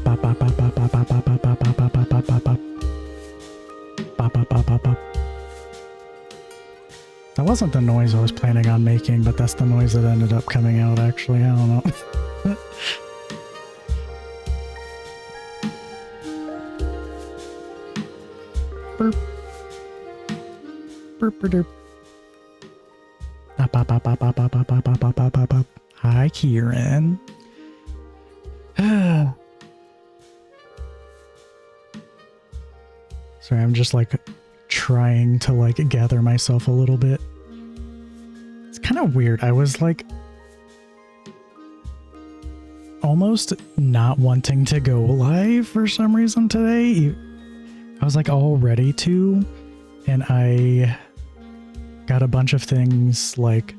bop, bop, bop, bop, bop, bop, bop, bop, bop, bop, bop, bop, bop, bop, bop. Bop, bop, bop, bop, bop. That wasn't the noise I was planning on making, but that's the noise that ended up coming out, actually. I don't know. Burp. Burp, burp, burp. Bop, bop, bop, bop, bop, bop, bop, bop, bop, bop, bop, bop. Hi, Kieran. Sorry, I'm just like trying to like gather myself a little bit. It's kind of weird. I was like almost not wanting to go live for some reason today. I was like all ready to, and I got a bunch of things like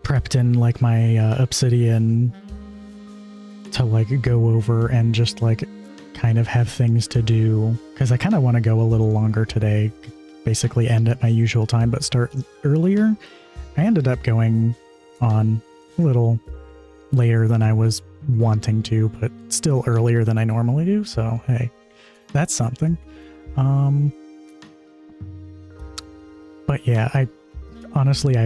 prepped in like my obsidian to like go over and just like kind of have things to do, because I kind of want to go a little longer today, basically end at my usual time but start earlier. I ended up going on a little later than I was wanting to, but still earlier than I normally do, so hey, that's something. But yeah, I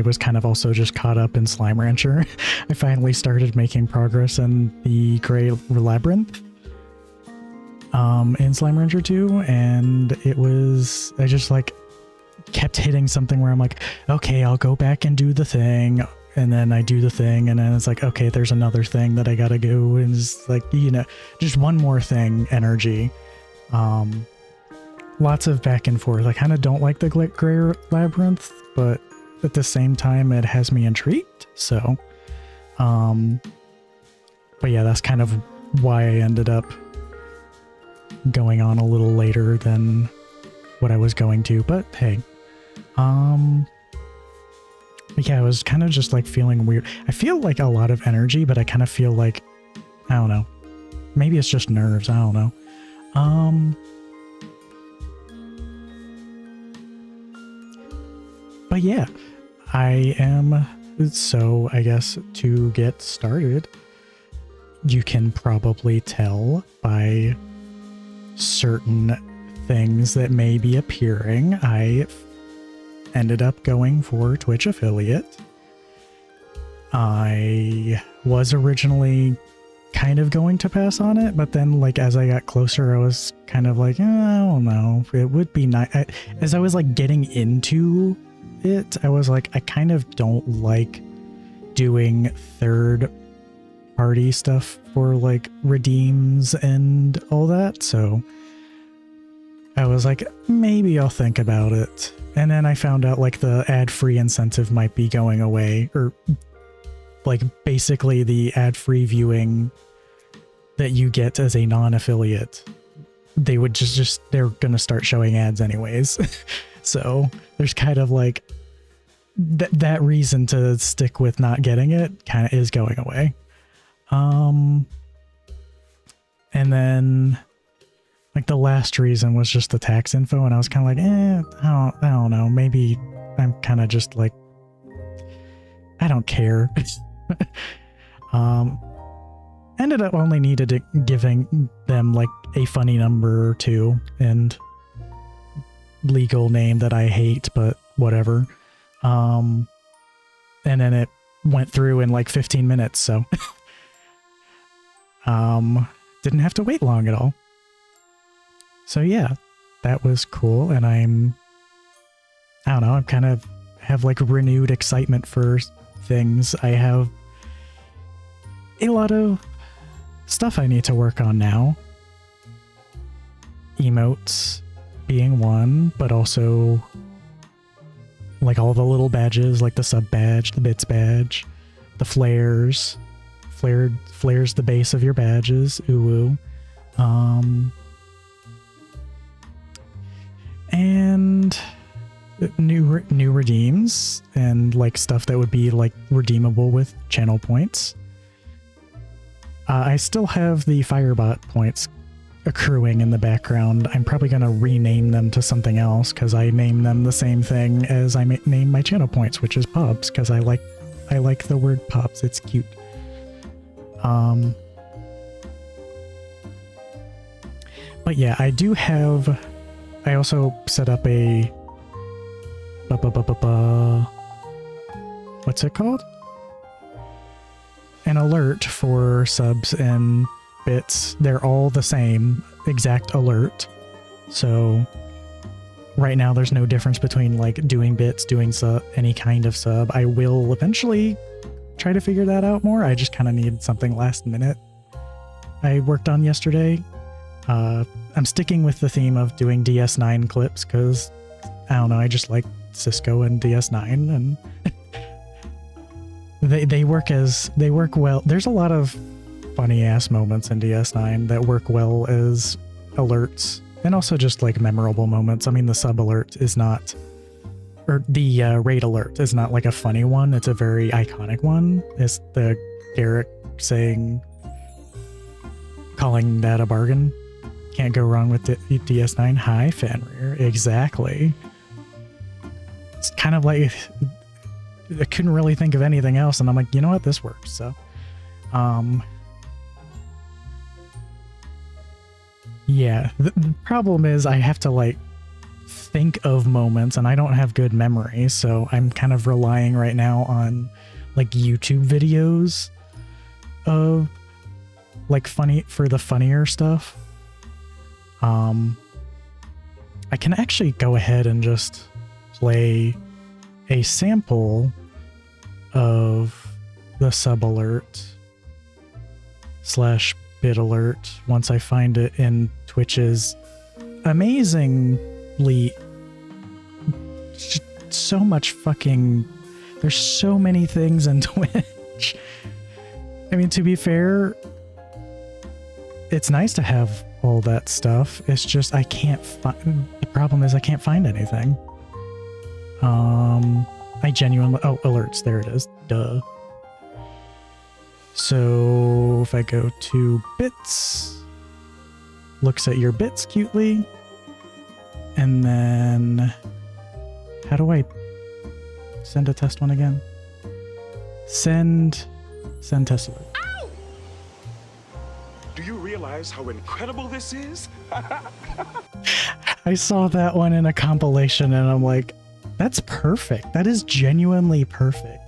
was kind of also just caught up in Slime Rancher. I finally started making progress in the Gray Labyrinth in Slime Rancher 2, and I just like kept hitting something where I'm like, okay, I'll go back and do the thing, and then I do the thing, and then it's like, okay, there's another thing that I gotta go, and it's like, just one more thing energy. Lots of back and forth. I kind of don't like the Gray Labyrinth, but at the same time it has me intrigued, so but yeah, that's kind of why I ended up going on a little later than what I was going to, but hey. But yeah, I was kind of just like feeling weird. I feel like a lot of energy, but I kind of feel like, I don't know, maybe it's just nerves, I don't know. But yeah, I guess to get started, you can probably tell by certain things that may be appearing. I ended up going for Twitch affiliate. I was originally kind of going to pass on it, but then like as I got closer, I was kind of like, I don't know, it would be nice. As I was like getting into it, I was like, I kind of don't like doing third party stuff for like redeems and all that, so I was like, maybe I'll think about it. And then I found out like the ad-free incentive might be going away, or like basically the ad-free viewing that you get as a non-affiliate, they would they're gonna start showing ads anyways. So there's kind of like that reason to stick with not getting it kind of is going away. And then like the last reason was just the tax info, and I was kind of like, I don't know, maybe I'm kind of just like, I don't care. Ended up only giving them like a funny number or two and legal name that I hate, but whatever. And then it went through in like 15 minutes, so didn't have to wait long at all. So yeah, that was cool, and I don't know, I'm kind of have like renewed excitement for things. I have a lot of stuff I need to work on now. Emotes being one, but also like all the little badges, like the sub badge, the bits badge, the flares. Flares the base of your badges. Ooh. And new redeems and like stuff that would be like redeemable with channel points. I still have the Firebot points accruing in the background. I'm probably going to rename them to something else because I name them the same thing as I name my channel points, which is pubs, because I like the word pubs. It's cute. But yeah, I do have, I also set up a, what's it called? An alert for subs and bits. They're all the same exact alert. So right now there's no difference between like doing bits, doing any kind of sub. I will eventually try to figure that out more. I just kind of need something last minute I worked on yesterday. I'm sticking with the theme of doing DS9 clips because I don't know, I just like Cisco and DS9, and they work well. There's a lot of funny ass moments in DS9 that work well as alerts, and also just like memorable moments. I mean, the sub alert is not, or the raid alert is not like a funny one. It's a very iconic one. It's the Garrick saying, calling that a bargain. Can't go wrong with the DS9. Hi, Fenrir. Exactly. It's kind of like, I couldn't really think of anything else, and I'm like, you know what, this works. So, yeah, the problem is I have to like think of moments, and I don't have good memory, so I'm kind of relying right now on like YouTube videos of like the funnier stuff. I can actually go ahead and just play a sample of the sub alert / bit alert once I find it in Twitch's amazingly so much fucking, there's so many things in Twitch. I mean, to be fair, it's nice to have all that stuff. It's just I can't find, the problem is I can't find anything. I genuinely, oh, alerts, there it is. Duh. So if I go to bits, looks at your bits cutely, and then how do I send a test one again? Send test alert. Ow! Do you realize how incredible this is? I saw that one in a compilation and I'm like, that's perfect. That is genuinely perfect.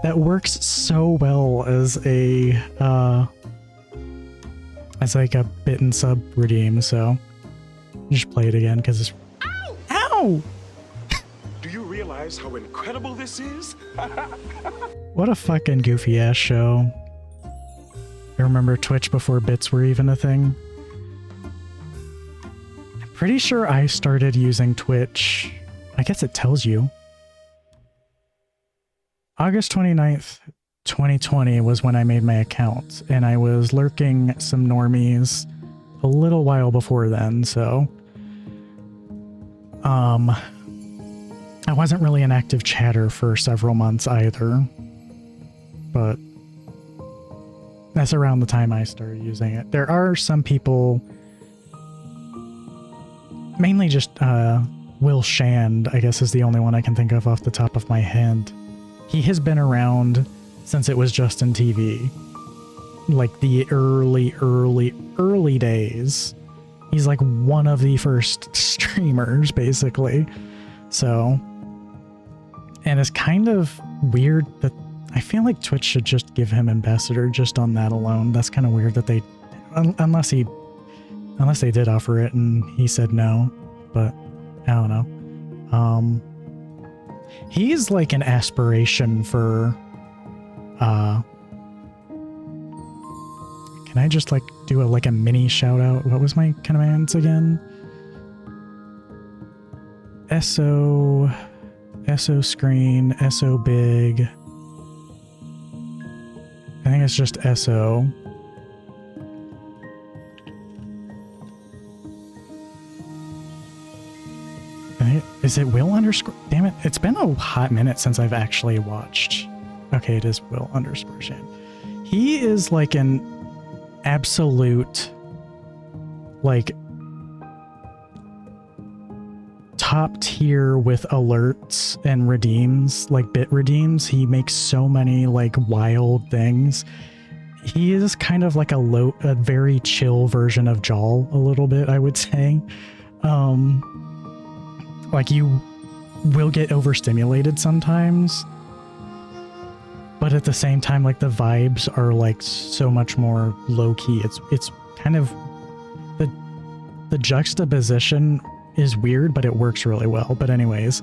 That works so well as like a bit and sub redeem, so just play it again because it's... Ow! Ow! Do you realize how incredible this is? What a fucking goofy ass show. I remember Twitch before bits were even a thing. I'm pretty sure I started using Twitch, I guess it tells you. August 29th, 2020 was when I made my account, and I was lurking some normies a little while before then, so I wasn't really an active chatter for several months either, but that's around the time I started using it. There are some people, mainly just Will Shand, I guess is the only one I can think of off the top of my head. He has been around since it was Justin TV, like the early days. He's like one of the first streamers, basically. So, and it's kind of weird that I feel like Twitch should just give him ambassador just on that alone. That's kind of weird that they, unless they did offer it and he said no, but I don't know. He's like an aspiration for, can I just like do a mini shout out? What was my commands again? SO screen, SO big. I think it's just SO. Is it Will underscore? Damn it. It's been a hot minute since I've actually watched. Okay, it is Will underscore Shan. He is like an absolute, like, top tier with alerts and redeems, like bit redeems. He makes so many like wild things. he is kind of like a very chill version of Jal a little bit, I would say. Like you will get overstimulated sometimes, but at the same time, like the vibes are like so much more low key. It's kind of the juxtaposition is weird, but it works really well. But anyways,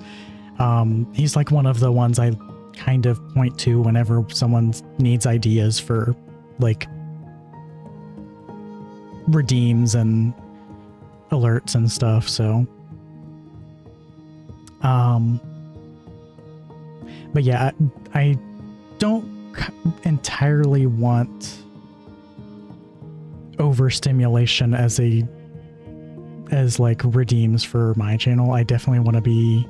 he's like one of the ones I kind of point to whenever someone needs ideas for like redeems and alerts and stuff. So but yeah, I don't entirely want overstimulation as like redeems for my channel. I definitely want to be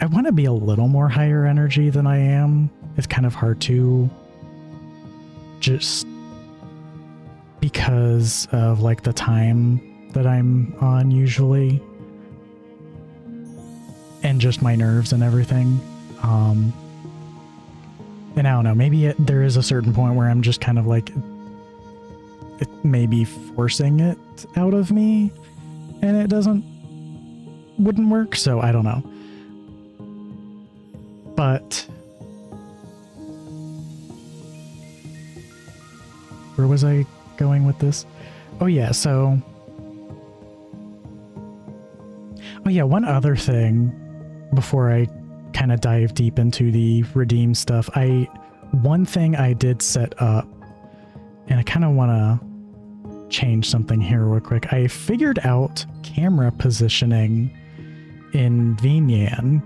I want to be a little more higher energy than I am. It's kind of hard to, just because of like the time that I'm on usually and just my nerves and everything. And I don't know, maybe there is a certain point where I'm just kind of like maybe forcing it out of me and it wouldn't work. So I don't know. But where was I going with this? Oh yeah, one other thing before I kind of dive deep into the redeem stuff. One thing I did set up, and I kind of want to change something here real quick. I figured out camera positioning in VNyan,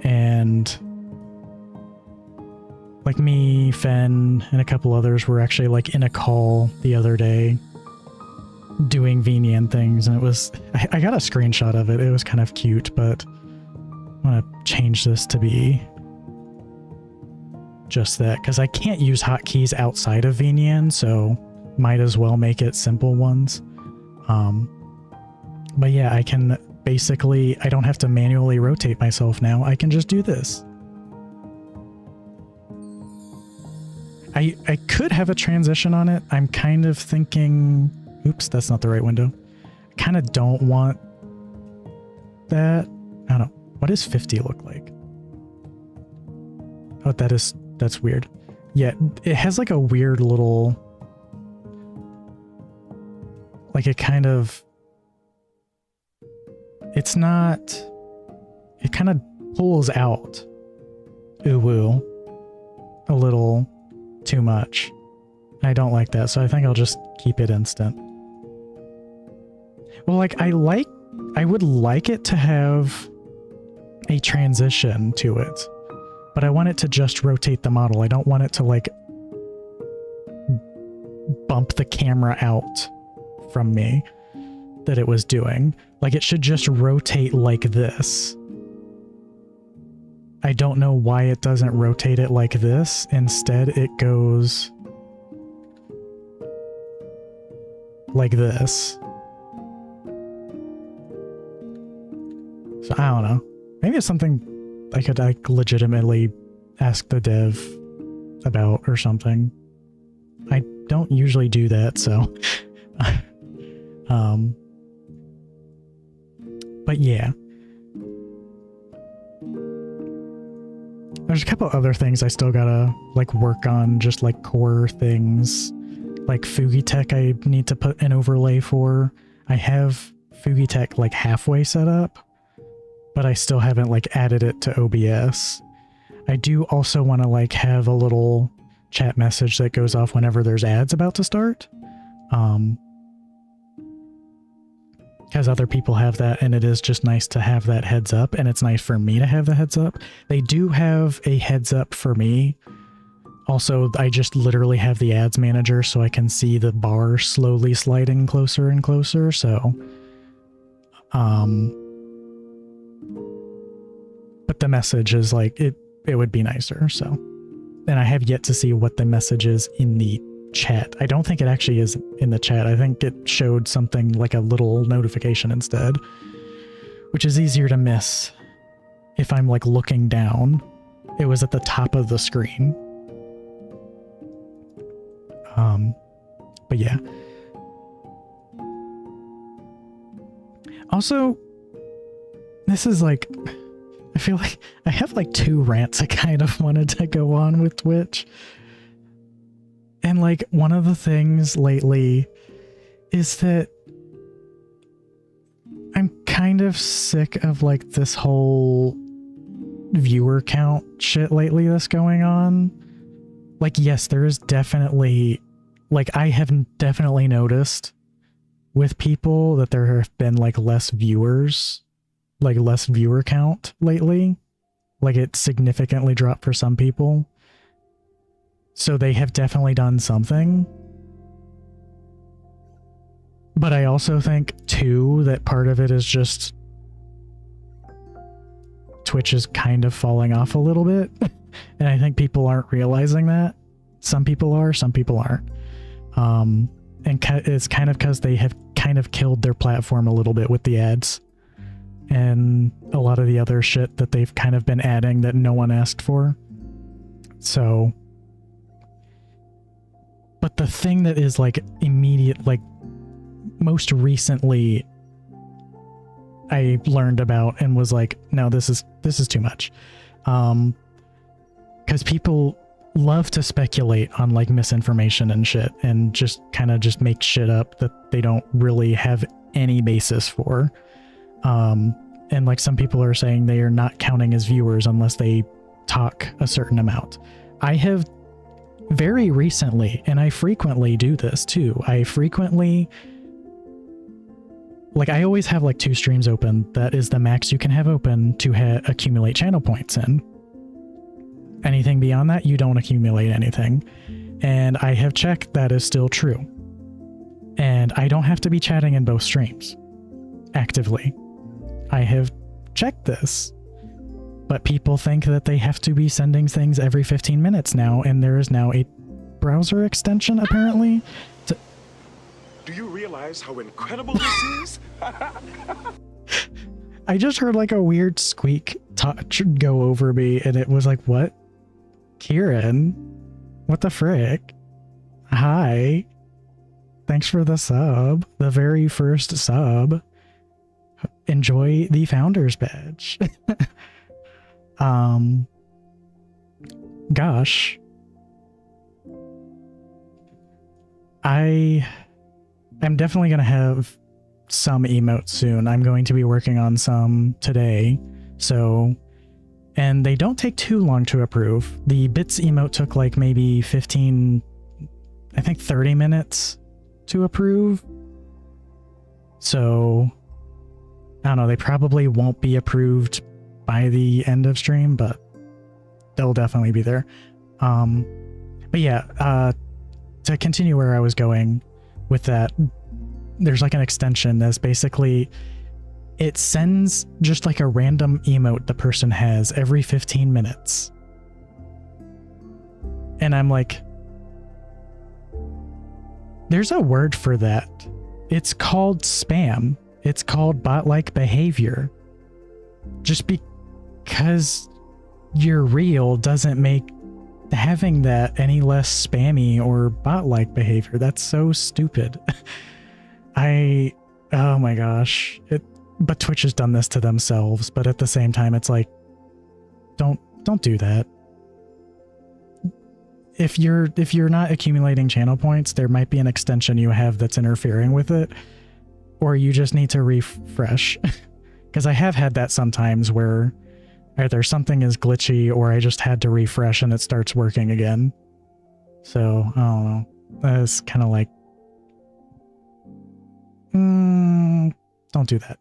and like me, Fen, and a couple others were actually like in a call the other day doing VNyan things, and I got a screenshot of it. It was kind of cute, but I want to change this to be just that, because I can't use hotkeys outside of VNyan, so might as well make it simple ones. But yeah, I can basically, I don't have to manually rotate myself now. I can just do this. I could have a transition on it. I'm kind of thinking, oops, that's not the right window. I kind of don't want that. I don't know. What does 50 look like? Oh, that's weird. Yeah, it has like a weird little, like it kind of, it's not, it kind of pulls out uwu a little too much. I don't like that, so I think I'll just keep it instant. Well, like I would like it to have a transition to it, but I want it to just rotate the model. I don't want it to like bump the camera out from me that it was doing. Like it should just rotate like this. I don't know why it doesn't rotate it like this. Instead, it goes like this. So I don't know. Maybe it's something I could like legitimately ask the dev about or something. I don't usually do that, so but yeah. There's a couple other things I still gotta like work on, just like core things. Like Fugitech I need to put an overlay for. I have Fugitech like halfway set up, but I still haven't like added it to OBS. I do also want to like have a little chat message that goes off whenever there's ads about to start. Because other people have that, and it is just nice to have that heads up, and it's nice for me to have the heads up. They do have a heads up for me. Also, I just literally have the ads manager so I can see the bar slowly sliding closer and closer, so but the message is like it would be nicer. So, and I have yet to see what the message is in the chat. I don't think it actually is in the chat. I think it showed something like a little notification instead, which is easier to miss if I'm like looking down. It was at the top of the screen. But yeah. Also, this is like, I feel like I have like 2 rants I kind of wanted to go on with Twitch. And like one of the things lately is that I'm kind of sick of like this whole viewer count shit lately that's going on. Like, yes, there is definitely, like, I have definitely noticed with people that there have been like less viewers, like less viewer count lately. Like it significantly dropped for some people. So they have definitely done something. But I also think too that part of it is just Twitch is kind of falling off a little bit. And I think people aren't realizing that. Some people are, some people aren't. And it's kind of because they have kind of killed their platform a little bit with the ads and a lot of the other shit that they've kind of been adding that no one asked for. So, but the thing that is like immediate, like most recently I learned about and was like, no, this is too much. Because people love to speculate on like misinformation and shit and just kind of just make shit up that they don't really have any basis for. And like some people are saying they are not counting as viewers unless they talk a certain amount. I have very recently, and I frequently do this too. I frequently, like I always have like 2 streams open. That is the max you can have open to accumulate channel points in. Anything beyond that, you don't accumulate anything. And I have checked that is still true. And I don't have to be chatting in both streams actively. I have checked this. But people think that they have to be sending things every 15 minutes now, and there is now a browser extension apparently. Do you realize how incredible this is? I just heard like a weird squeak go over me, and it was like, what? Kieran? What the frick? Hi. Thanks for the sub. The very first sub. Enjoy the founder's badge. Gosh. I am definitely going to have some emotes soon. I'm going to be working on some today. So, and they don't take too long to approve. The bits emote took like maybe 15, I think 30 minutes to approve. So, I don't know, they probably won't be approved by the end of stream, but they'll definitely be there. But yeah, to continue where I was going with that, there's like an extension that's basically, it sends just like a random emote the person has every 15 minutes. And I'm like, there's a word for that. It's called spam. It's called bot-like behavior. Just because you're real doesn't make having that any less spammy or bot-like behavior. That's so stupid. Oh my gosh. But Twitch has done this to themselves, but at the same time, it's like, don't do that. If you're not accumulating channel points, there might be an extension you have that's interfering with it, or you just need to refresh. Because I have had that sometimes where either something is glitchy or I just had to refresh and it starts working again. So, I don't know. That's kind of like, don't do that.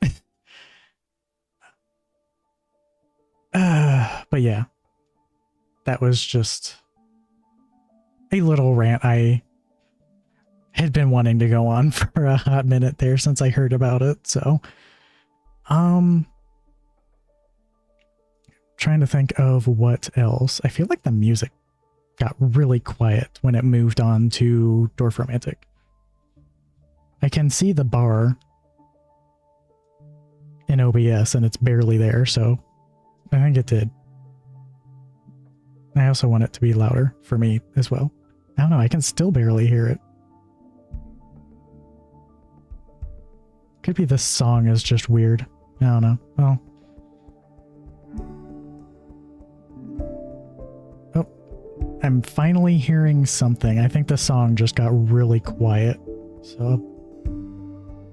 But yeah, that was just a little rant I had been wanting to go on for a hot minute there since I heard about it. So, trying to think of what else. I feel like the music got really quiet when it moved on to Dwarf Romantic. I can see the bar in OBS and it's barely there, so I think it did. I also want it to be louder for me as well. I don't know, I can still barely hear it. Could be this song is just weird. I don't know. Well. Oh. I'm finally hearing something. I think the song just got really quiet. So I'll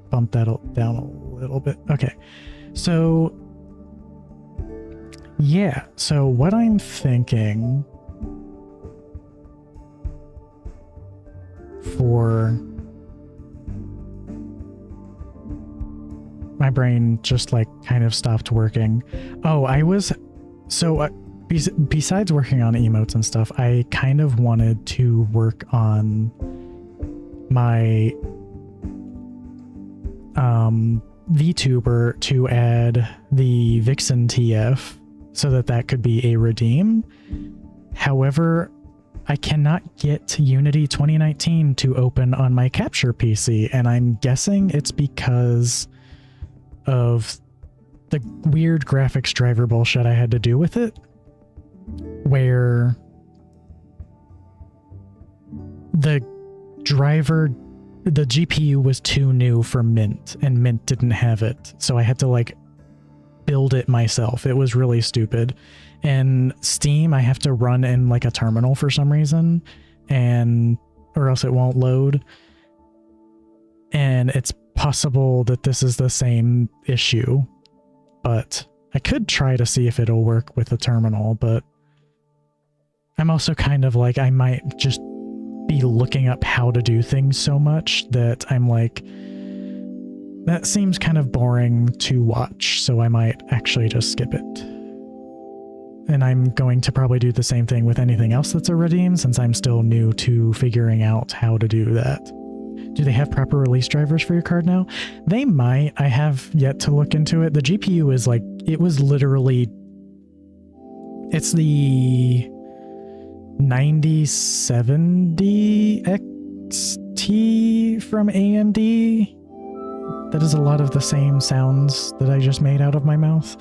bump that down a little bit. Okay. So yeah. So what I'm thinking for my brain just like kind of stopped working. Oh, I was so besides working on emotes and stuff, I kind of wanted to work on my VTuber to add the Vixen TF so that could be a redeem. However, I cannot get Unity 2019 to open on my capture PC, and I'm guessing it's because of the weird graphics driver bullshit I had to do with it, where the GPU was too new for Mint, and Mint didn't have it, so I had to like build it myself. It was really stupid. And Steam, I have to run in like a terminal for some reason, or else it won't load. And it's possible that this is the same issue, but I could try to see if it'll work with the terminal, but I'm also kind of like, I might just be looking up how to do things so much that I'm like, that seems kind of boring to watch, so I might actually just skip it. And I'm going to probably do the same thing with anything else that's a redeem, since I'm still new to figuring out how to do that. Do they have proper release drivers for your card now? They might. I have yet to look into it. The GPU is like, it was literally, it's the 9070 XT from AMD. That is a lot of the same sounds that I just made out of my mouth.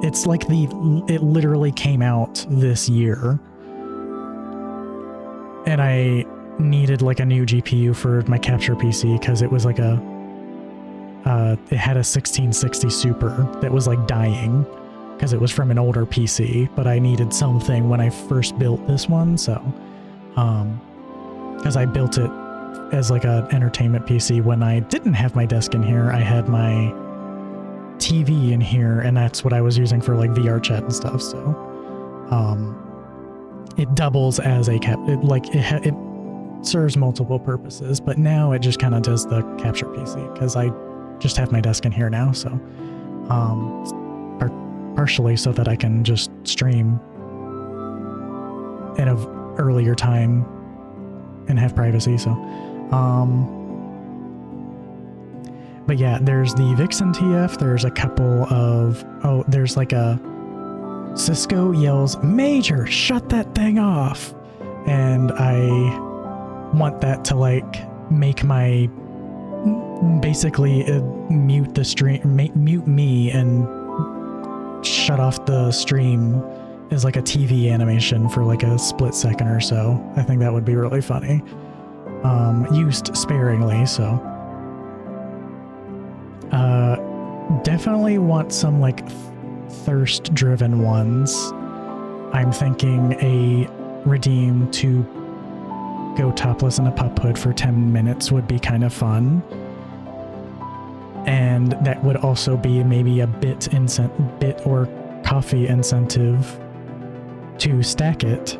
It's like it literally came out this year, and I needed like a new GPU for my capture PC because it was like it had a 1660 Super that was like dying because it was from an older PC, but I needed something when I first built this one, so because I built it as like an entertainment PC when I didn't have my desk in here. I had my TV in here, and that's what I was using for like VR chat and stuff, so it doubles as a it serves multiple purposes, but now it just kind of does the capture PC because I just have my desk in here now, so partially so that I can just stream at an earlier time and have privacy, so but yeah, there's the Vixen TF, there's a couple of, there's like a Cisco yells, "Major, shut that thing off," and I want that to like make my, basically mute the stream, mute me and shut off the stream as like a TV animation for like a split second or so. I think that would be really funny. Used sparingly, so definitely want some like thirst driven ones. I'm thinking a redeem to go topless in a pup hood for 10 minutes would be kind of fun, and that would also be maybe a bit or coffee incentive to stack it.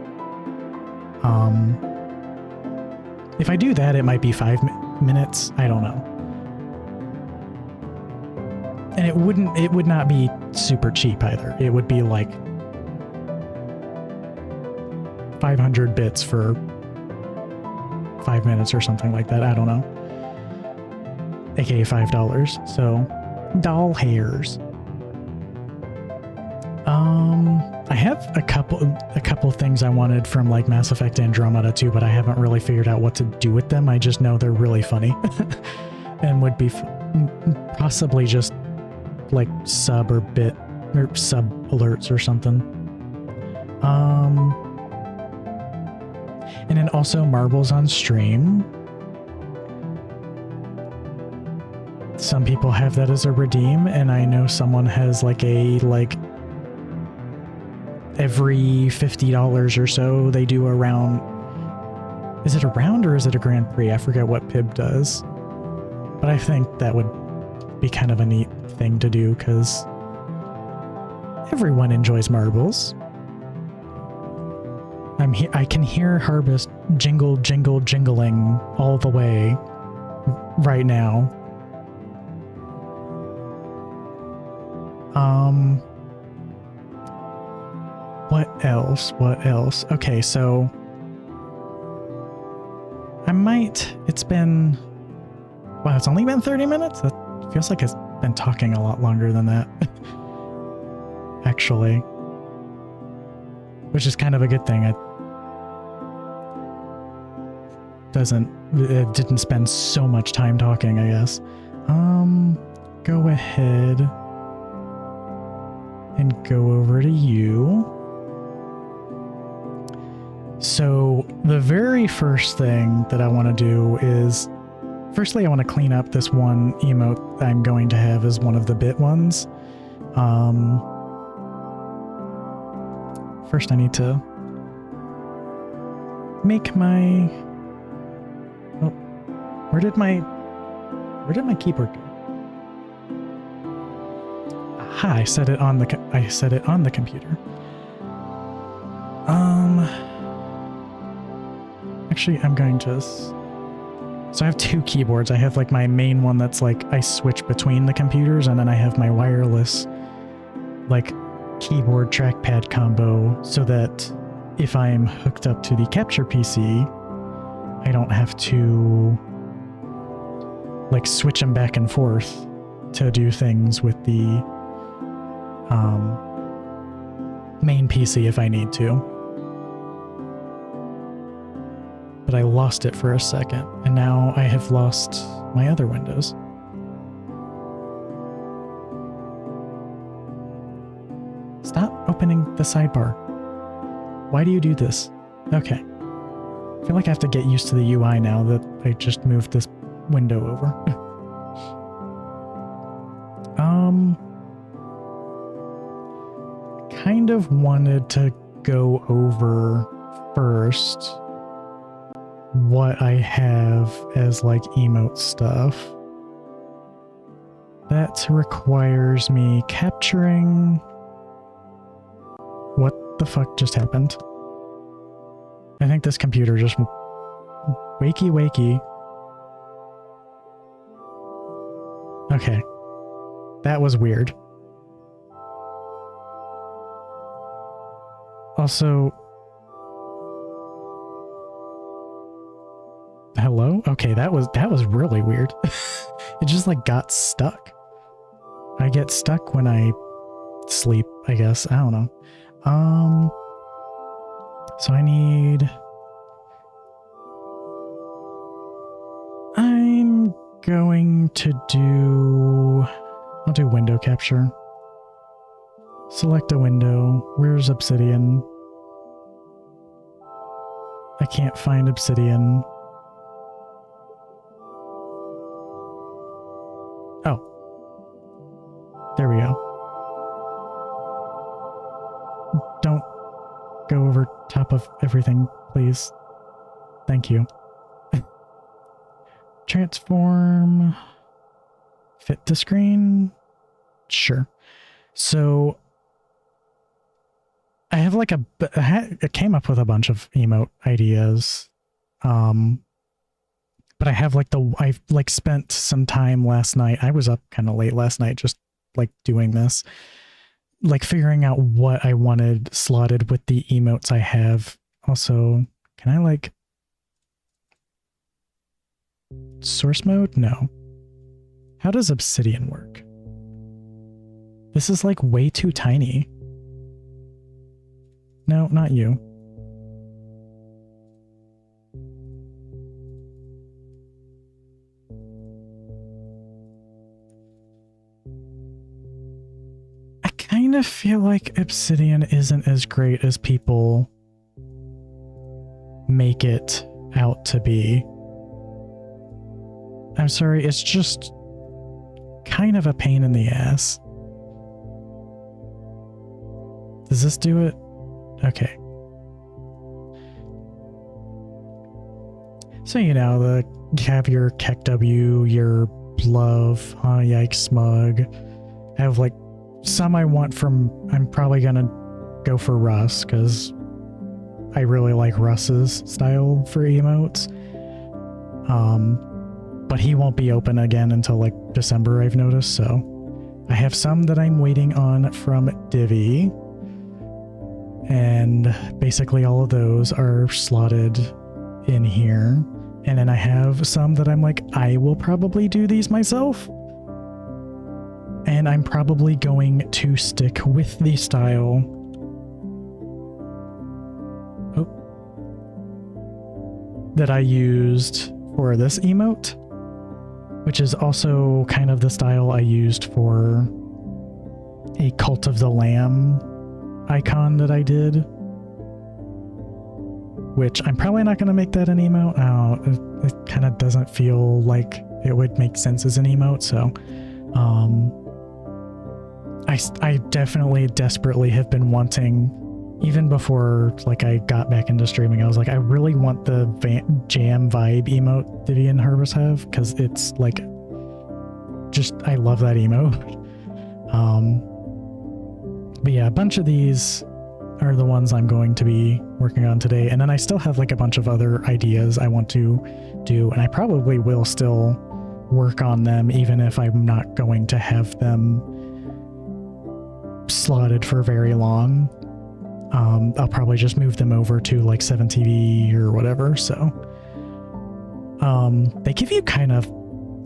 If I do that, it might be 5 minutes. I don't know. And it would not be super cheap either. It would be like 500 bits for 5 minutes or something like that. I don't know. AKA $5. So, doll hairs. I have a couple things I wanted from like Mass Effect Andromeda 2, but I haven't really figured out what to do with them. I just know they're really funny and would be possibly just like sub or bit or sub alerts or something. And then also marbles on stream. Some people have that as a redeem, and I know someone has like a every $50 or so they do a round. Is it a round or is it a Grand Prix? I forget what Pib does. But I think that would be kind of a neat thing to do because everyone enjoys marbles. I can hear Harvest jingle, jingle, jingling all the way right now. What else? What else? Okay, so it's been, wow, it's only been 30 minutes? That feels like it's been talking a lot longer than that. Actually. Which is kind of a good thing. It didn't spend so much time talking, I guess. Go ahead and go over to you. So the very first thing that I want to do is, firstly, I want to clean up this one emote that I'm going to have as one of the bit ones. First I need to make my, oh, where did my keyboard go? Aha, I set it on the computer. Actually, I'm going to, so I have two keyboards. I have like my main one that's like I switch between the computers, and then I have my wireless like keyboard trackpad combo so that if I am hooked up to the capture PC, I don't have to like switch them back and forth to do things with the main PC if I need to. But I lost it for a second, and now I have lost my other windows. Stop opening the sidebar. Why do you do this? Okay. I feel like I have to get used to the UI now that I just moved this window over. Kind of wanted to go over first what I have as like emote stuff. That requires me capturing... What the fuck just happened? I think this computer just... Wakey wakey. Okay. That was weird. Also... Hello? Okay, that was really weird. It just like got stuck. I get stuck when I sleep, I guess. I don't know. So I'm going to I'll do window capture. Select a window. Where's Obsidian? I can't find Obsidian. Oh. There we go. Don't go over top of everything, please. Thank you. Transform. Fit to screen. Sure. So I have like I came up with a bunch of emote ideas. But I have like I've like spent some time last night. I was up kind of late last night just like doing this, like figuring out what I wanted slotted with the emotes I have. Also, can I like source mode? No. How does Obsidian work? This is like way too tiny. No, not you. I kind of feel like Obsidian isn't as great as people make it out to be. I'm sorry, it's just kind of a pain in the ass. Does this do it? Okay. So, you know, you have your Keck W, your Love, Yikes Smug. I have like some I want from, I'm probably gonna go for Russ, because I really like Russ's style for emotes. But he won't be open again until like December, I've noticed, so I have some that I'm waiting on from Divi, and basically all of those are slotted in here. And then I have some that I'm like, I will probably do these myself, and I'm probably going to stick with the style that I used for this emote, which is also kind of the style I used for a Cult of the Lamb icon that I did, which I'm probably not going to make that an emote. It kind of doesn't feel like it would make sense as an emote, so I definitely desperately have been wanting, even before like I got back into streaming, I was like, I really want the jam vibe emote Divi and Herbis have, because it's like, just, I love that emote. But yeah, a bunch of these are the ones I'm going to be working on today, and then I still have like a bunch of other ideas I want to do, and I probably will still work on them even if I'm not going to have them slotted for very long. I'll probably just move them over to like 7TV or whatever. So they give you kind of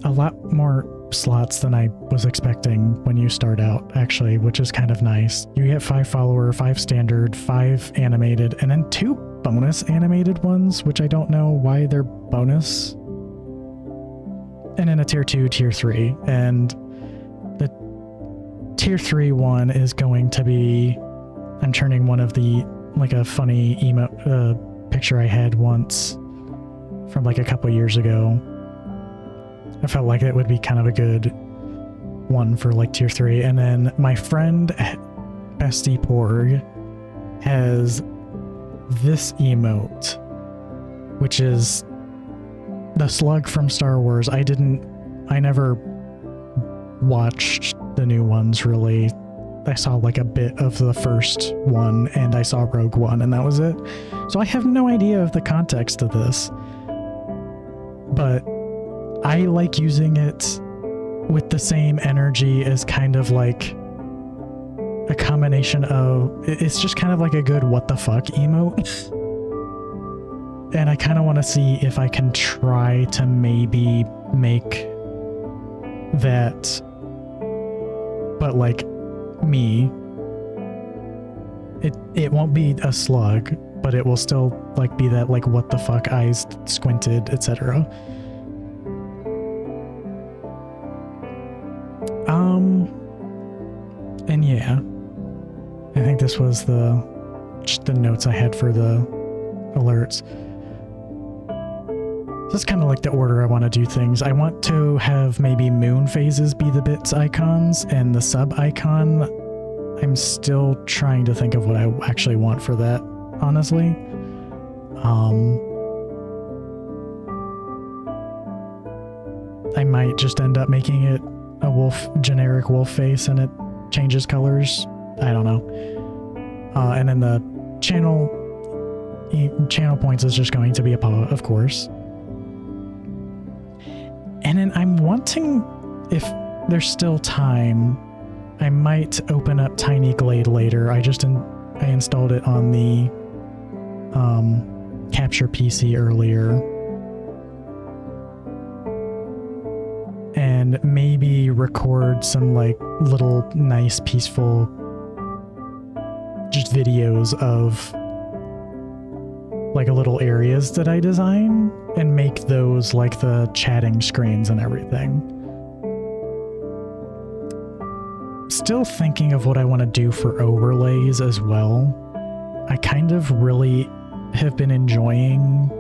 a lot more slots than I was expecting when you start out, actually, which is kind of nice. You get 5 follower, 5 standard, 5 animated, and then 2 bonus animated ones, which I don't know why they're bonus. And then a tier 2, tier 3. And the tier 3 one is going to be, I'm turning one of the, like a funny picture I had once from like a couple years ago. I felt like it would be kind of a good one for like tier 3. And then my friend Bestie Porg has this emote, which is the slug from Star Wars. I never watched the new ones really. I saw like a bit of the first one, and I saw Rogue One, and that was it. So I have no idea of the context of this, but I like using it with the same energy as kind of like a combination of, it's just kind of like a good what the fuck emote. And I kind of want to see if I can try to maybe make that, but like me, it won't be a slug, but it will still like be that like what the fuck eyes squinted, etc. And yeah, I think this was just the notes I had for the alerts. This is kind of like the order I want to do things. I want to have maybe moon phases be the bits icons, and the sub icon, I'm still trying to think of what I actually want for that, honestly. I might just end up making it a generic wolf face, and it changes colors. I don't know. And then the channel points is just going to be a paw, of course. And then I'm wanting, if there's still time, I might open up Tiny Glade later. I installed it on the Capture PC earlier. And maybe record some like little nice peaceful just videos of like little areas that I design, and make those like the chatting screens and everything. Still thinking of what I want to do for overlays as well. I kind of really have been enjoying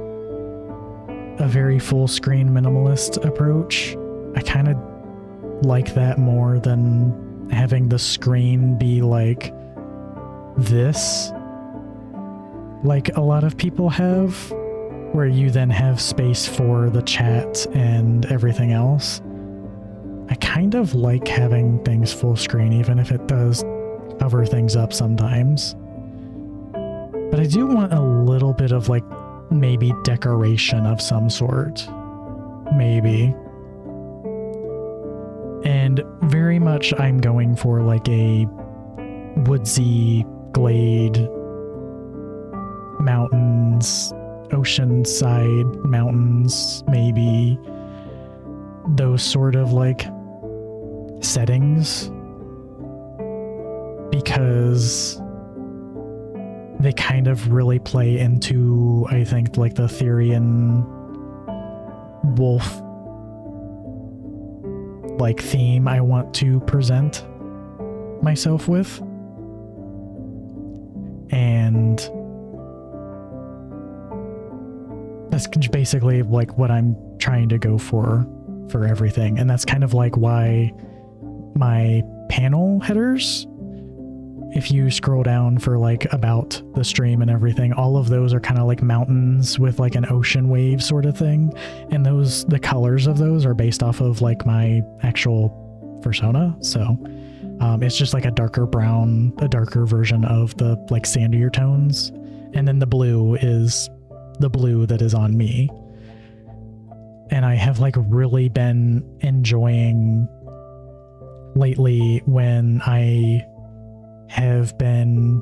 a very full screen minimalist approach. I kind of like that more than having the screen be like this, like a lot of people have, where you then have space for the chat and everything else. I kind of like having things full screen, even if it does cover things up sometimes. But I do want a little bit of like maybe decoration of some sort. Maybe. And very much I'm going for like a woodsy glade, mountains, oceanside mountains, maybe those sort of like settings, because they kind of really play into, I think, like the Therian wolf like theme I want to present myself with. And that's basically like what I'm trying to go for everything. And that's kind of like why my panel headers, if you scroll down for like about the stream and everything, all of those are kind of like mountains with like an ocean wave sort of thing. And the colors of those are based off of like my actual persona. So it's just like a darker brown, a darker version of the like sandier tones. And then the blue is the blue that is on me. And I have like really been enjoying lately when I have been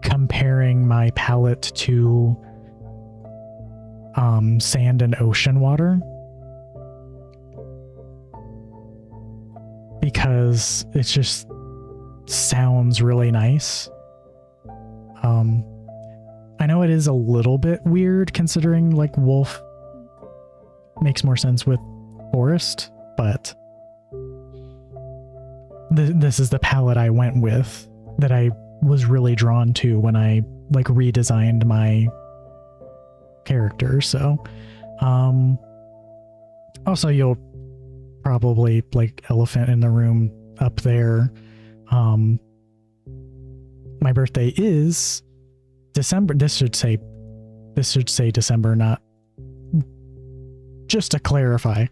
comparing my palette to sand and ocean water, because it just sounds really nice. I know it is a little bit weird considering like wolf makes more sense with forest, but this is the palette I went with that I was really drawn to when I like redesigned my character. So also you'll probably like elephant in the room up there. My birthday is December. This should say December, not, just to clarify.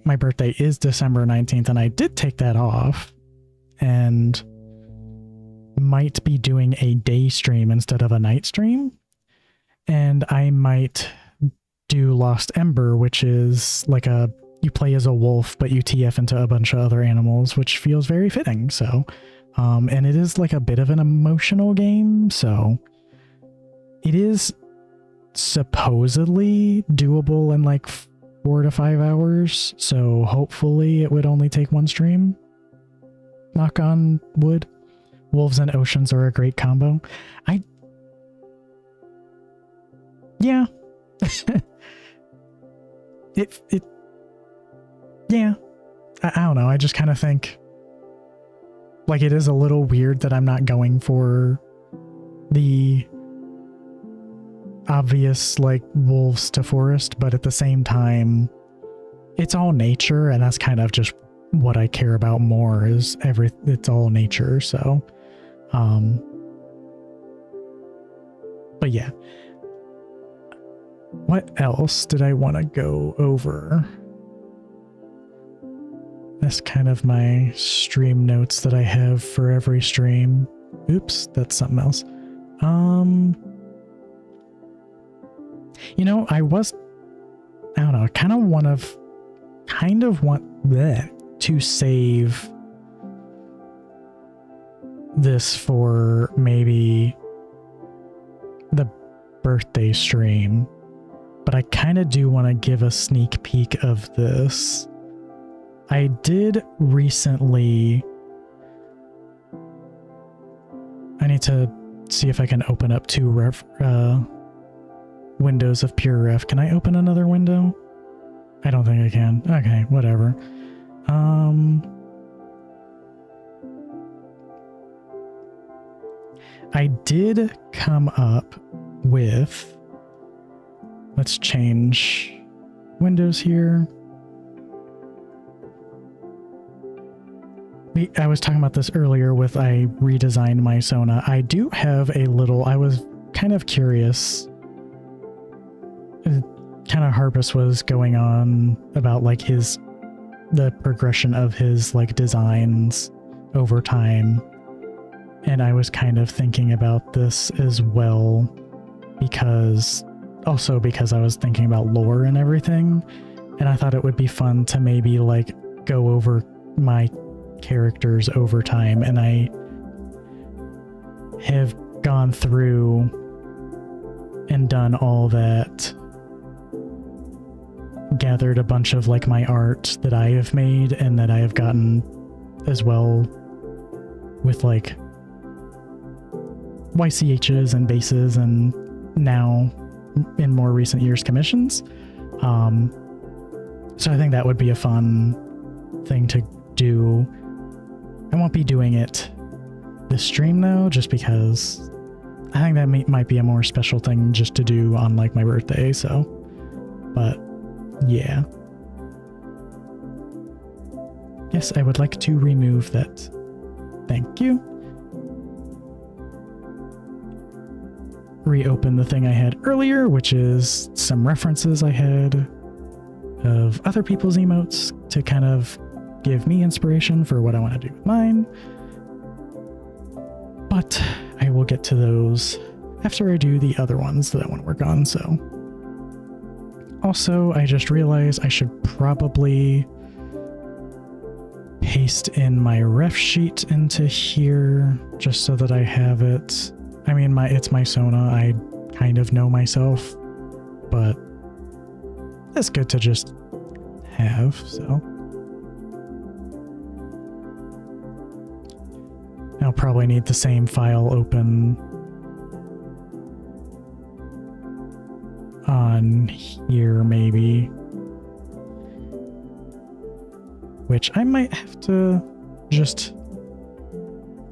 My birthday is December 19th, and I did take that off and might be doing a day stream instead of a night stream. And I might do Lost Ember, which is like you play as a wolf, but you TF into a bunch of other animals, which feels very fitting. So, and it is like a bit of an emotional game. So it is supposedly doable in like 4 to 5 hours, so hopefully it would only take one stream. Knock on wood. Wolves and oceans are a great combo. Yeah. Yeah. I don't know. I just kind of think like it is a little weird that I'm not going for the obvious like wolves to forest, but at the same time it's all nature, and that's kind of just what I care about more, is it's all nature. So but yeah, what else did I want to go over? That's kind of my stream notes that I have for every stream. Oops, that's something else. You know, I don't know, I kind of want to save this for maybe the birthday stream, but I kind of do want to give a sneak peek of this. I did recently, I need to see if I can open up 2 windows of pure ref. Can I open another window? I don't think I can. Okay, whatever. I did come up with, let's change windows here. I was talking about this earlier with I redesigned my Sona. I do have a little, I was kind of curious. Kind of Harpus was going on about like the progression of his like designs over time. And I was kind of thinking about this as well because I was thinking about lore and everything. And I thought it would be fun to maybe like go over my characters over time, and I have gone through and done all that, gathered a bunch of like my art that I have made and that I have gotten as well with like YCHs and bases, and now in more recent years commissions. So I think that would be a fun thing to do. I won't be doing it this stream though, just because I think that might be a more special thing just to do on like my birthday. So, but yeah. Yes, I would like to remove that. Thank you. Reopen the thing I had earlier, which is some references I had of other people's emotes to kind of give me inspiration for what I want to do with mine. But I will get to those after I do the other ones that I want to work on. So also, I just realized I should probably paste in my ref sheet into here just so that I have it. I mean, it's my Sona. I kind of know myself, but it's good to just have, so. I'll probably need the same file open on here, maybe. Which I might have to just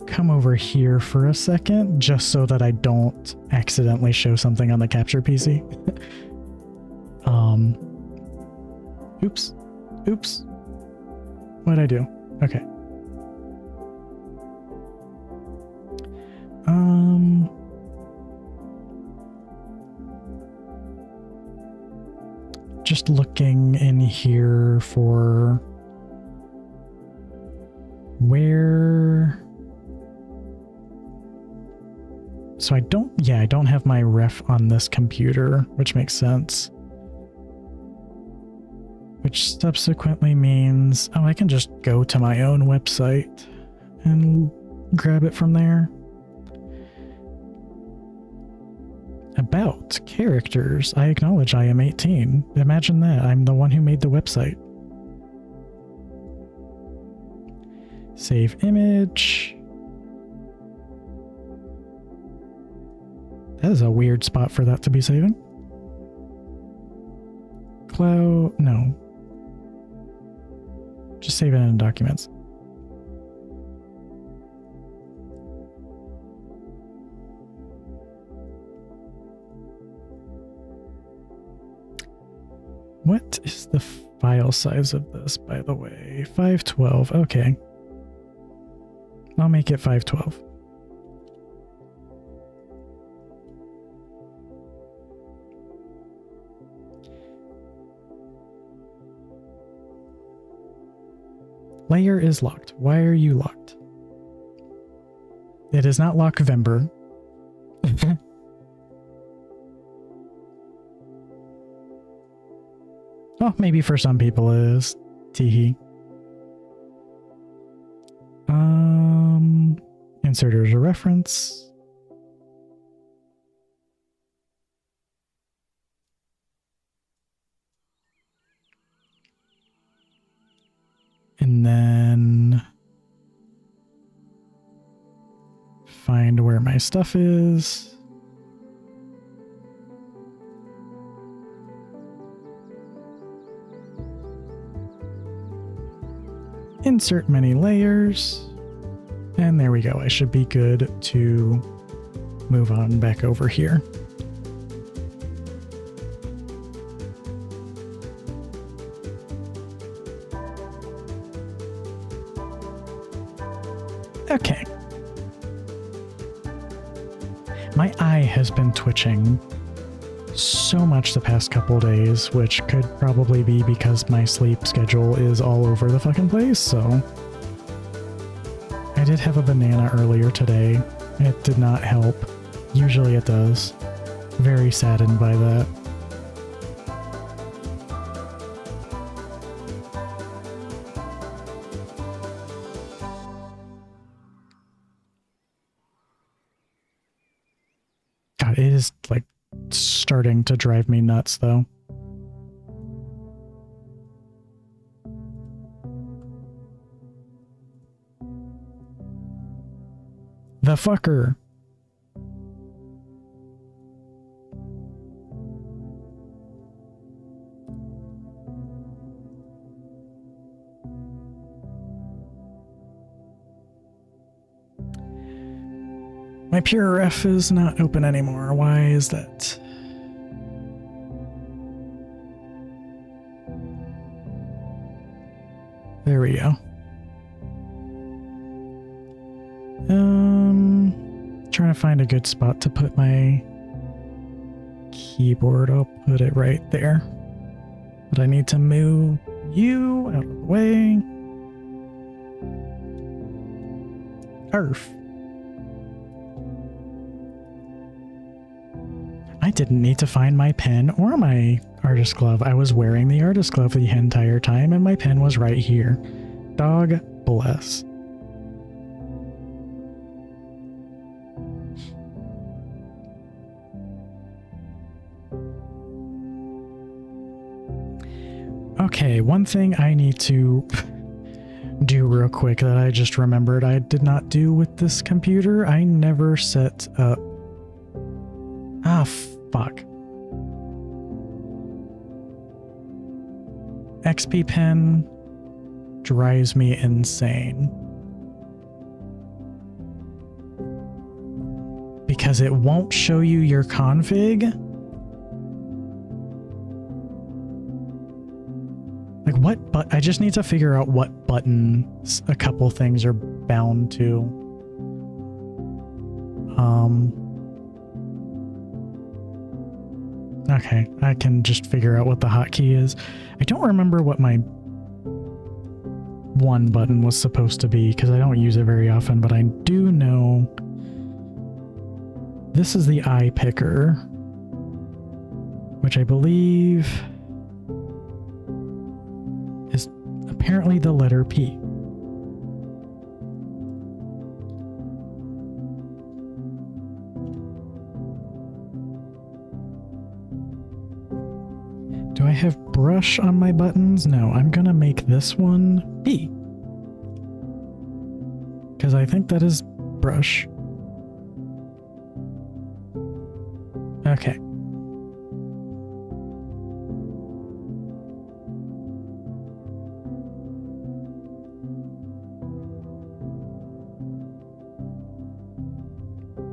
come over here for a second, just so that I don't accidentally show something on the capture PC. Oops. What'd I do? Okay. Just looking in here for where. So I don't have my ref on this computer, which makes sense. Which subsequently means, I can just go to my own website and grab it from there. About characters, I acknowledge I am 18. Imagine that, I'm the one who made the website. Save image. That is a weird spot for that to be saving. Cloud, no. Just save it in documents. What is the file size of this, by the way? 512, okay. I'll make it 512. Layer is locked. Why are you locked? It is not Lockvember. Oh, maybe for some people it is. Teehee. Insert as a reference. And then find where my stuff is. Insert many layers. And there we go. I should be good to move on back over here. Okay. My eye has been twitching so much the past couple days, which could probably be because my sleep schedule is all over the fucking place, so... I did have a banana earlier today. It did not help. Usually it does. Very saddened by that. God, it is like starting to drive me nuts though. The fucker. My pure ref is not open anymore. Why is that? There we go. Trying to find a good spot to put my keyboard. I'll put it right there. But I need to move you out of the way. Arf. I didn't need to find my pen or my artist glove. I was wearing the artist glove the entire time and my pen was right here. Dog bless. Okay, one thing I need to do real quick that I just remembered I did not do with this computer. I never set up... Ah, fuck. XP pen drives me insane. Because it won't show you your config. Like what, but I just need to figure out what buttons a couple things are bound to. Okay, I can just figure out what the hotkey is. I don't remember what my one button was supposed to be because I don't use it very often, but I do know this is the eye picker, which I believe is apparently the letter P. Do I have brush on my buttons? No, I'm gonna make this one B. Because I think that is brush. Okay.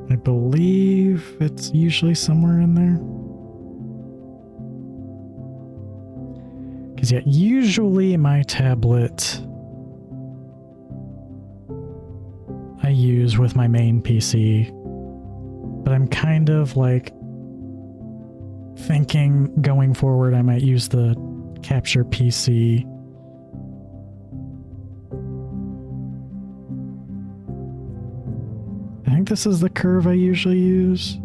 I believe it's usually somewhere in there. Because yeah, usually my tablet I use with my main PC, but I'm kind of like thinking going forward I might use the capture PC. I think this is the curve I usually use.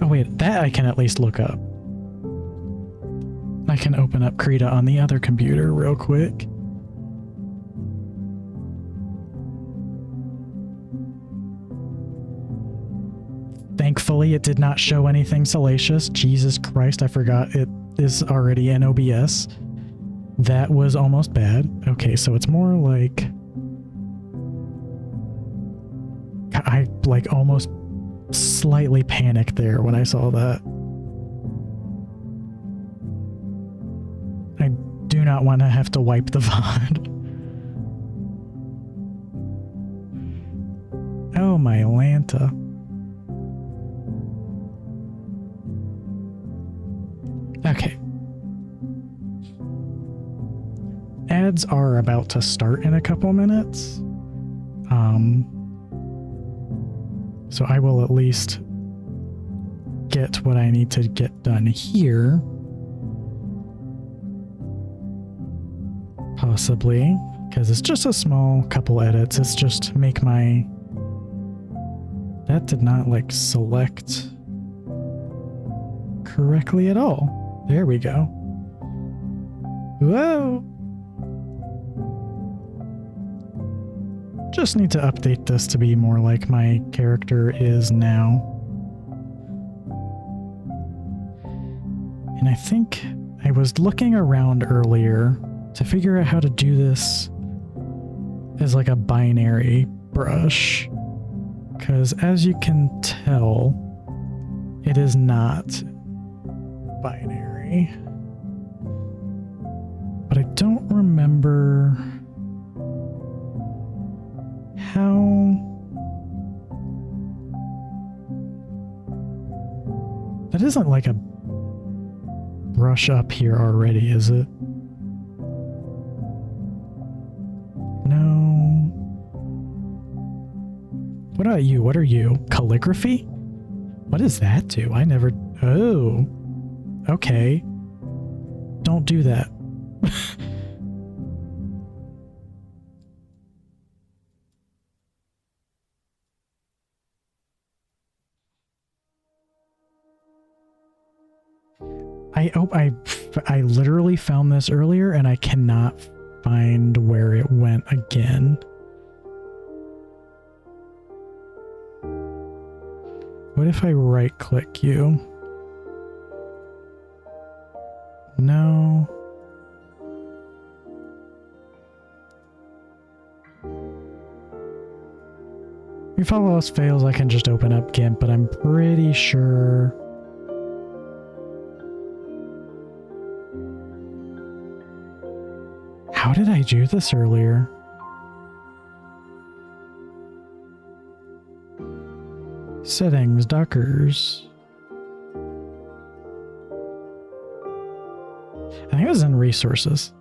Oh wait, that I can at least look up. I can open up Krita on the other computer real quick. Thankfully, it did not show anything salacious. Jesus Christ, I forgot it is already in OBS. That was almost bad. Okay, so it's more like... I like almost slightly panicked there when I saw that. I do not want to have to wipe the VOD. magenta. Okay. Ads are about to start in a couple minutes. So I will at least get what I need to get done here. Possibly, because it's just a small couple edits. It's just to make my... That did not like select correctly at all. There we go. Whoa! Just need to update this to be more like my character is now. And I think I was looking around earlier to figure out how to do this as like a binary brush. Because as you can tell, it is not binary. But I don't remember how... That isn't like a brush up here already, is it? No. What about you? What are you? Calligraphy? What does that do? I never... Oh. Okay. Don't do that. I literally found this earlier and I cannot find where it went again. What if I right click you? No. If all else fails, I can just open up GIMP, but I'm pretty sure... How did I do this earlier? Settings, Dockers. I think it was in resources.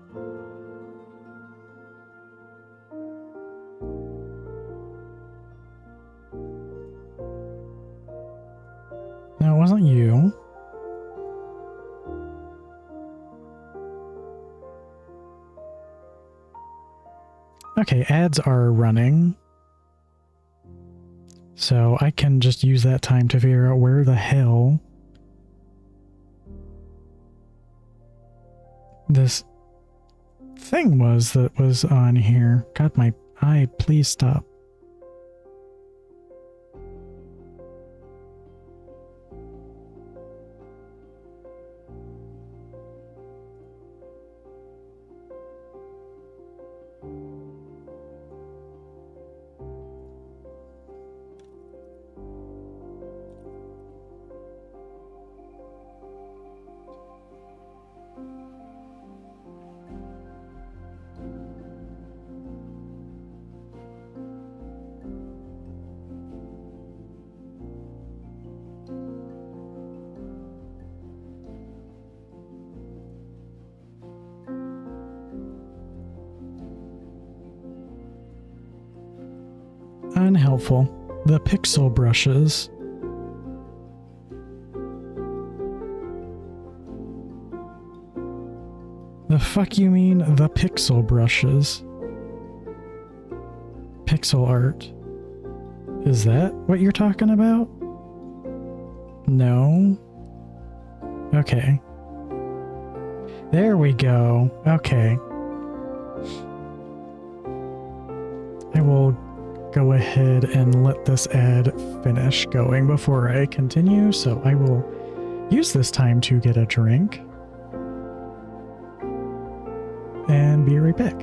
No, it wasn't you. Okay, ads are running. So I can just use that time to figure out where the hell this thing was that was on here. God, my eye, please stop. Unhelpful. The pixel brushes. The fuck you mean the pixel brushes? Pixel art. Is that what you're talking about? No. Okay. There we go. Okay. I will go ahead and let this ad finish going before I continue, so I will use this time to get a drink and be right back.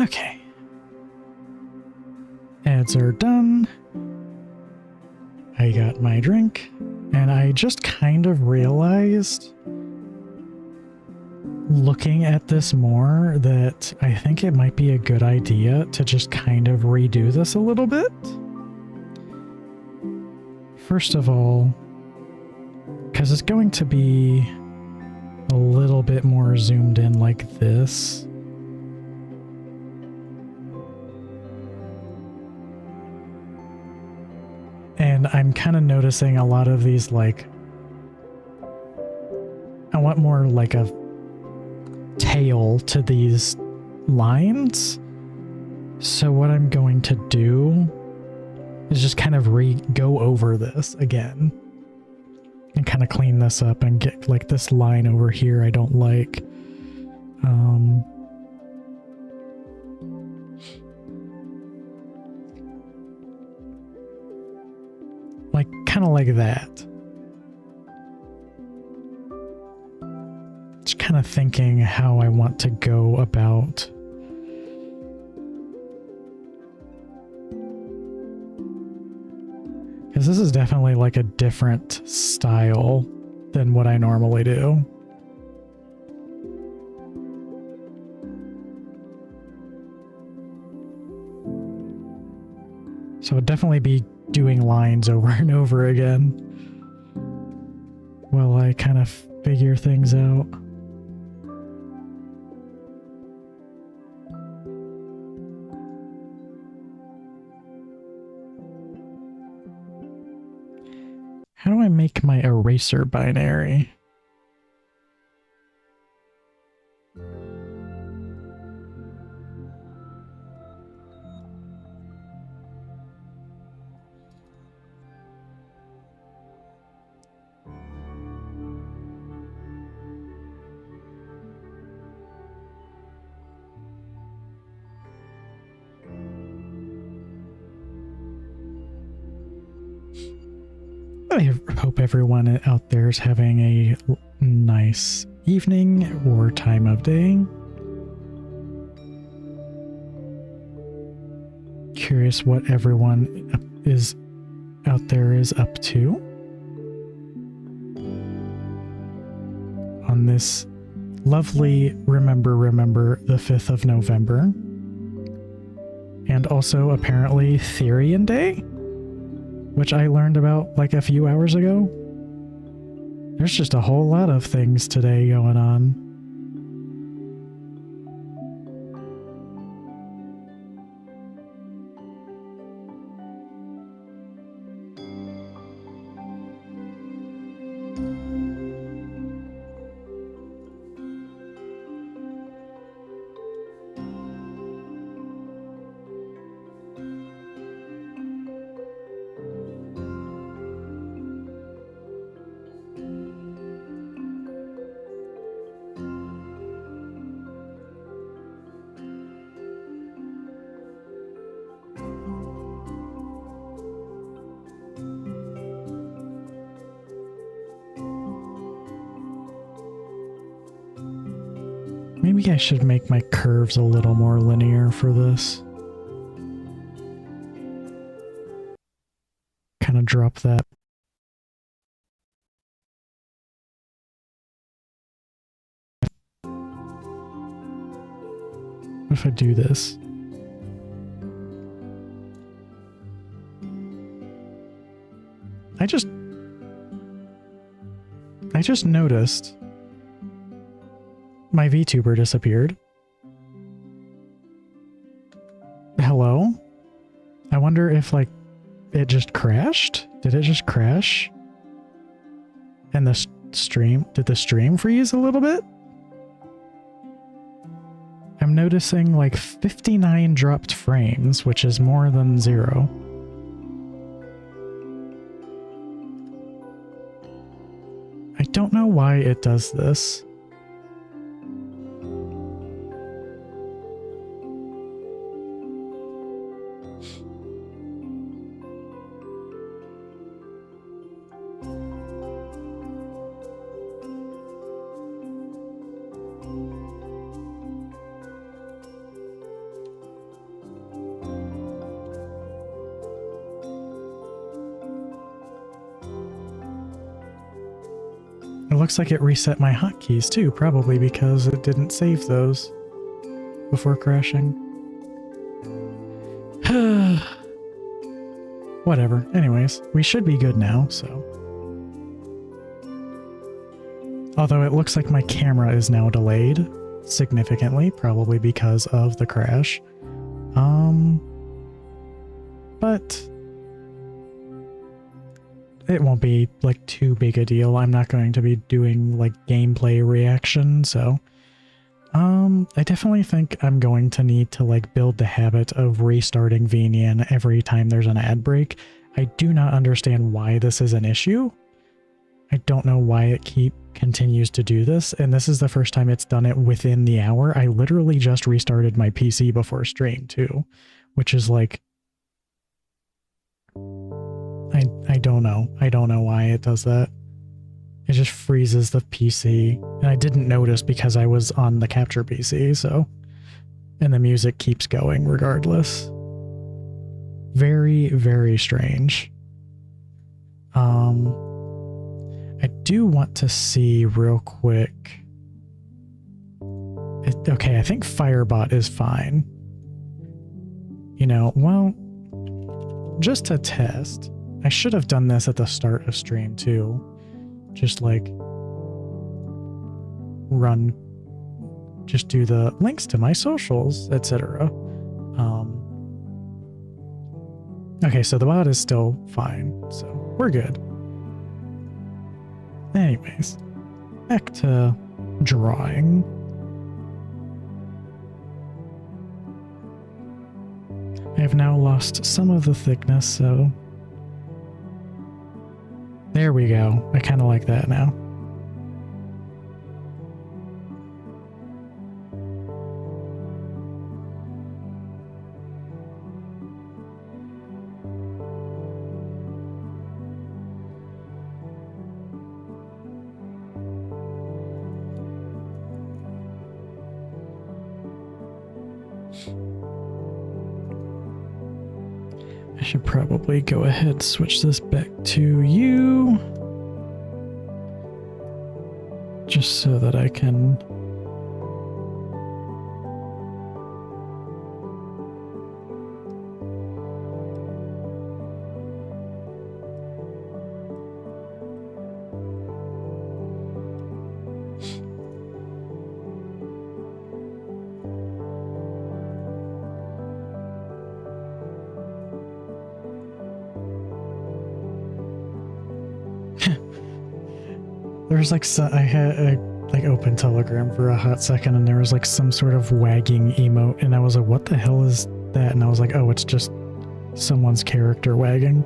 Okay. Ads are done. I got my drink, and I just kind of realized, looking at this more, that I think it might be a good idea to just kind of redo this a little bit. First of all, because it's going to be a little bit more zoomed in like this. And I'm kind of noticing a lot of these, like, I want more like a tail to these lines. So what I'm going to do is just kind of go over this again and kind of clean this up and get like this line over here I don't like. Like kind of like that. Just kind of thinking how I want to go about because this is definitely like a different style than what I normally do. So I'd definitely be doing lines over and over again while I kind of figure things out. How do I make my eraser binary? I hope everyone out there is having a nice evening or time of day. Curious what everyone is out there is up to on this lovely Remember the 5th of November. And also apparently Therian Day, which I learned about like a few hours ago. There's just a whole lot of things today going on. Maybe I should make my curves a little more linear for this. Kind of drop that. What if I do this? I just noticed my VTuber disappeared. Hello? I wonder if like it just crashed? Did it just crash? And the stream, did the stream freeze a little bit? I'm noticing like 59 dropped frames, which is more than 0. I don't know why it does this. It looks like it reset my hotkeys too, probably because it didn't save those before crashing. Whatever. Anyways, we should be good now, so. Although it looks like my camera is now delayed significantly, probably because of the crash. But it won't be like too big a deal. I'm not going to be doing like gameplay reaction, so I definitely think I'm going to need to like build the habit of restarting VNian every time there's an ad break. I do not understand why this is an issue. I don't know why it continues to do this, and this is the first time it's done it within the hour. I literally just restarted my PC before stream too, which is like, I don't know. I don't know why it does that. It just freezes the PC, and I didn't notice because I was on the capture PC, so, and the music keeps going regardless. Very, very strange. I do want to see real quick. Okay, I think Firebot is fine. You know, well, just to test, I should have done this at the start of stream too. Just like just do the links to my socials, etc. Okay, so the bot is still fine, so we're good. Anyways, back to drawing. I have now lost some of the thickness, so there we go. I kind of like that now. I should probably go ahead, switch this back to you, just so that I can There's like I had like open Telegram for a hot second, and there was like some sort of wagging emote, and I was like, what the hell is that? And I was like, oh, it's just someone's character wagging.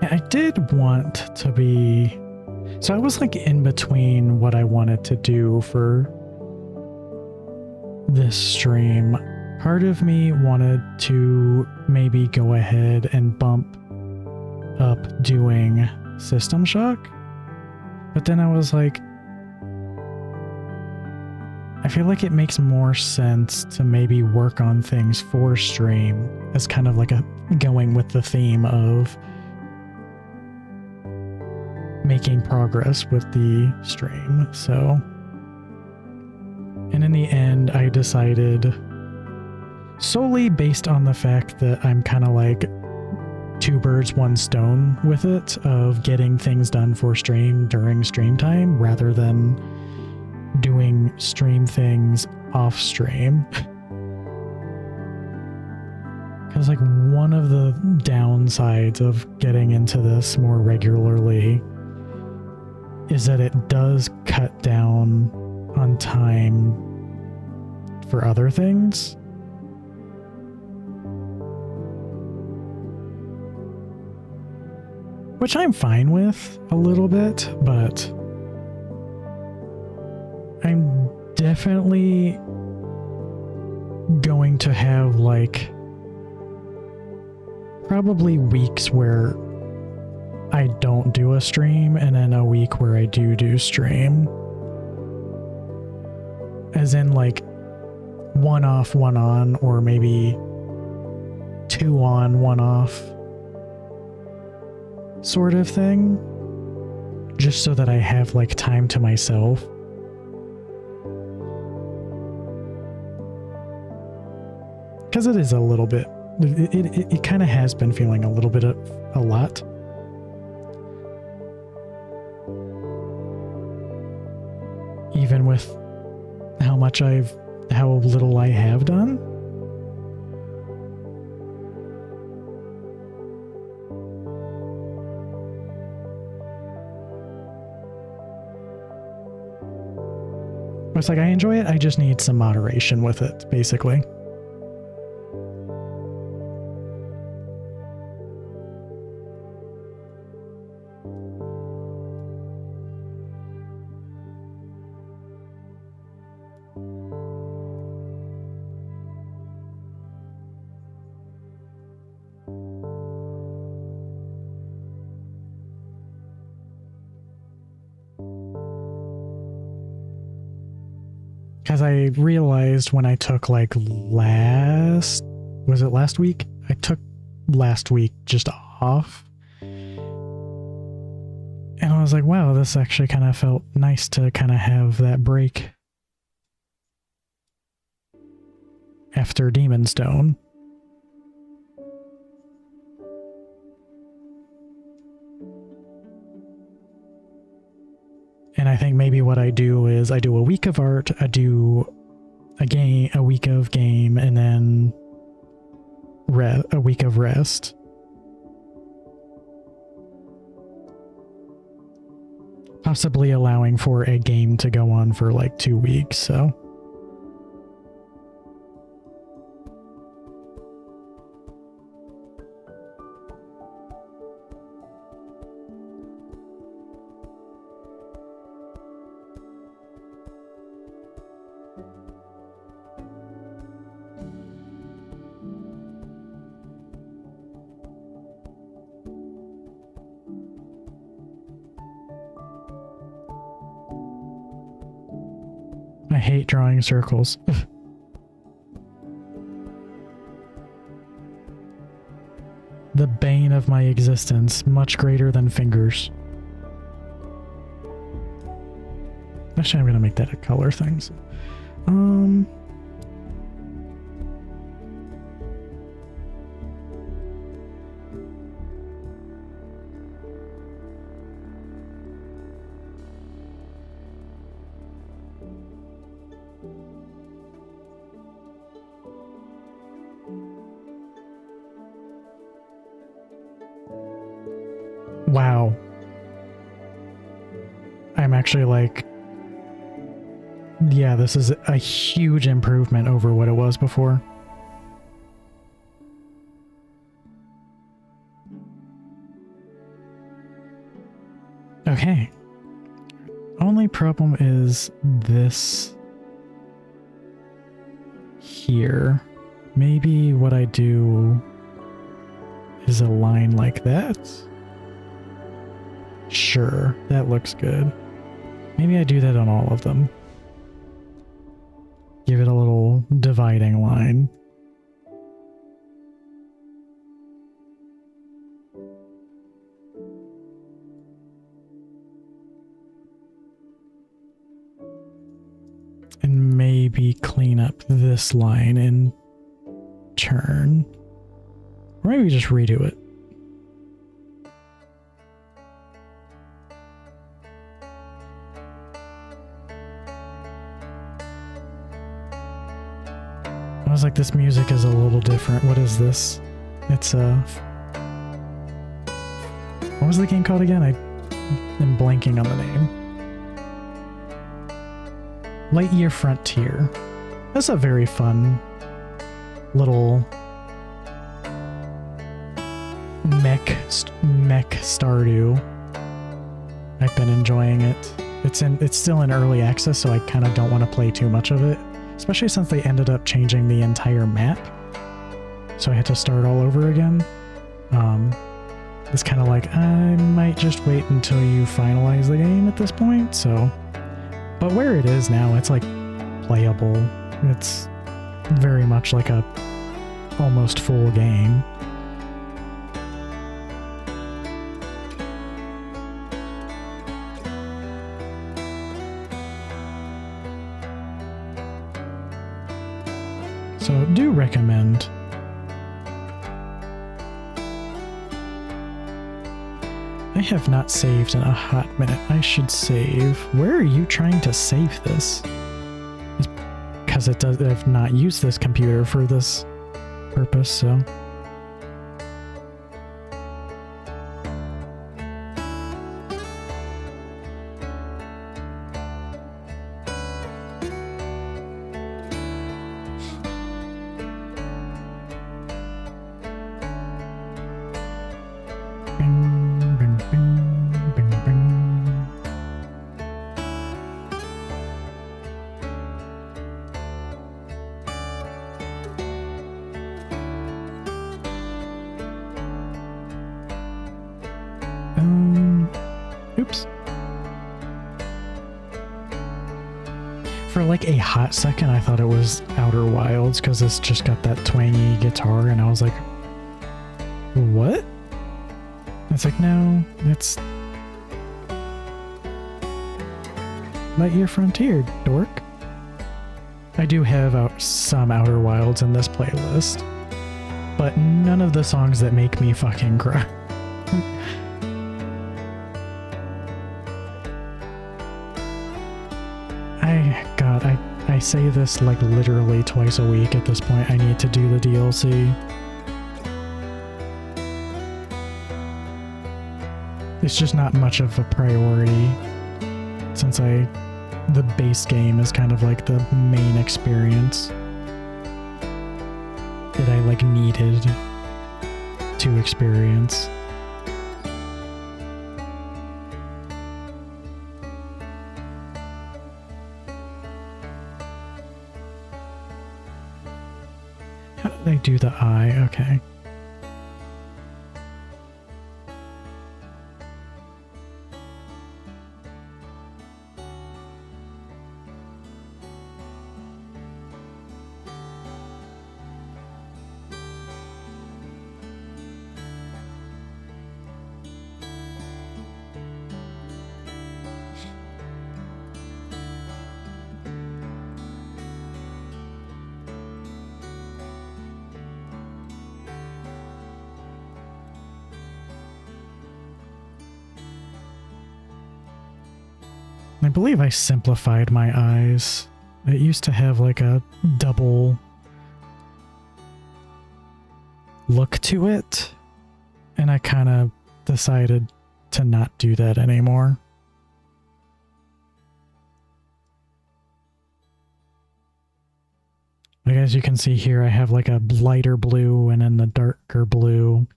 I did want to be, so I was like in between what I wanted to do for this stream. Part of me wanted to maybe go ahead and bump up doing System Shock, but then I was like, I feel like it makes more sense to maybe work on things for stream as kind of like a going with the theme of making progress with the stream. So, and in the end, I decided, solely based on the fact that I'm kind of like two birds, one stone with it, of getting things done for stream during stream time rather than doing stream things off stream. Because like one of the downsides of getting into this more regularly is that it does cut down on time for other things. Which I'm fine with a little bit, but I'm definitely going to have like probably weeks where I don't do a stream and then a week where I do stream. As in like one off, one on, or maybe two on, one off sort of thing. Just so that I have like time to myself. Because it is a little bit, it kind of has been feeling a little bit of a lot. Even with how little I have done. It's like I enjoy it, I just need some moderation with it, basically. Because I realized when I took like last week? I took last week just off. And I was like, wow, this actually kind of felt nice to kind of have that break after Demon Stone. And I think maybe what I do is I do a week of art, I do a week of game, and then a week of rest. Possibly allowing for a game to go on for like 2 weeks, so. I hate drawing circles. The bane of my existence, much greater than fingers. Actually, I'm gonna make that a color thing. So. Wow. I'm actually like, yeah, this is a huge improvement over what it was before. Okay. Only problem is this here. Maybe what I do is a line like that. Sure, that looks good. Maybe I do that on all of them. Give it a little dividing line. And maybe clean up this line in turn. Or maybe just redo it. like this music is a little different. What is this? It's what was the game called again? I am blanking on the name. Lightyear Frontier. That's a very fun little mech Stardew. I've been enjoying it. It's still in early access, so I kind of don't want to play too much of it, especially since they ended up changing the entire map. So I had to start all over again. It's kind of like, I might just wait until you finalize the game at this point, so. But where it is now, it's like playable. It's very much like a almost full game. So do recommend. I have not saved in a hot minute. I should save. Where are you trying to save this? It's because I've not used this computer for this purpose, so. Oops. For like a hot second, I thought it was Outer Wilds because it's just got that twangy guitar, and I was like, what? It's like, no, it's Lightyear Frontier, dork. I do have some Outer Wilds in this playlist, but none of the songs that make me fucking cry. I say this like literally twice a week at this point. I need to do the DLC. It's just not much of a priority since the base game is kind of like the main experience that I like needed to experience. How did they do the eye? Okay. I believe I simplified my eyes. It used to have like a double look to it, and I kind of decided to not do that anymore. Like as you can see here, I have like a lighter blue and then the darker blue,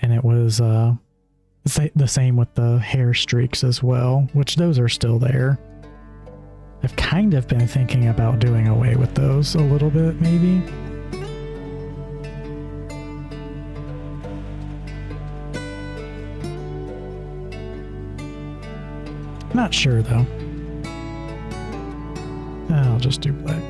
and it was the same with the hair streaks as well, which those are still there. I've kind of been thinking about doing away with those a little bit, maybe. Not sure though. I'll just do black.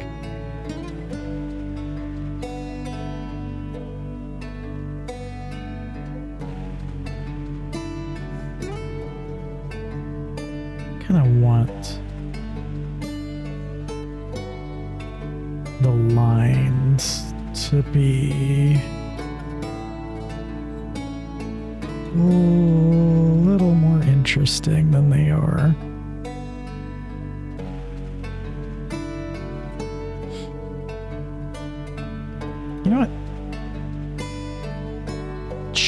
Kind of want the lines to be a little more interesting than they are.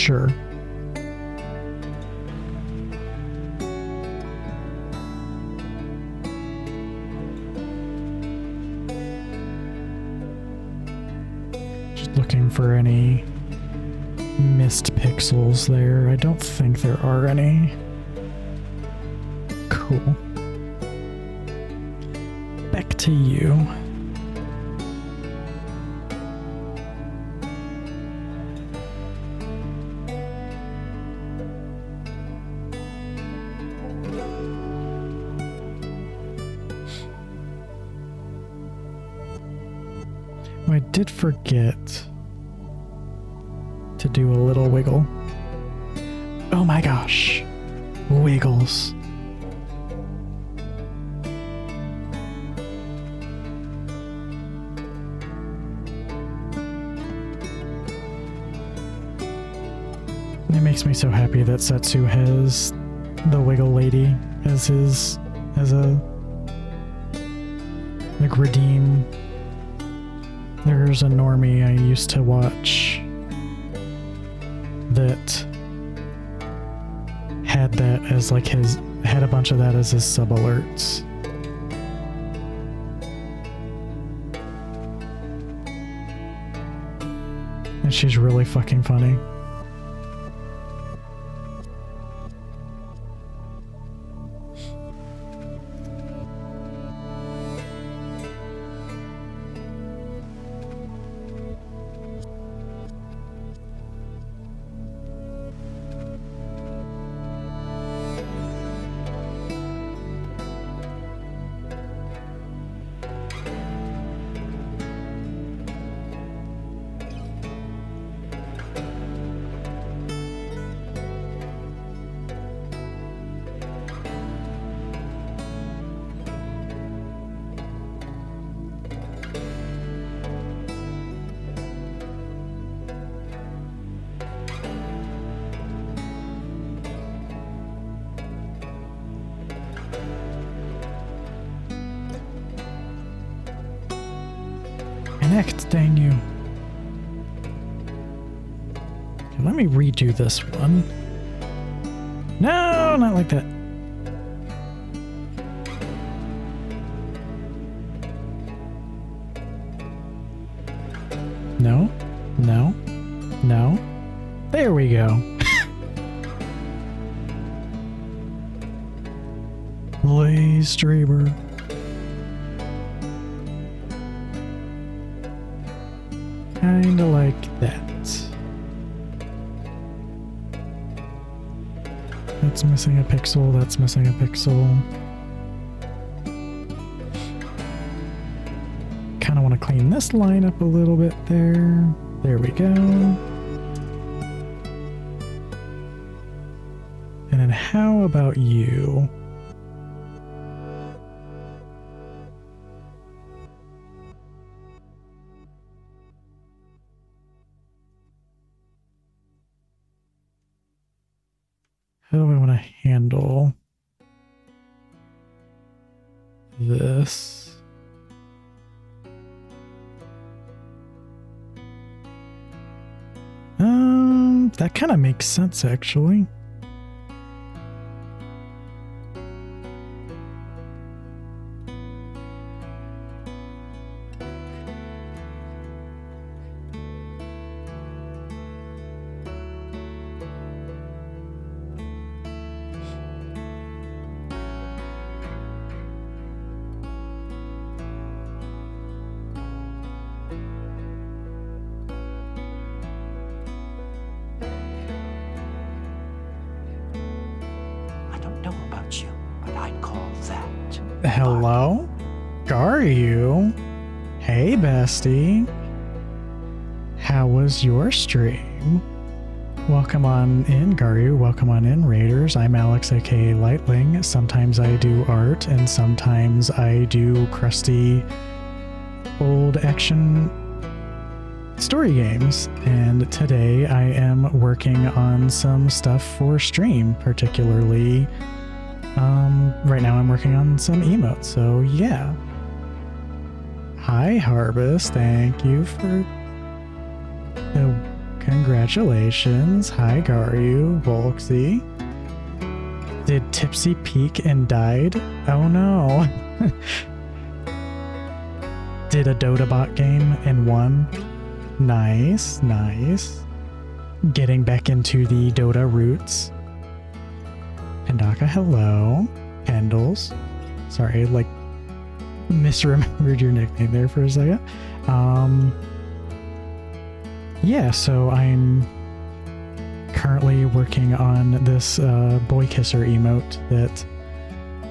Sure. Just looking for any missed pixels there. I don't think there are any. Cool. Back to you. I did forget to do a little wiggle. Oh my gosh. Wiggles. It makes me so happy that Setsu has the Wiggle Lady as a like redeem. There's a normie I used to watch that had that as like had a bunch of that as his sub alerts. And she's really fucking funny. Connect, dang you. Okay, let me redo this one. No, not like that. No, no, no. There we go. Blaze Streamer. Kinda like that. That's missing a pixel, that's missing a pixel. Kinda want to clean this line up a little bit there. There we go. And then how about you? How do I want to handle this? That kind of makes sense, actually. Hello? Garyu? Hey, bestie. How was your stream? Welcome on in, Garyu. Welcome on in, Raiders. I'm Alex, aka Lightling. Sometimes I do art, and sometimes I do crusty old action story games. And today I am working on some stuff for stream, particularly right now I'm working on some emotes, so yeah. Hi, Harvest. Thank you for the congratulations. Hi, Garyu, Volksy. Did Tipsy peak and died? Oh no. Did a Dota bot game and won. Nice, nice. Getting back into the Dota roots. Pendaka, hello. Pendles. Sorry, like, misremembered your nickname there for a second. Yeah, so I'm currently working on this boy kisser emote that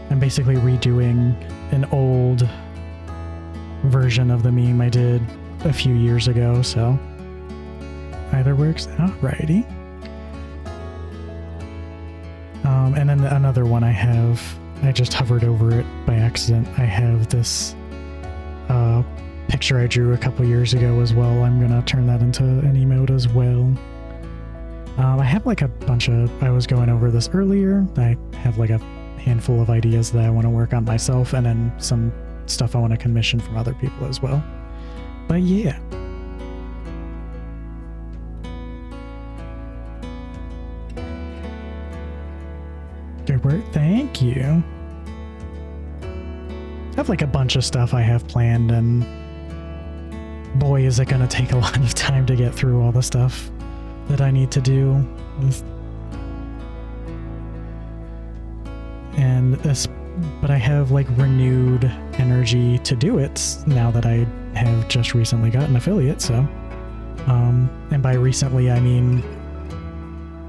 I'm basically redoing an old version of the meme I did a few years ago, so either works. Alrighty. And then another one I just hovered over it by accident. I have this picture I drew a couple years ago as well. I'm gonna turn that into an emote as well. I have like a bunch of, I was going over this earlier. I have like a handful of ideas that I want to work on myself, and then some stuff I want to commission from other people as well. But yeah. Good work. Thank you. I have like a bunch of stuff I have planned, and boy, is it going to take a lot of time to get through all the stuff that I need to do. And this, but I have like renewed energy to do it now that I have just recently got an affiliate. So, and by recently, I mean,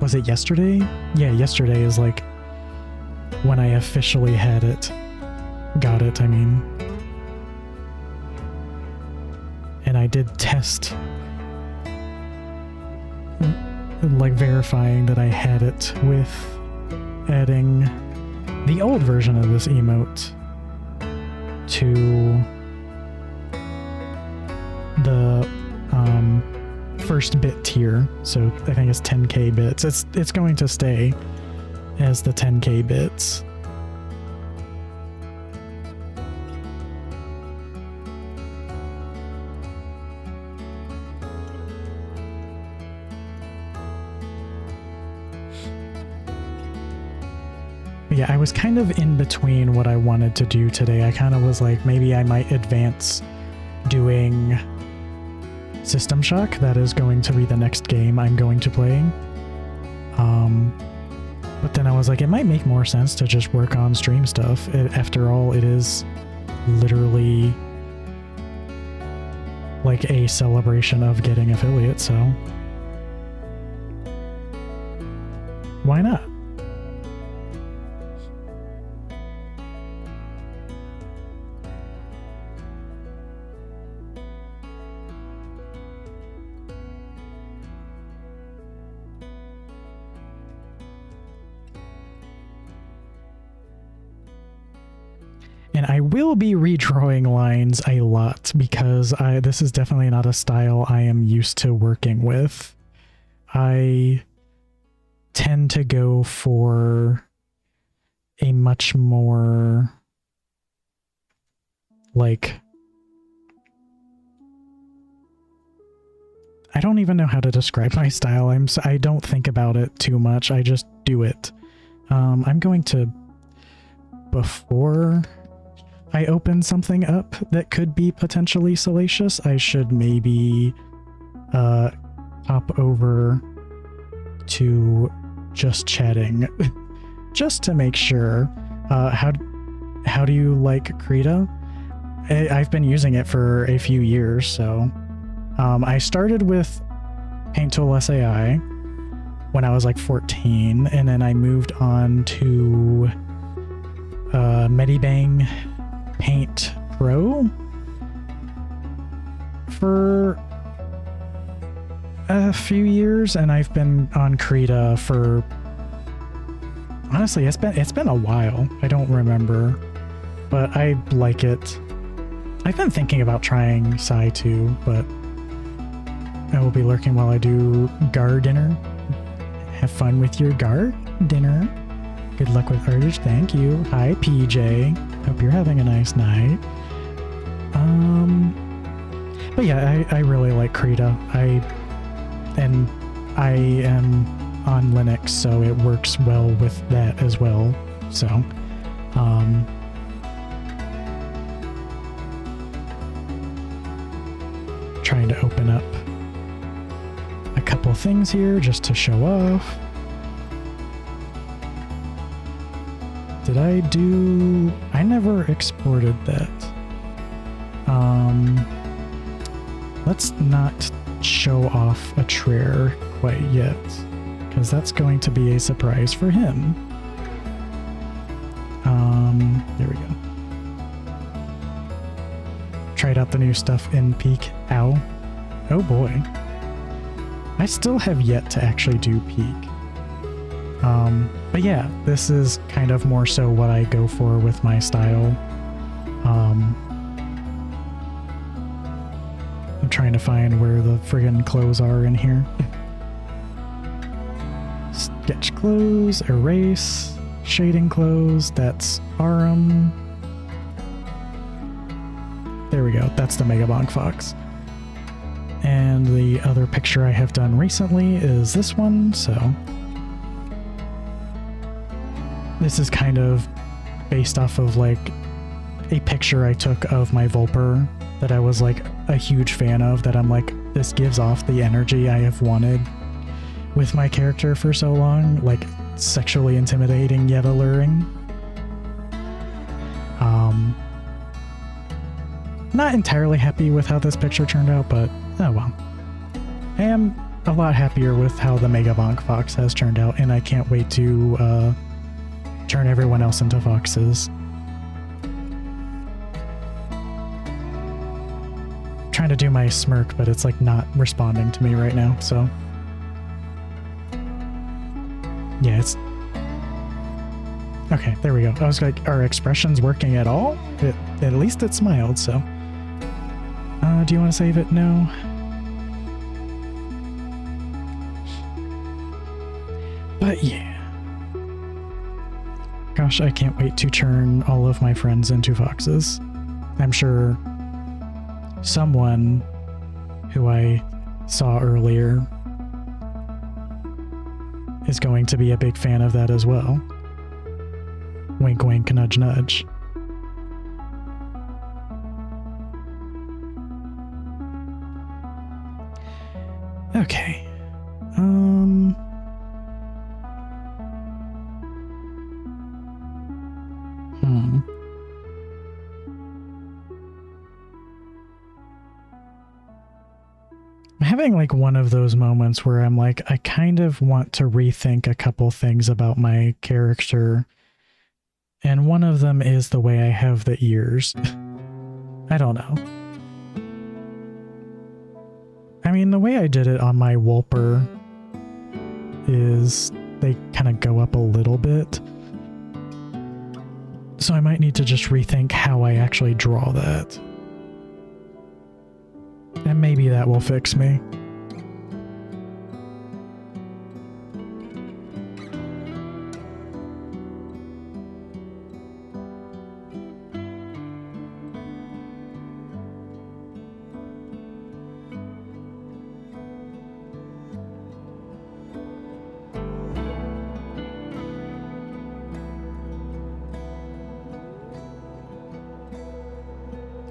was it yesterday? Yeah, yesterday is like when I officially had it, got it, I mean. And I did test, like verifying that I had it with adding the old version of this emote to the first bit tier. So I think it's 10k bits. It's going to stay as the 10k bits. Yeah, I was kind of in between what I wanted to do today. I kind of was like, maybe I might advance doing System Shock. That is going to be the next game I'm going to play. But then I was like, it might make more sense to just work on stream stuff. After all, it is literally like a celebration of getting affiliate, so why not? And I will be redrawing lines a lot because this is definitely not a style I am used to working with. I tend to go for a much more like, I don't even know how to describe my style. I don't think about it too much. I just do it. I'm going to, before I open something up that could be potentially salacious, I should maybe hop over to just chatting just to make sure. How do you like Krita? I've been using it for a few years, so I started with Paint Tool SAI when I was like 14, and then I moved on to Medibang Paint Pro for a few years, and I've been on Krita for, honestly, it's been a while. I don't remember, but I like it. I've been thinking about trying Psy too, but I will be lurking while I do Gar dinner. Have fun with your Gar dinner. Good luck with artist. Thank you. Hi, PJ. Hope you're having a nice night. But yeah, I really like Krita. And I am on Linux, so it works well with that as well. So, trying to open up a couple things here just to show off. Did I do... I never exported that. Let's not show off a Traer quite yet, because that's going to be a surprise for him. There we go. Tried out the new stuff in Peak. Ow. Oh boy. I still have yet to actually do Peak. But yeah, this is kind of more so what I go for with my style. I'm trying to find where the friggin' clothes are in here. Sketch clothes, erase, shading clothes, that's Arum. There we go, that's the Megabonk Fox. And the other picture I have done recently is this one, so... This is kind of based off of like a picture I took of my Vulpur that I was like a huge fan of, that I'm like, this gives off the energy I have wanted with my character for so long, like sexually intimidating yet alluring. Not entirely happy with how this picture turned out, but oh well. I am a lot happier with how the Megabonk Fox has turned out, and I can't wait to turn everyone else into foxes. Trying to do my smirk, but it's like not responding to me right now, so yeah, it's okay. There we go. I was like, are expressions working at all? At least it smiled, so do you want to save it? No. But yeah, gosh, I can't wait to turn all of my friends into foxes. I'm sure someone who I saw earlier is going to be a big fan of that as well. Wink, wink, nudge, nudge. Okay. I'm having like one of those moments where I'm like, I kind of want to rethink a couple things about my character. And one of them is the way I have the ears. I don't know. I mean, the way I did it on my Vulpur is they kind of go up a little bit. So I might need to just rethink how I actually draw that. And maybe that will fix me.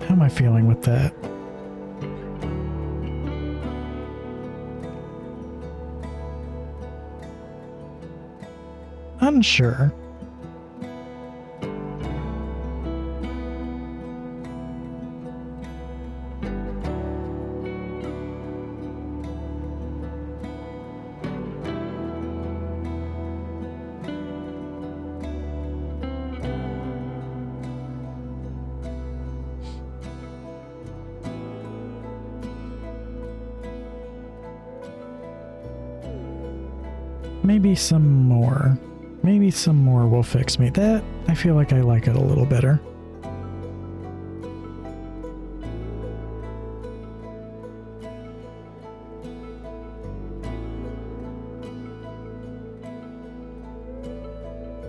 How am I feeling with that? Unsure. Maybe some more. Maybe some more will fix me. That, I feel like I like it a little better.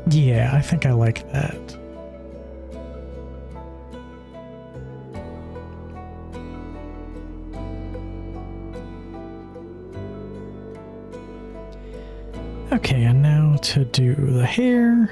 Yeah, I think I like that. Okay, and now to do the hair.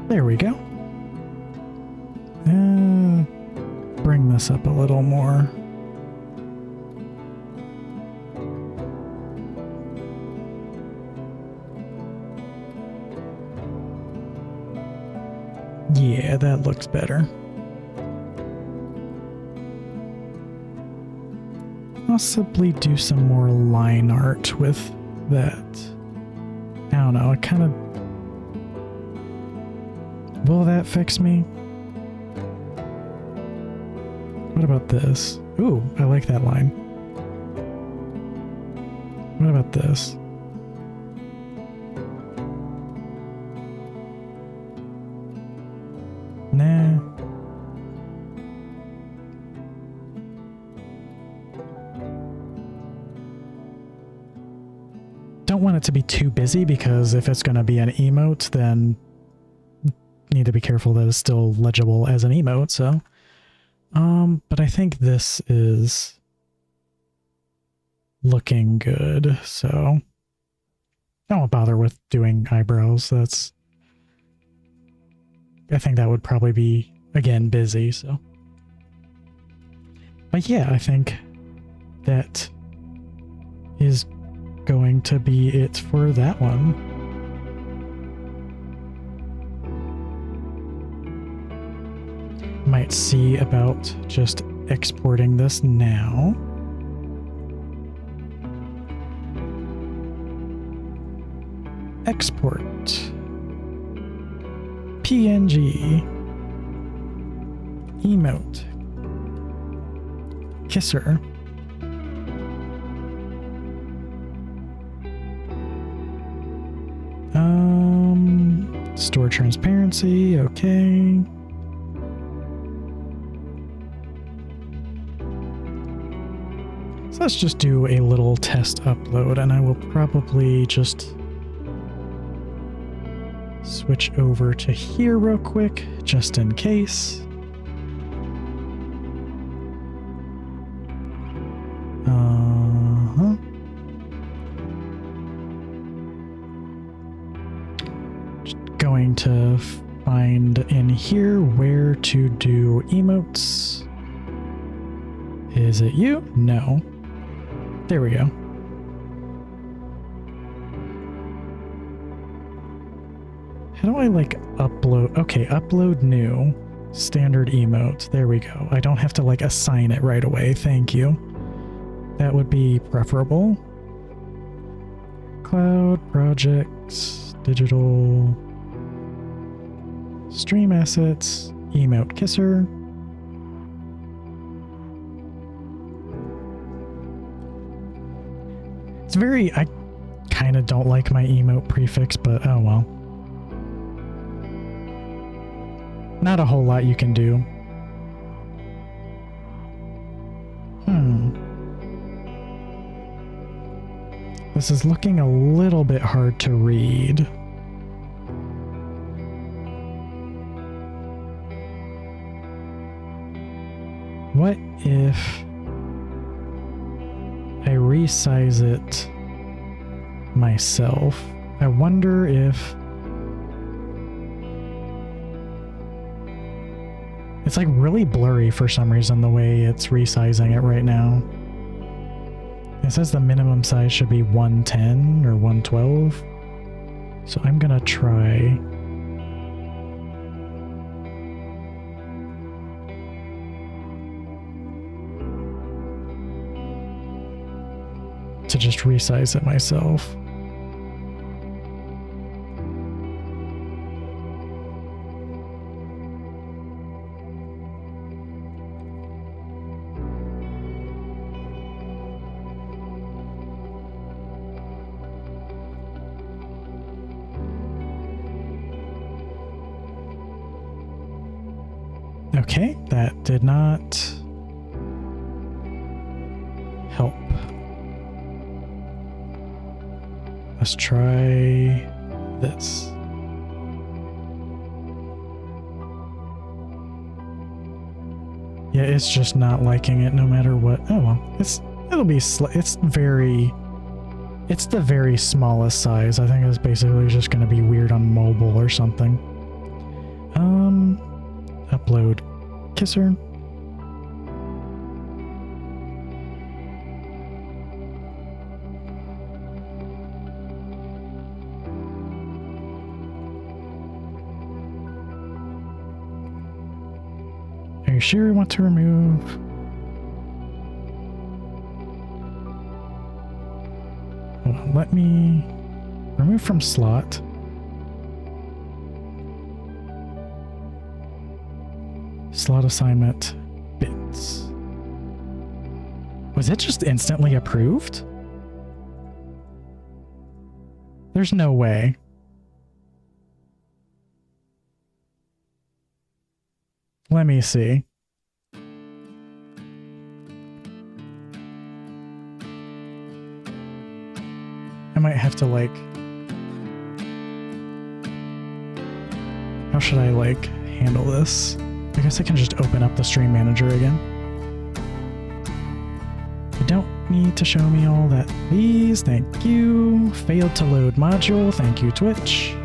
There we go. Bring this up a little more. Yeah, that looks better. Possibly do some more line art with that. I don't know, it kind of... Will that fix me? What about this? Ooh, I like that line. What about this? Nah. Don't want it to be too busy because if it's going to be an emote, then need to be careful that it's still legible as an emote, so. But I think this is looking good, so. I won't bother with doing eyebrows, that's. I think that would probably be, again, busy, so. But yeah, I think that is going to be it for that one. Might see about just exporting this now. Export. PNG. Emote. Kisser. Store transparency, okay. So let's just do a little test upload, and I will probably just switch over to here real quick, just in case. Just going to find in here where to do emotes. Is it you? No. There we go. How do I like upload? Okay, upload new. Standard emote. There we go. I don't have to like assign it right away. Thank you. That would be preferable. Cloud, projects, digital, stream assets, emote kisser. It's very, I kind of don't like my emote prefix, but oh well. Not a whole lot you can do. This is looking a little bit hard to read. What if I resize it myself? I wonder if it's like really blurry for some reason the way it's resizing it right now. It says the minimum size should be 110 or 112. So I'm gonna try to just resize it myself. Okay, that did not help. Let's try this. Yeah, it's just not liking it no matter what. Oh well, it's the very smallest size. I think it's basically just going to be weird on mobile or something. Upload kisser. Are you sure you want to remove? Hold on, let me remove from slot. Slot assignment bits. Was it just instantly approved? There's no way. Let me see. I might have to like... How should I like handle this? I guess I can just open up the stream manager again. You don't need to show me all that. Please, thank you. Failed to load module. Thank you, Twitch.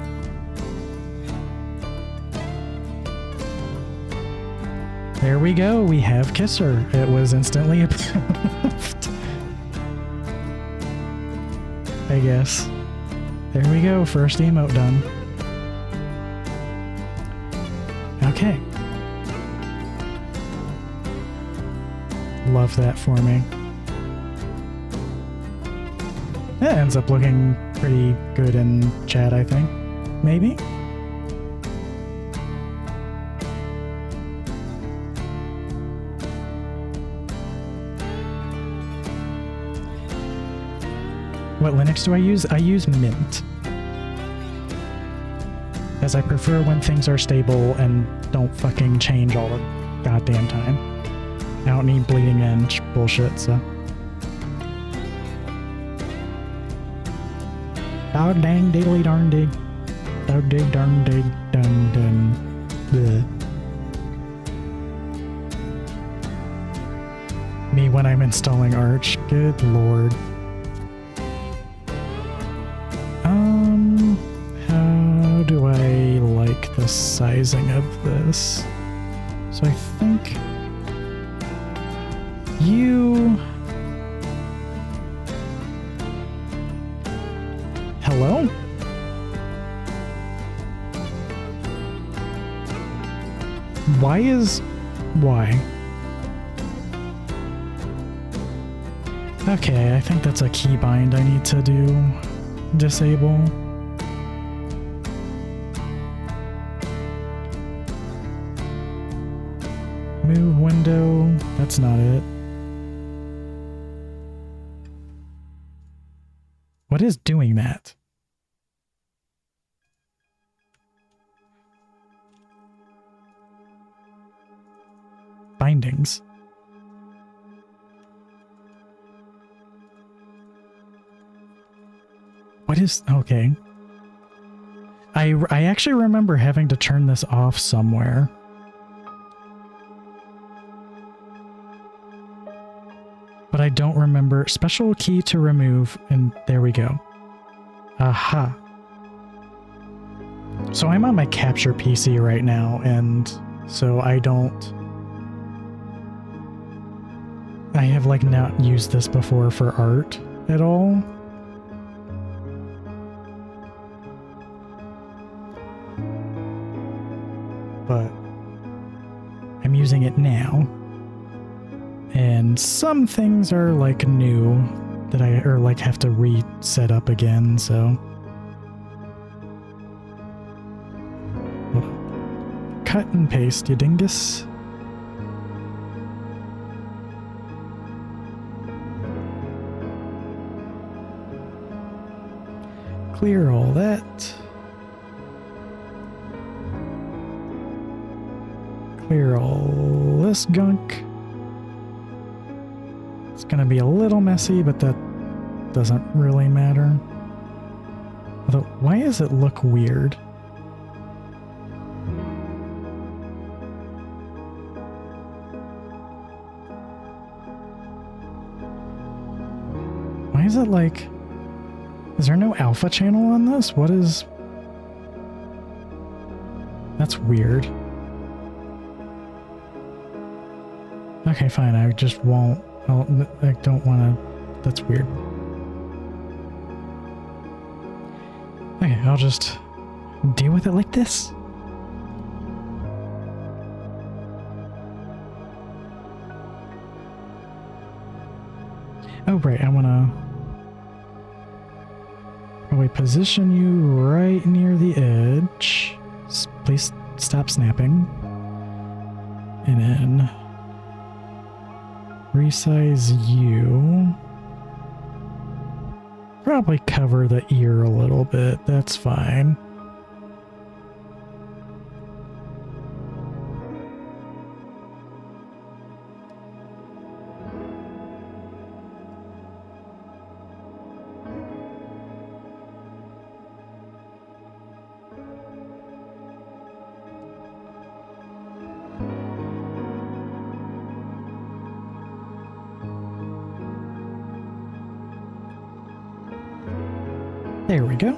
There we go. We have Kisser. It was instantly approved. I guess. There we go. First emote done. Okay. Love that for me. That ends up looking pretty good in chat, I think. Maybe? What Linux do I use? I use Mint. As I prefer when things are stable and don't fucking change all the goddamn time. I don't need bleeding edge bullshit, so. Dog dang diddly darn dig. Dog dig darn dig dun dun. Bleh. Me when I'm installing Arch. Good lord. How do I like the sizing of this? So I think you... Hello? Why? Okay, I think that's a keybind I need to do. Disable. Move window. That's not it. What is doing that? Bindings. What is... Okay. I actually remember having to turn this off somewhere. but I don't remember. Special key to remove, and there we go. Aha. So I'm on my capture PC right now, and so I have like not used this before for art at all. But I'm using it now. And some things are like new that like have to reset up again, so. Hold on. Cut and paste, you dingus. Clear all that. Clear all this gunk. It's gonna be a little messy, but that doesn't really matter. Although, why does it look weird? Why is it like... Is there no alpha channel on this? What is... That's weird. Okay, fine, I just won't... I don't want to... That's weird. Okay, I'll just deal with it like this. Oh, right, I want to probably position you right near the edge. Please stop snapping. And then resize you. Probably cover the ear a little bit. That's fine. There we go.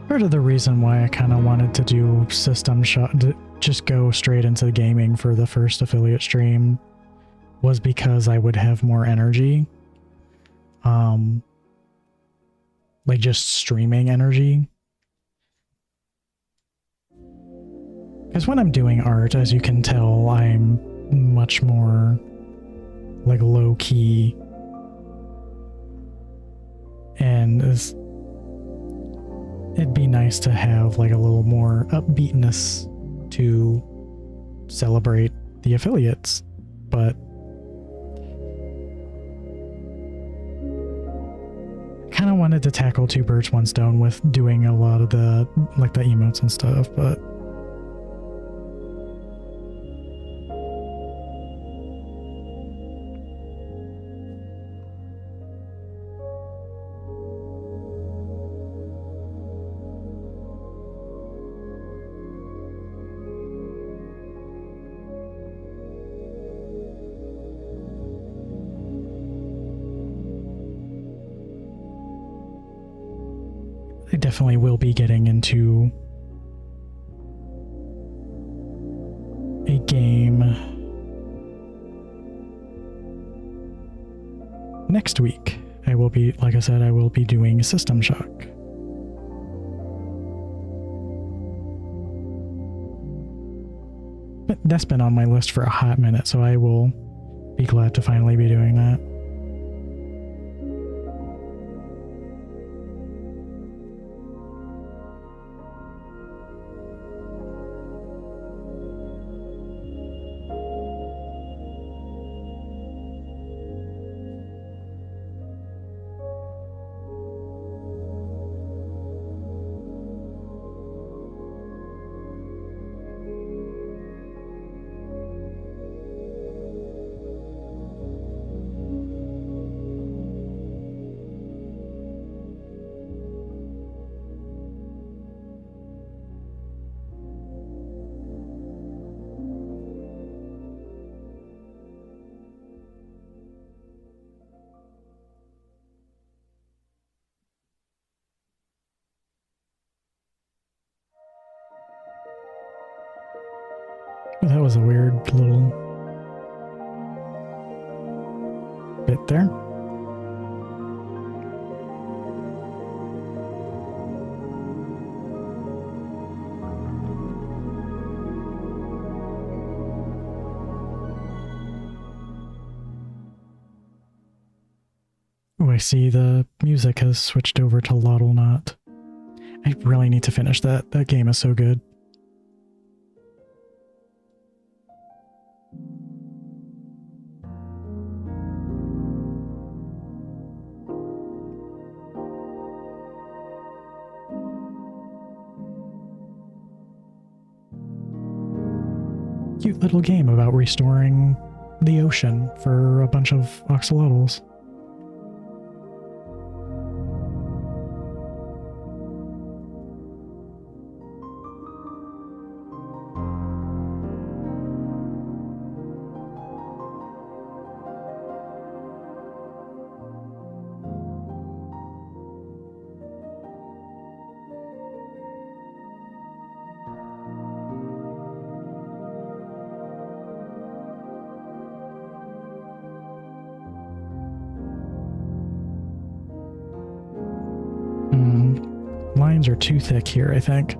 Part of the reason why I kind of wanted to do system shot, to just go straight into gaming for the first affiliate stream, was because I would have more energy. Like just streaming energy. Because when I'm doing art, as you can tell, I'm much more like low key. And it'd be nice to have like a little more upbeatness to celebrate the affiliates, but kind of wanted to tackle two birds, one stone with doing a lot of the like the emotes and stuff, but I definitely will be getting into a game next week. I will be, like I said, I will be doing System Shock. that's been on my list for a hot minute, so I will be glad to finally be doing that. That was a weird little bit there. Oh, I see the music has switched over to Lottle-Not. I really need to finish that. That game is so good. Cute little game about restoring the ocean for a bunch of axolotls. Lines are too thick here, I think.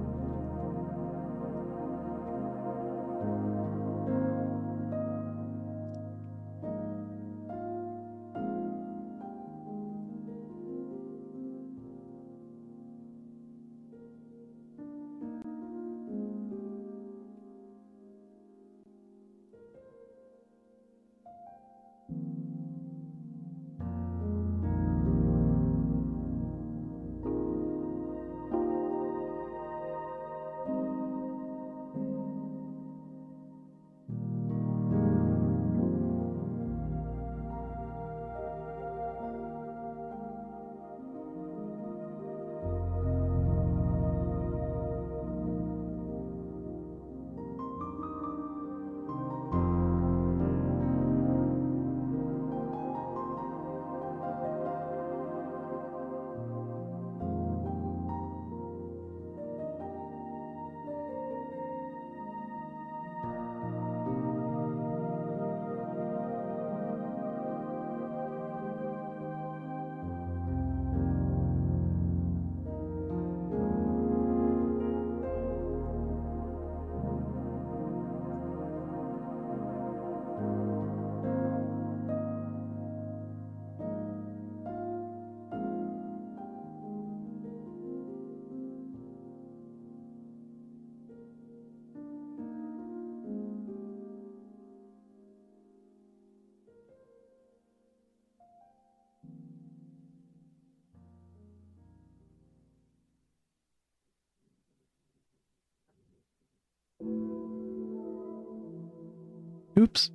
Oops.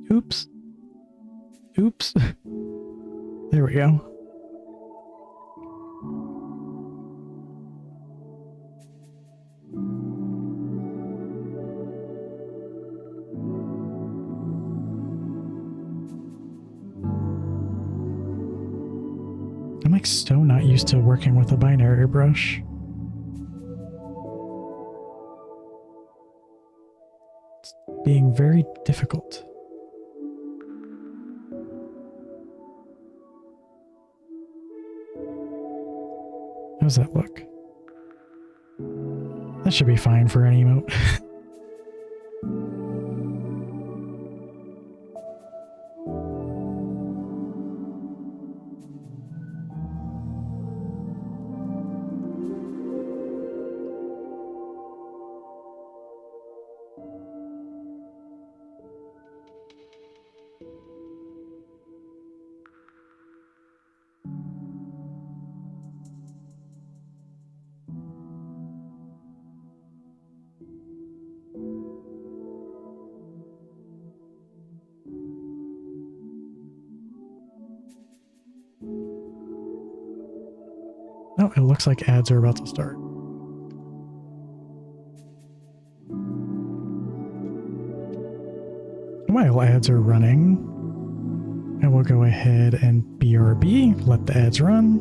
Oops. Oops. There we go. I'm like so not used to working with a binary brush. It's being very difficult. How does that look? That should be fine for an emote. Oh, it looks like ads are about to start. While ads are running, I will go ahead and BRB, let the ads run.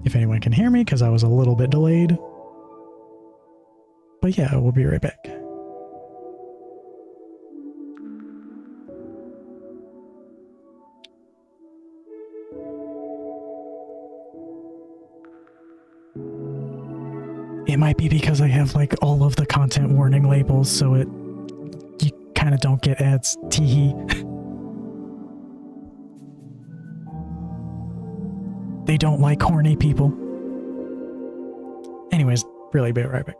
If anyone can hear me, because I was a little bit delayed. But yeah, we'll be right back. It might be because I have like all of the content warning labels, so you kind of don't get ads. Teehee. They don't like horny people. Anyways, really be right back.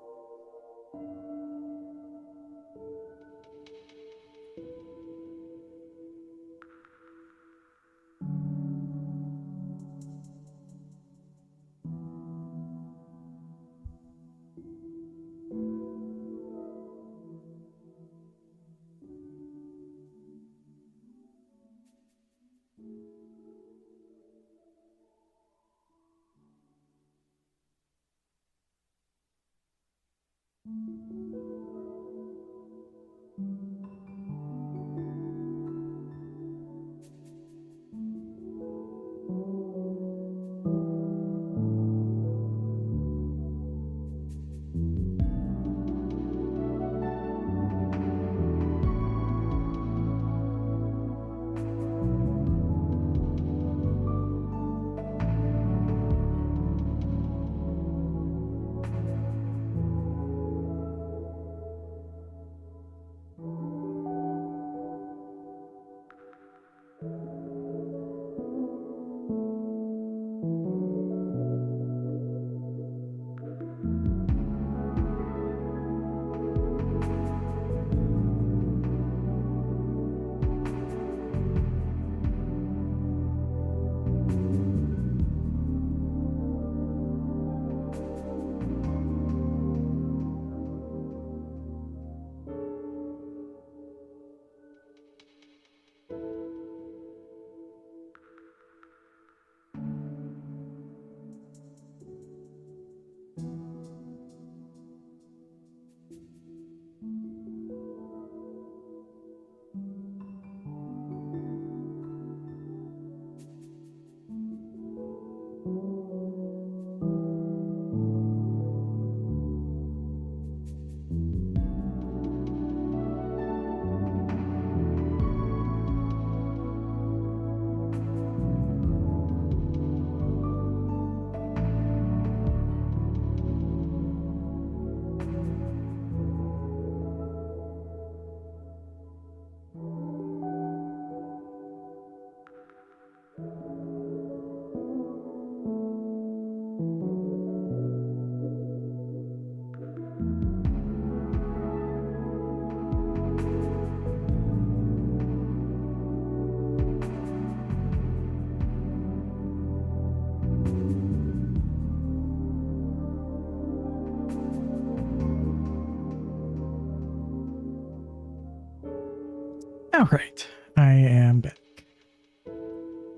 All right, I am back.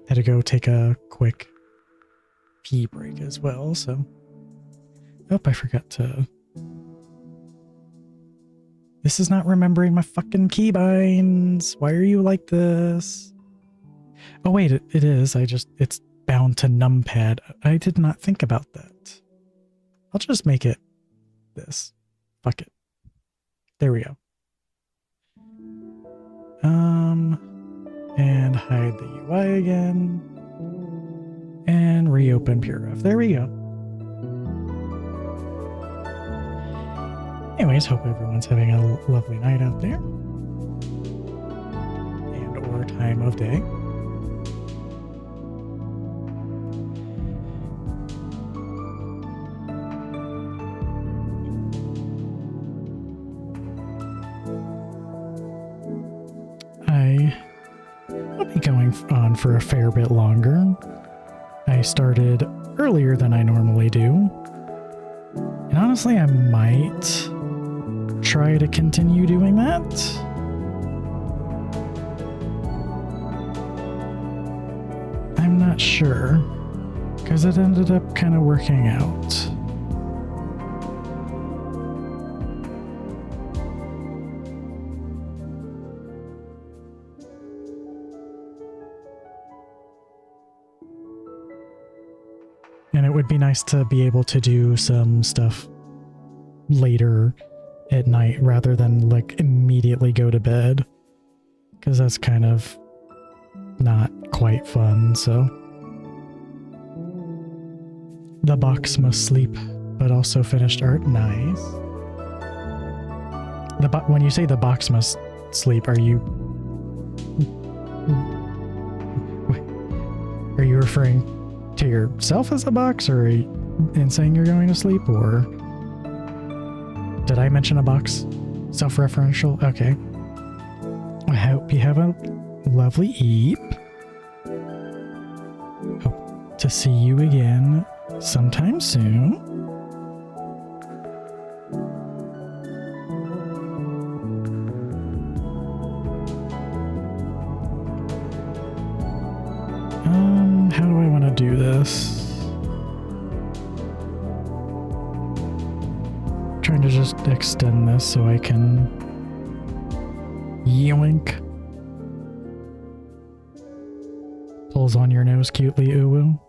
Had to go take a quick pee break as well, so... Oh, I forgot to... This is not remembering my fucking keybinds. Why are you like this? Oh wait, it is. It's bound to numpad. I did not think about that. I'll just make it this. Fuck it. There we go. And hide the UI again. And reopen PureRef. There we go. Anyways, hope everyone's having a lovely night out there. And or time of day. I'll be going on for a fair bit longer. I started earlier than I normally do. And honestly, I might try to continue doing that. I'm not sure, because it ended up kind of working out. And it would be nice to be able to do some stuff later at night rather than like immediately go to bed, because that's kind of not quite fun. So the box must sleep, but also finished art. Nice. When you say the box must sleep, are you referring to yourself as a box, or in saying you're going to sleep, or did I mention a box? Self-referential? Okay. I hope you have a lovely eep. Hope to see you again sometime soon. How do I want to do this? Trying to just extend this so I can yoink. Pulls on your nose cutely, uwu.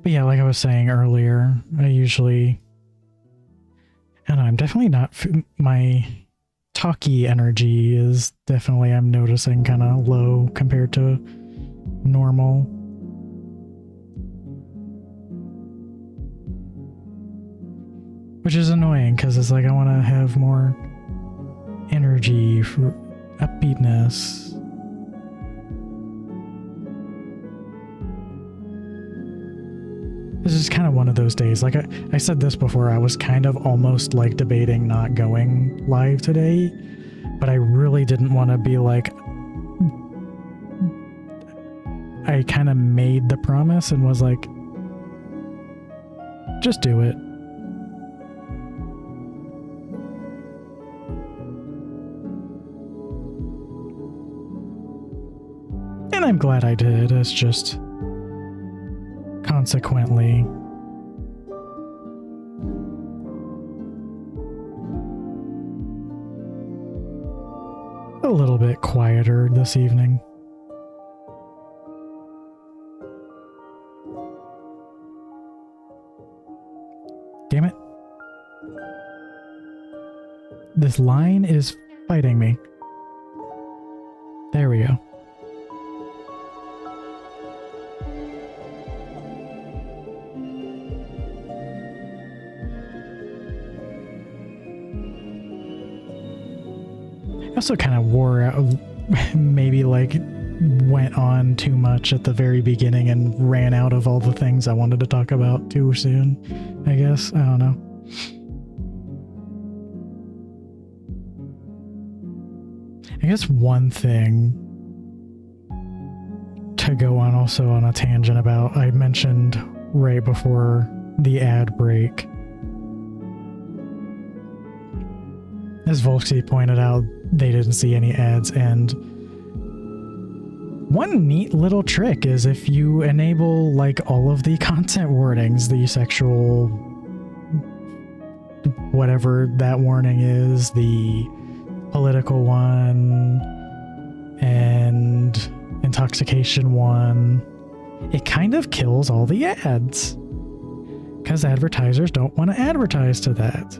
But yeah, like I was saying earlier, I don't know, I'm definitely not, my talky energy is definitely, I'm noticing, kind of low compared to normal. Which is annoying, because it's like I want to have more energy for upbeatness. This is kind of one of those days. Like I said this before, I was kind of almost like debating not going live today, but I really didn't want to be like, I kind of made the promise and was like, just do it. And I'm glad I did. It's just consequently a little bit quieter this evening. Damn it. This line is fighting me. There we go. Also kind of wore out, maybe like went on too much at the very beginning and ran out of all the things I wanted to talk about too soon, I guess. I don't know. I guess one thing to go on also on a tangent about, I mentioned right before the ad break, as Volksy pointed out, they didn't see any ads, and one neat little trick is if you enable like all of the content warnings, the sexual whatever that warning is, the political one, and intoxication one, it kind of kills all the ads, because advertisers don't want to advertise to that.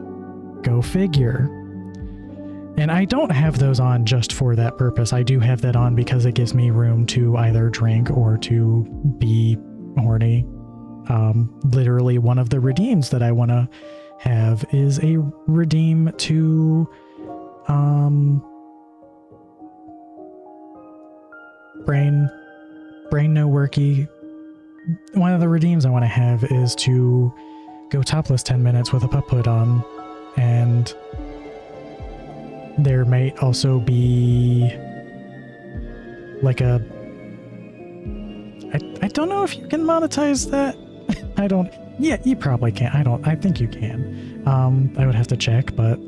Go figure. And I don't have those on just for that purpose. I do have that on because it gives me room to either drink or to be horny. Literally one of the redeems that I want to have is a redeem to brain no worky. One of the redeems I want to have is to go topless 10 minutes with a pup hood on, and there might also be like a I don't know if you can monetize that. I don't. Yeah, you probably can. I think you can. I would have to check, but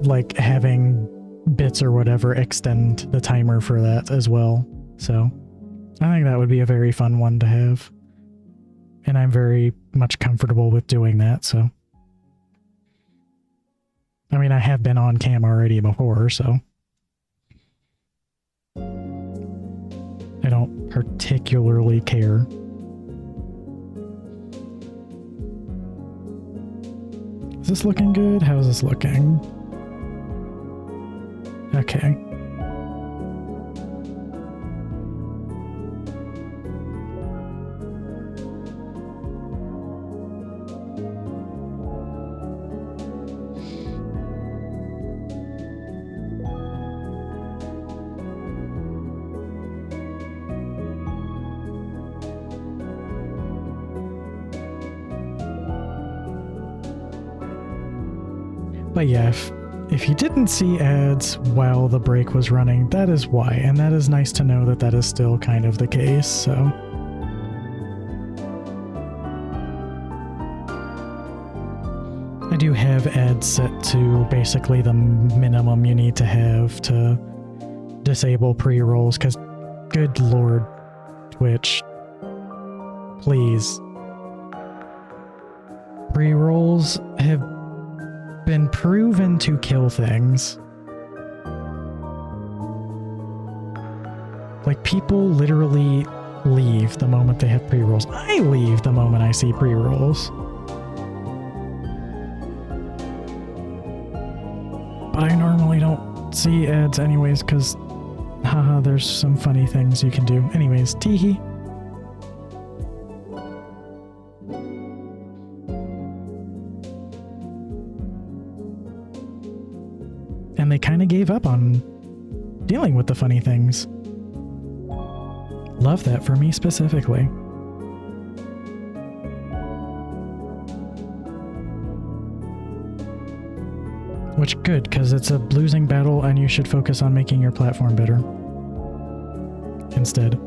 like having bits or whatever extend the timer for that as well. So I think that would be a very fun one to have. And I'm very much comfortable with doing that, so. I mean, I have been on cam already before, so. I don't particularly care. Is this looking good? How's this looking? Okay. But yeah, if you didn't see ads while the break was running, that is why, and that is nice to know that that is still kind of the case, so. I do have ads set to basically the minimum you need to have to disable pre-rolls, because good lord, Twitch, please. Pre-rolls have been proven to kill things. Like, people literally leave the moment they have pre-rolls. I leave the moment I see pre-rolls. But I normally don't see ads anyways, because haha, there's some funny things you can do. Anyways, teehee. And they kind of gave up on dealing with the funny things. Love that for me specifically. Which good, because it's a losing battle and you should focus on making your platform better. Instead.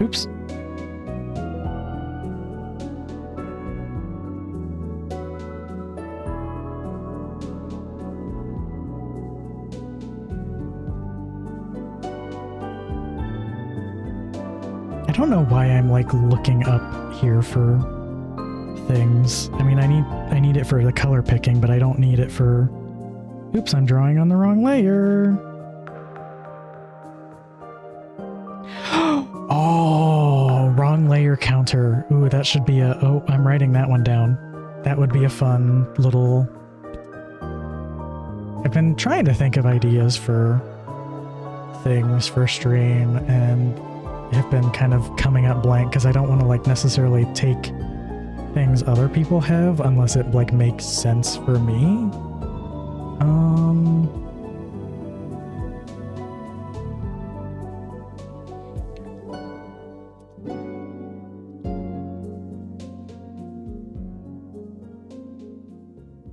Oops. I don't know why I'm like looking up here for things. I mean, I need it for the color picking, but I don't need it for... Oops, I'm drawing on the wrong layer. Oh, wrong layer counter. Ooh, that should be a... Oh, I'm writing that one down. That would be a fun little... I've been trying to think of ideas for things for stream, and have been kind of coming up blank because I don't want to like necessarily take things other people have unless it like makes sense for me.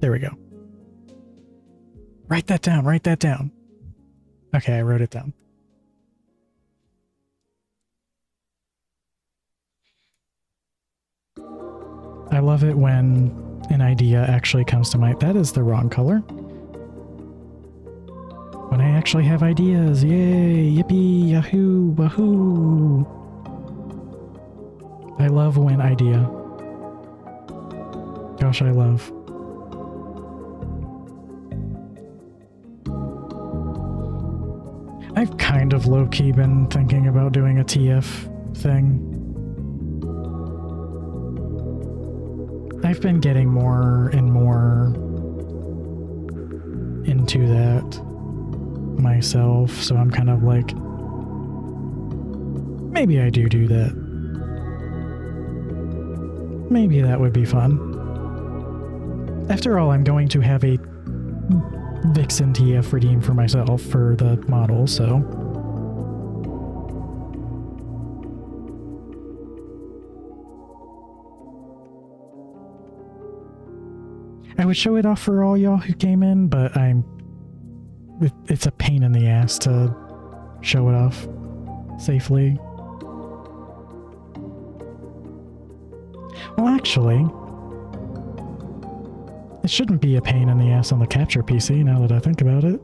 There we go. Write that down, write that down. Okay, I wrote it down. I love it when an idea actually comes to mind. That is the wrong color. When I actually have ideas. Yay! Yippee! Yahoo! Wahoo! I love when idea. Gosh, I love. I've kind of low-key been thinking about doing a TF thing. I've been getting more and more into that myself, so I'm kind of like, maybe I do that. Maybe that would be fun. After all, I'm going to have a Vixen TF redeem for myself for the model, so... would show it off for all y'all who came in, but it's a pain in the ass to show it off safely. Well, actually, it shouldn't be a pain in the ass on the capture PC now that I think about it.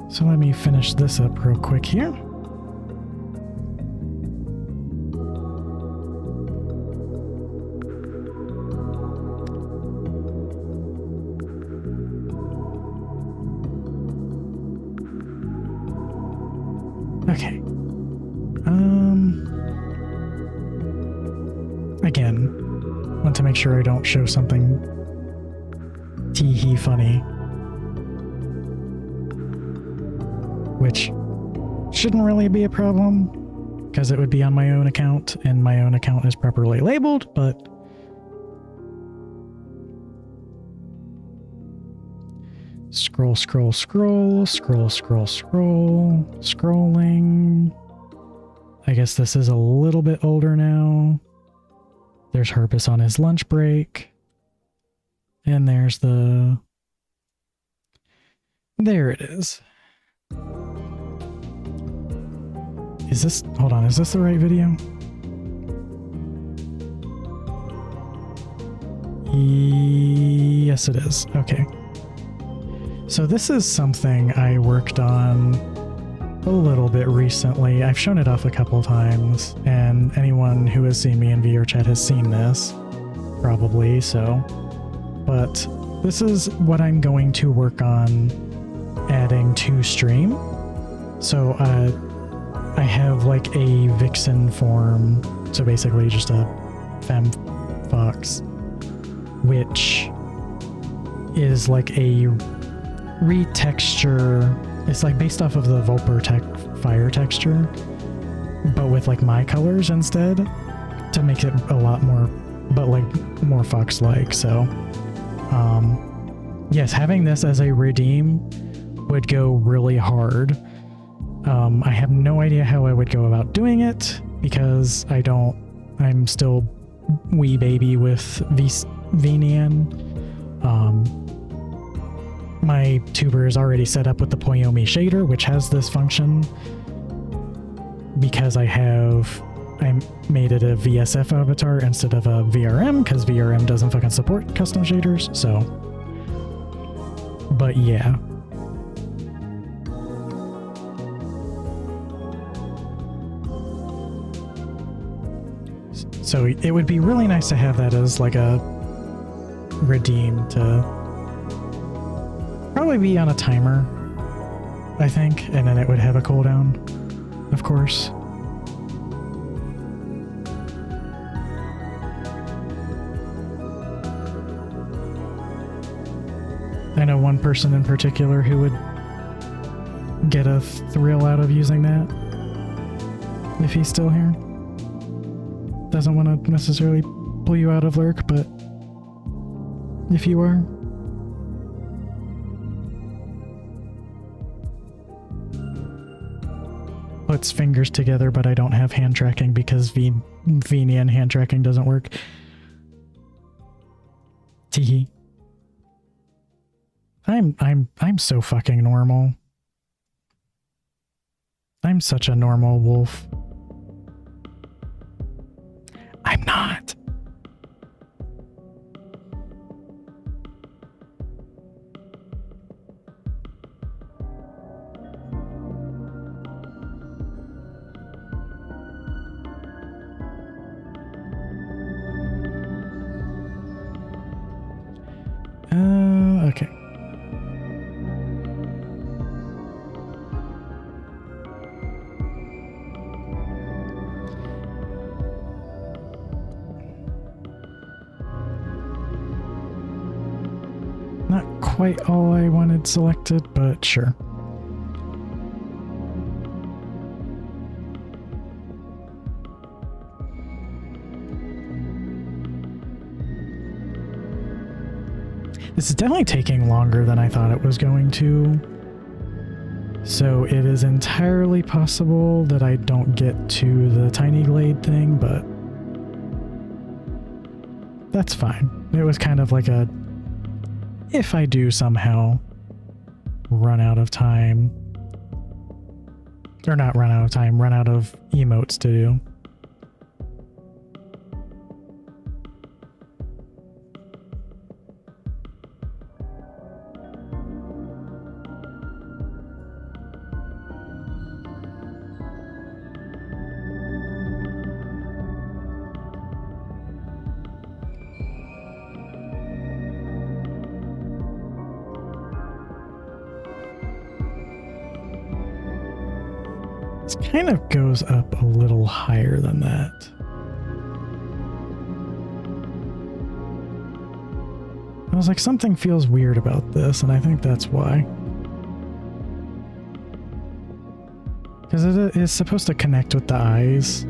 So let me finish this up real quick here. Okay. Again, want to make sure I don't show something tee-hee funny. Which shouldn't really be a problem, because it would be on my own account, and my own account is properly labeled, but scroll, scroll, scroll, scroll, scroll, scroll, scrolling. I guess this is a little bit older now. There's Herpes on his lunch break. And there's the... There it is. Is this... Hold on, is this the right video? Yes, it is. Okay. So this is something I worked on a little bit recently. I've shown it off a couple times, and anyone who has seen me in VR chat has seen this, probably, so. But this is what I'm going to work on adding to stream. So I have like a vixen form, so basically just a femme fox, which is like a retexture. It's like based off of the Vulpur fire texture, but with like my colors instead, to make it a lot more, but like more fox-like. So yes, having this as a redeem would go really hard. I have no idea how I would go about doing it, because I'm still wee baby with Venian. My tuber is already set up with the Poyomi shader, which has this function, because I made it a VSF avatar instead of a VRM, because VRM doesn't fucking support custom shaders, so. But yeah. So it would be really nice to have that as like a redeem to probably be on a timer, I think, and then it would have a cooldown, of course. I know one person in particular who would get a thrill out of using that, if he's still here. Doesn't want to necessarily pull you out of lurk, but if you are. Puts fingers together, but I don't have hand tracking because Venian hand tracking doesn't work. Teehee. I'm so fucking normal. I'm such a normal wolf. I'm not. Okay. Not quite all I wanted selected, but sure. This is definitely taking longer than I thought it was going to. So it is entirely possible that I don't get to the tiny glade thing, but that's fine. It was kind of like a, if I do somehow run out of time, or not run out of time, run out of emotes to do. This kind of goes up a little higher than that. I was like, something feels weird about this, and I think that's why. Because it is supposed to connect with the eyes.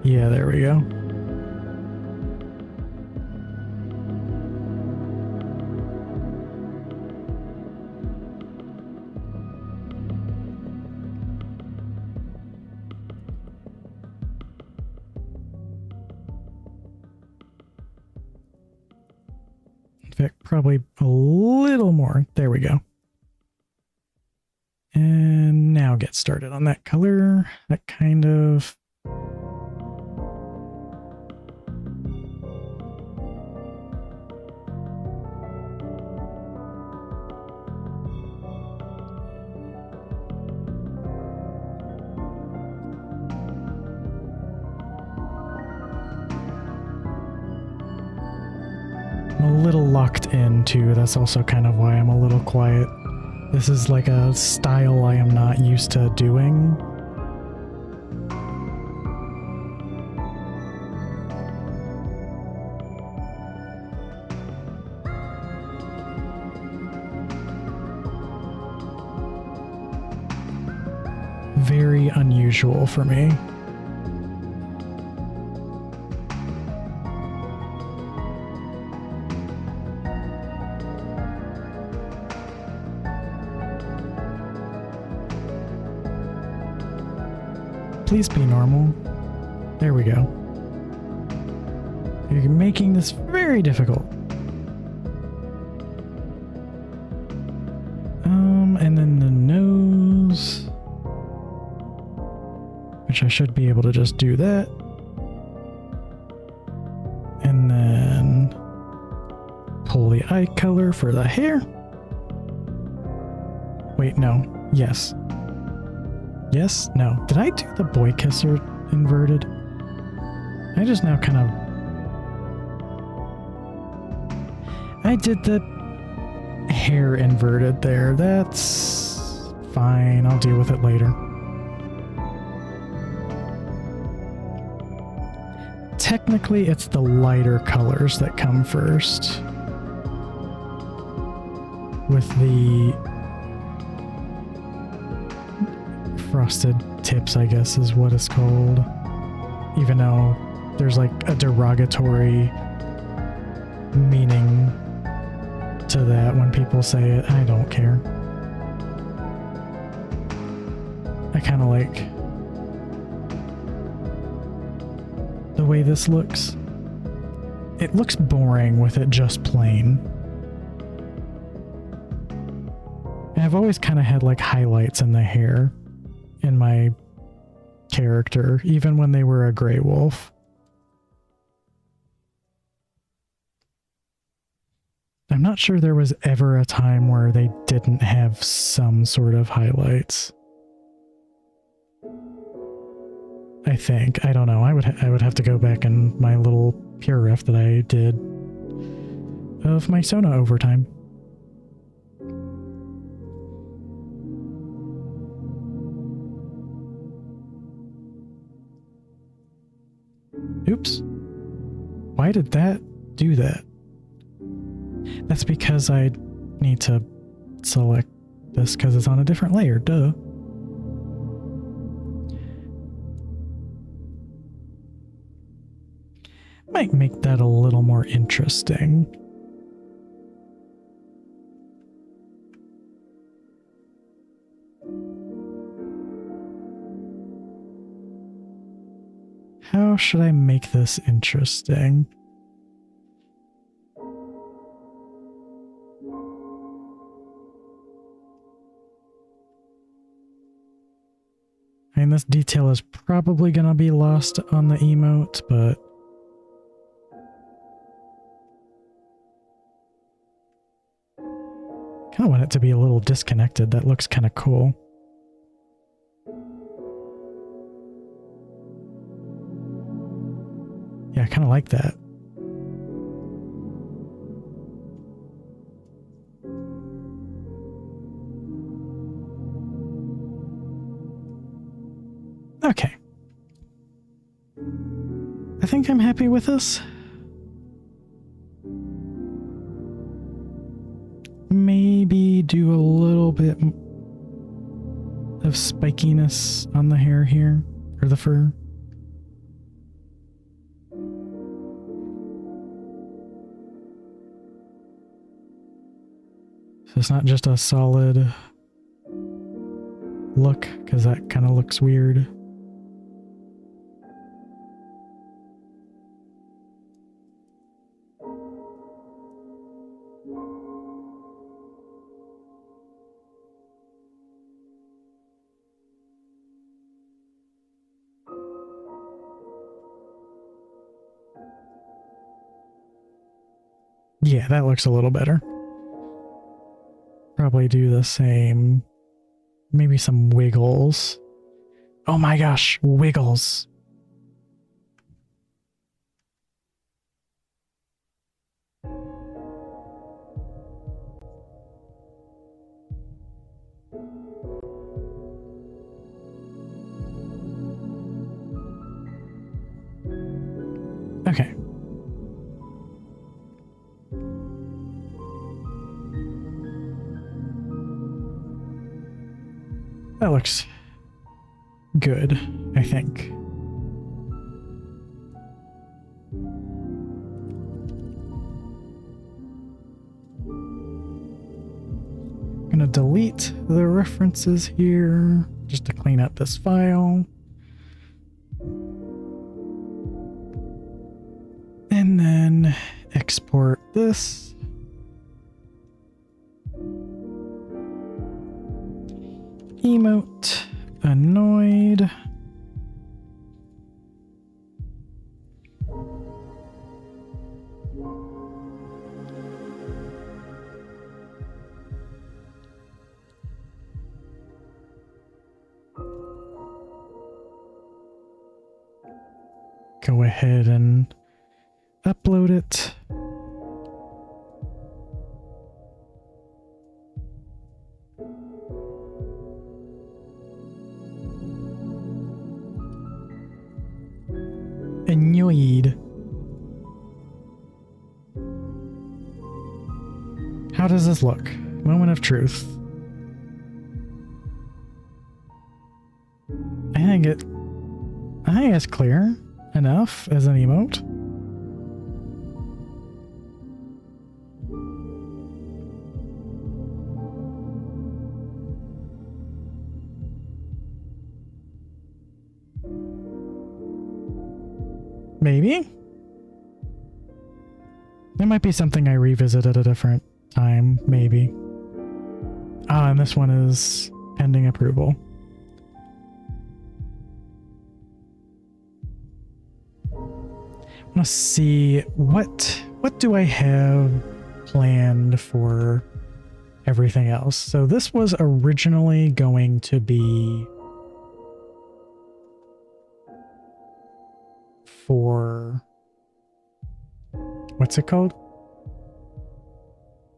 Yeah, there we go. In fact, probably a little more. There we go. And now get started on that color. That kind of... I'm a little locked in too. That's also kind of why I'm a little quiet. This is like a style I am not used to doing. Very unusual for me. Please be normal. There we go. You're making this very difficult. And then the nose, which I should be able to just do that. And then pull the eye color for the hair. Wait, no. Yes. Yes? No. Did I do the boy kisser inverted? I just now kind of... I did the hair inverted there. That's fine. I'll deal with it later. Technically, it's the lighter colors that come first. With the frosted tips, I guess is what it's called. Even though there's like a derogatory meaning to that when people say it, I don't care. I kind of like the way this looks. It looks boring with it just plain. And I've always kind of had like highlights in the hair in my character, even when they were a gray wolf. I'm not sure there was ever a time where they didn't have some sort of highlights. I think. I don't know. I would have to go back in my little pure ref that I did of my Sona overtime. Oops. Why did that do that? That's because I need to select this because it's on a different layer, duh. Might make that a little more interesting. How should I make this interesting? I mean, this detail is probably going to be lost on the emote, but kind of want it to be a little disconnected. That looks kind of cool. Yeah, I kind of like that. Okay. I think I'm happy with this. Maybe do a little bit of spikiness on the hair here, or the fur. So it's not just a solid look, because that kind of looks weird. Yeah, that looks a little better. Probably do the same. Maybe some wiggles. Oh my gosh, wiggles. Okay. That looks good, I think. I'm gonna delete the references here just to clean up this file. And then export this. Emote annoyed. Go ahead and upload it. Annoyed. How does this look? Moment of truth. I think it's clear enough as an emote. Maybe? It might be something I revisit at a different time, maybe. Ah, and this one is pending approval. I want to see what do I have planned for everything else. So this was originally going to be for, what's it called?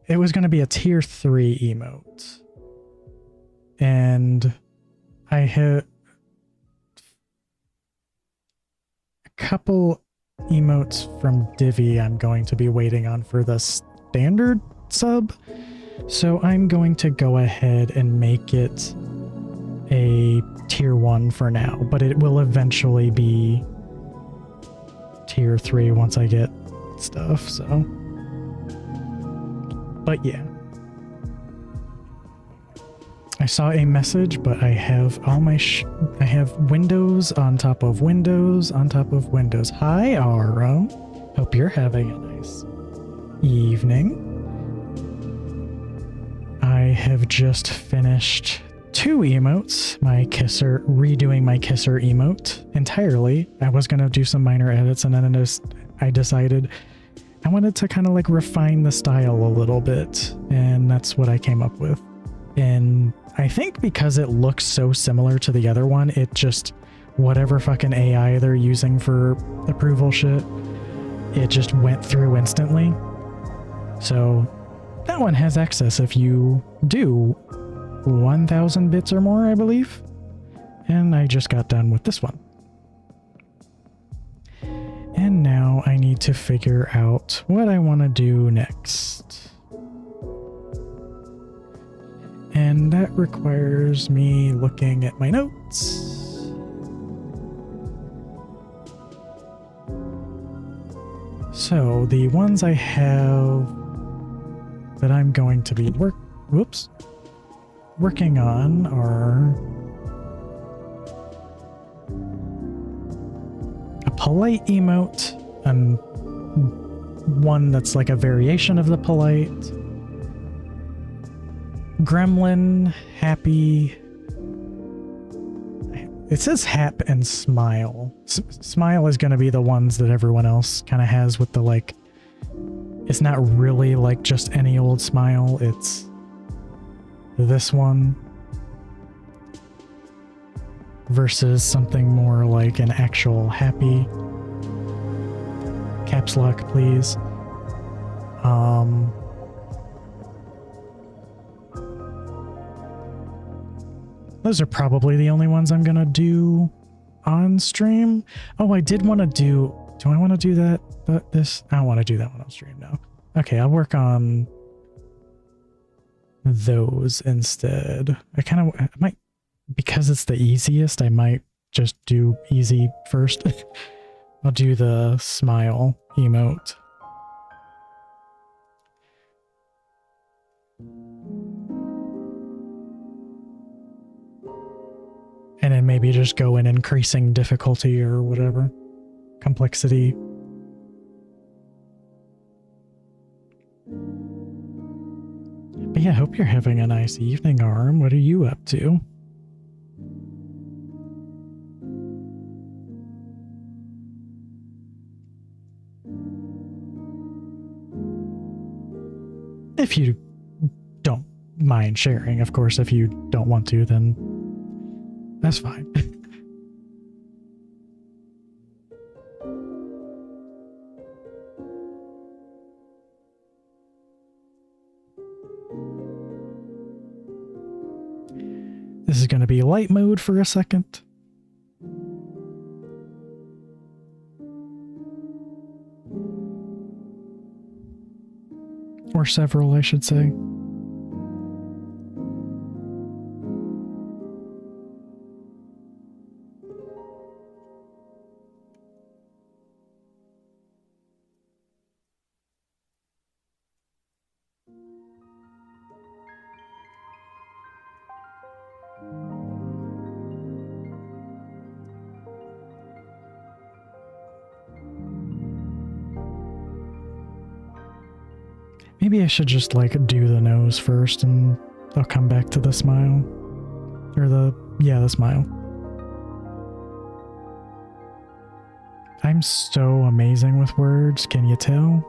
It was going to be a tier 3 emote. And I had a couple emotes from Divi I'm going to be waiting on for the standard sub. So I'm going to go ahead and make it a tier 1 for now, but it will eventually be tier 3 once I get stuff, so. But yeah. I saw a message, but I have all my I have windows on top of windows on top of windows. Hi, Aro. Hope you're having a nice evening. I have just finished 2 emotes. Redoing my kisser emote entirely. I was gonna do some minor edits, and then I decided I wanted to kind of like refine the style a little bit, and that's what I came up with. And I think because it looks so similar to the other one, it just, whatever fucking AI they're using for approval shit, it just went through instantly. So that one has access if you do 1,000 bits or more, I believe. And I just got done with this one. And now I need to figure out what I want to do next. And that requires me looking at my notes. So the ones I have that I'm going to be working on are a polite emote, and one that's like a variation of the polite. Gremlin, happy. It says hap and smile. Smile is going to be the ones that everyone else kind of has with the like, it's not really like just any old smile. It's this one versus something more like an actual happy. Caps lock, please. Those are probably the only ones I'm gonna do on stream. Oh, I did want to do I want to do that? This? I don't want to do that one on stream now. Okay, I'll work on those instead. I might, because it's the easiest, I might just do easy first. I'll do the smile emote. And then maybe just go in increasing difficulty or whatever. Complexity. But yeah, hope you're having a nice evening, Arm. What are you up to? If you don't mind sharing, of course. If you don't want to, then that's fine. This is going to be light mode for a second. Or several, I should say. Maybe I should just like do the nose first and I'll come back to the smile. Or the smile. I'm so amazing with words, can you tell?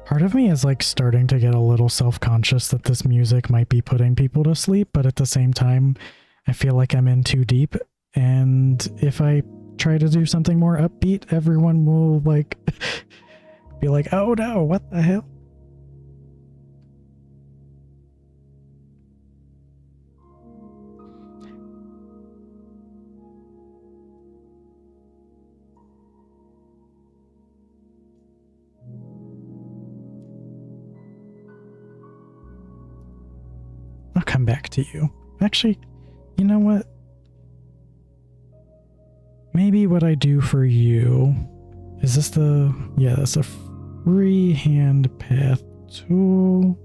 Part of me is like starting to get a little self-conscious that this music might be putting people to sleep, but at the same time, I feel like I'm in too deep, and if I try to do something more upbeat, everyone will like be like, oh no, what the hell? come back to you. Actually, you know what? Maybe what I do for you, is this the, yeah, that's a freehand path tool.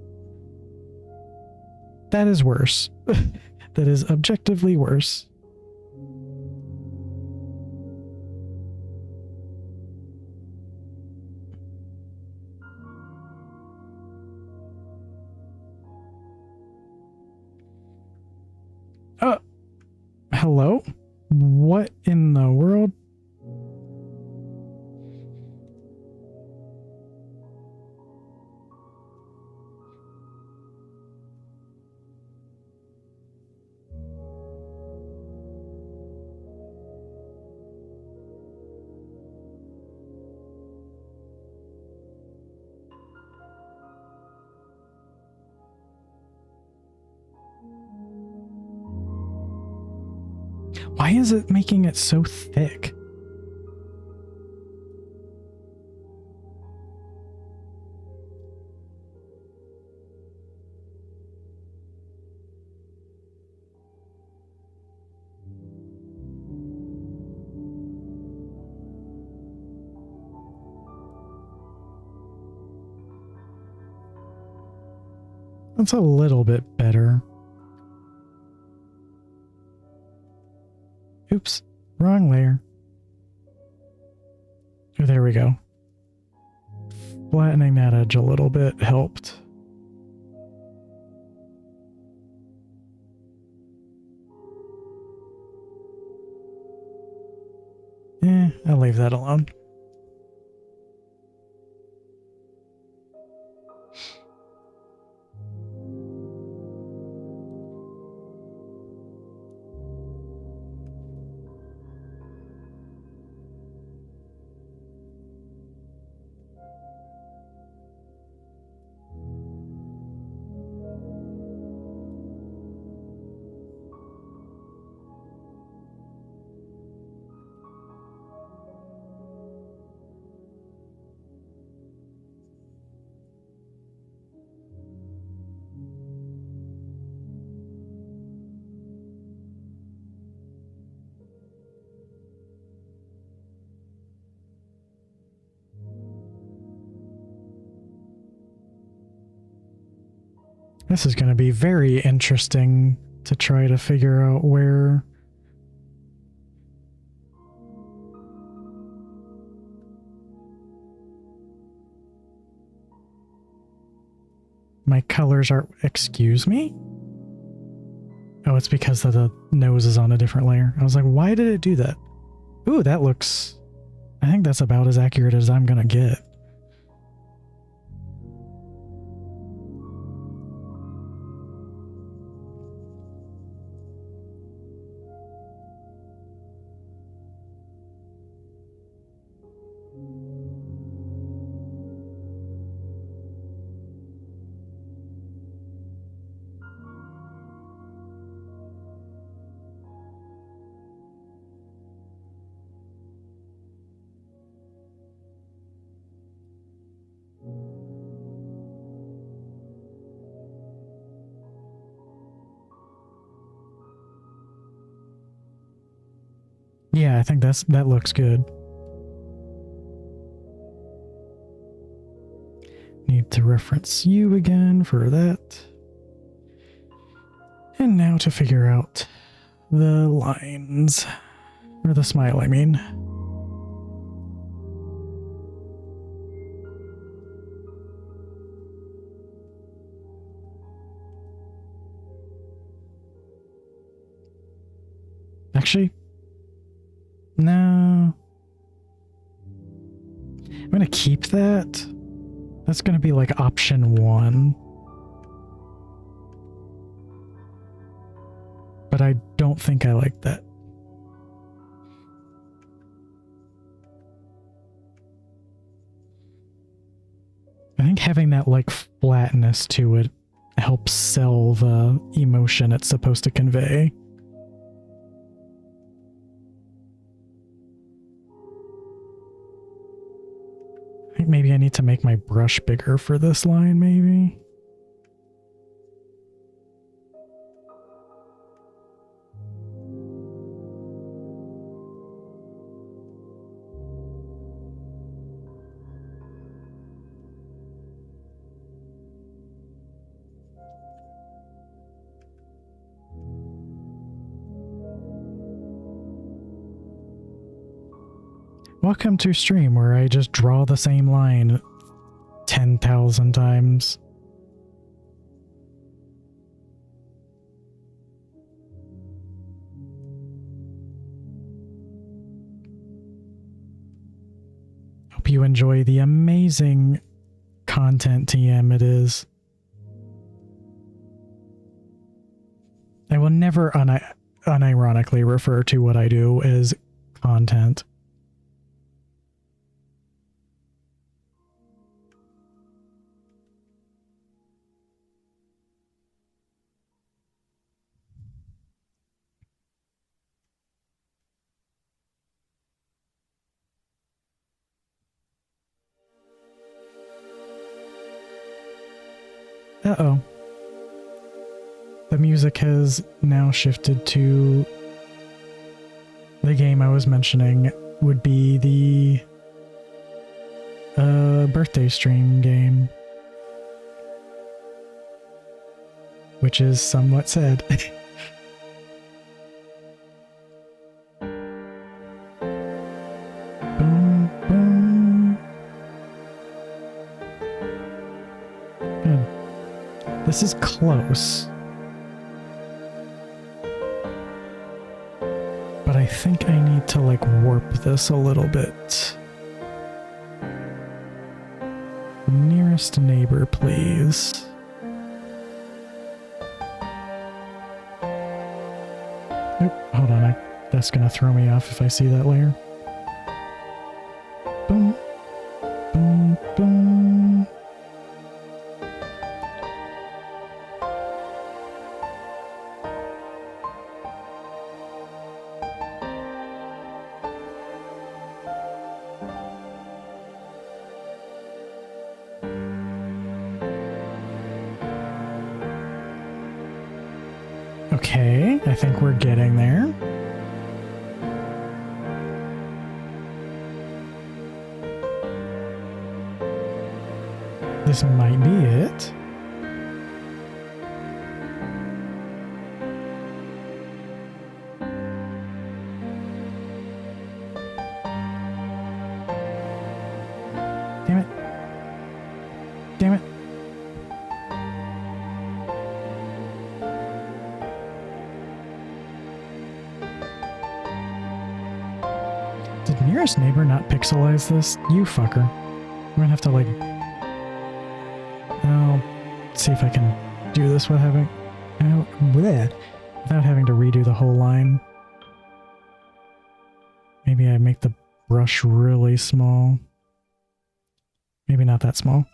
That is worse. That is objectively worse. Hello? What in the world? Why is it making it so thick? That's a little bit better. Oops, wrong layer. Oh, there we go. Flattening that edge a little bit helped. I'll leave that alone. This is going to be very interesting to try to figure out where my colors are. Excuse me? Oh, it's because the nose is on a different layer. I was like, why did it do that? Ooh, that looks... I think that's about as accurate as I'm going to get. Yeah, I think that looks good. Need to reference you again for that. And now to figure out the lines. Or the smile, I mean. Actually, no. I'm going to keep that. That's going to be like option 1. But I don't think I like that. I think having that like flatness to it helps sell the emotion it's supposed to convey. I think maybe I need to make my brush bigger for this line, maybe. Welcome to stream where I just draw the same line 10,000 times. Hope you enjoy the amazing content TM it is. I will never unironically refer to what I do as content. Uh-oh. The music has now shifted to the game I was mentioning would be the birthday stream game, which is somewhat sad. Boom, boom. Good. This is close. But I think I need to like warp this a little bit. Nearest neighbor, please. Oop, hold on, that's gonna throw me off if I see that layer. Boom, boom, boom. Okay, I think we're getting there. This might be it. Damn it. Damn it. Did nearest neighbor not pixelize this? You fucker. I'm gonna have to like... I'll see if I can do this without having to redo the whole line. Maybe I make the brush really small. Maybe not that small.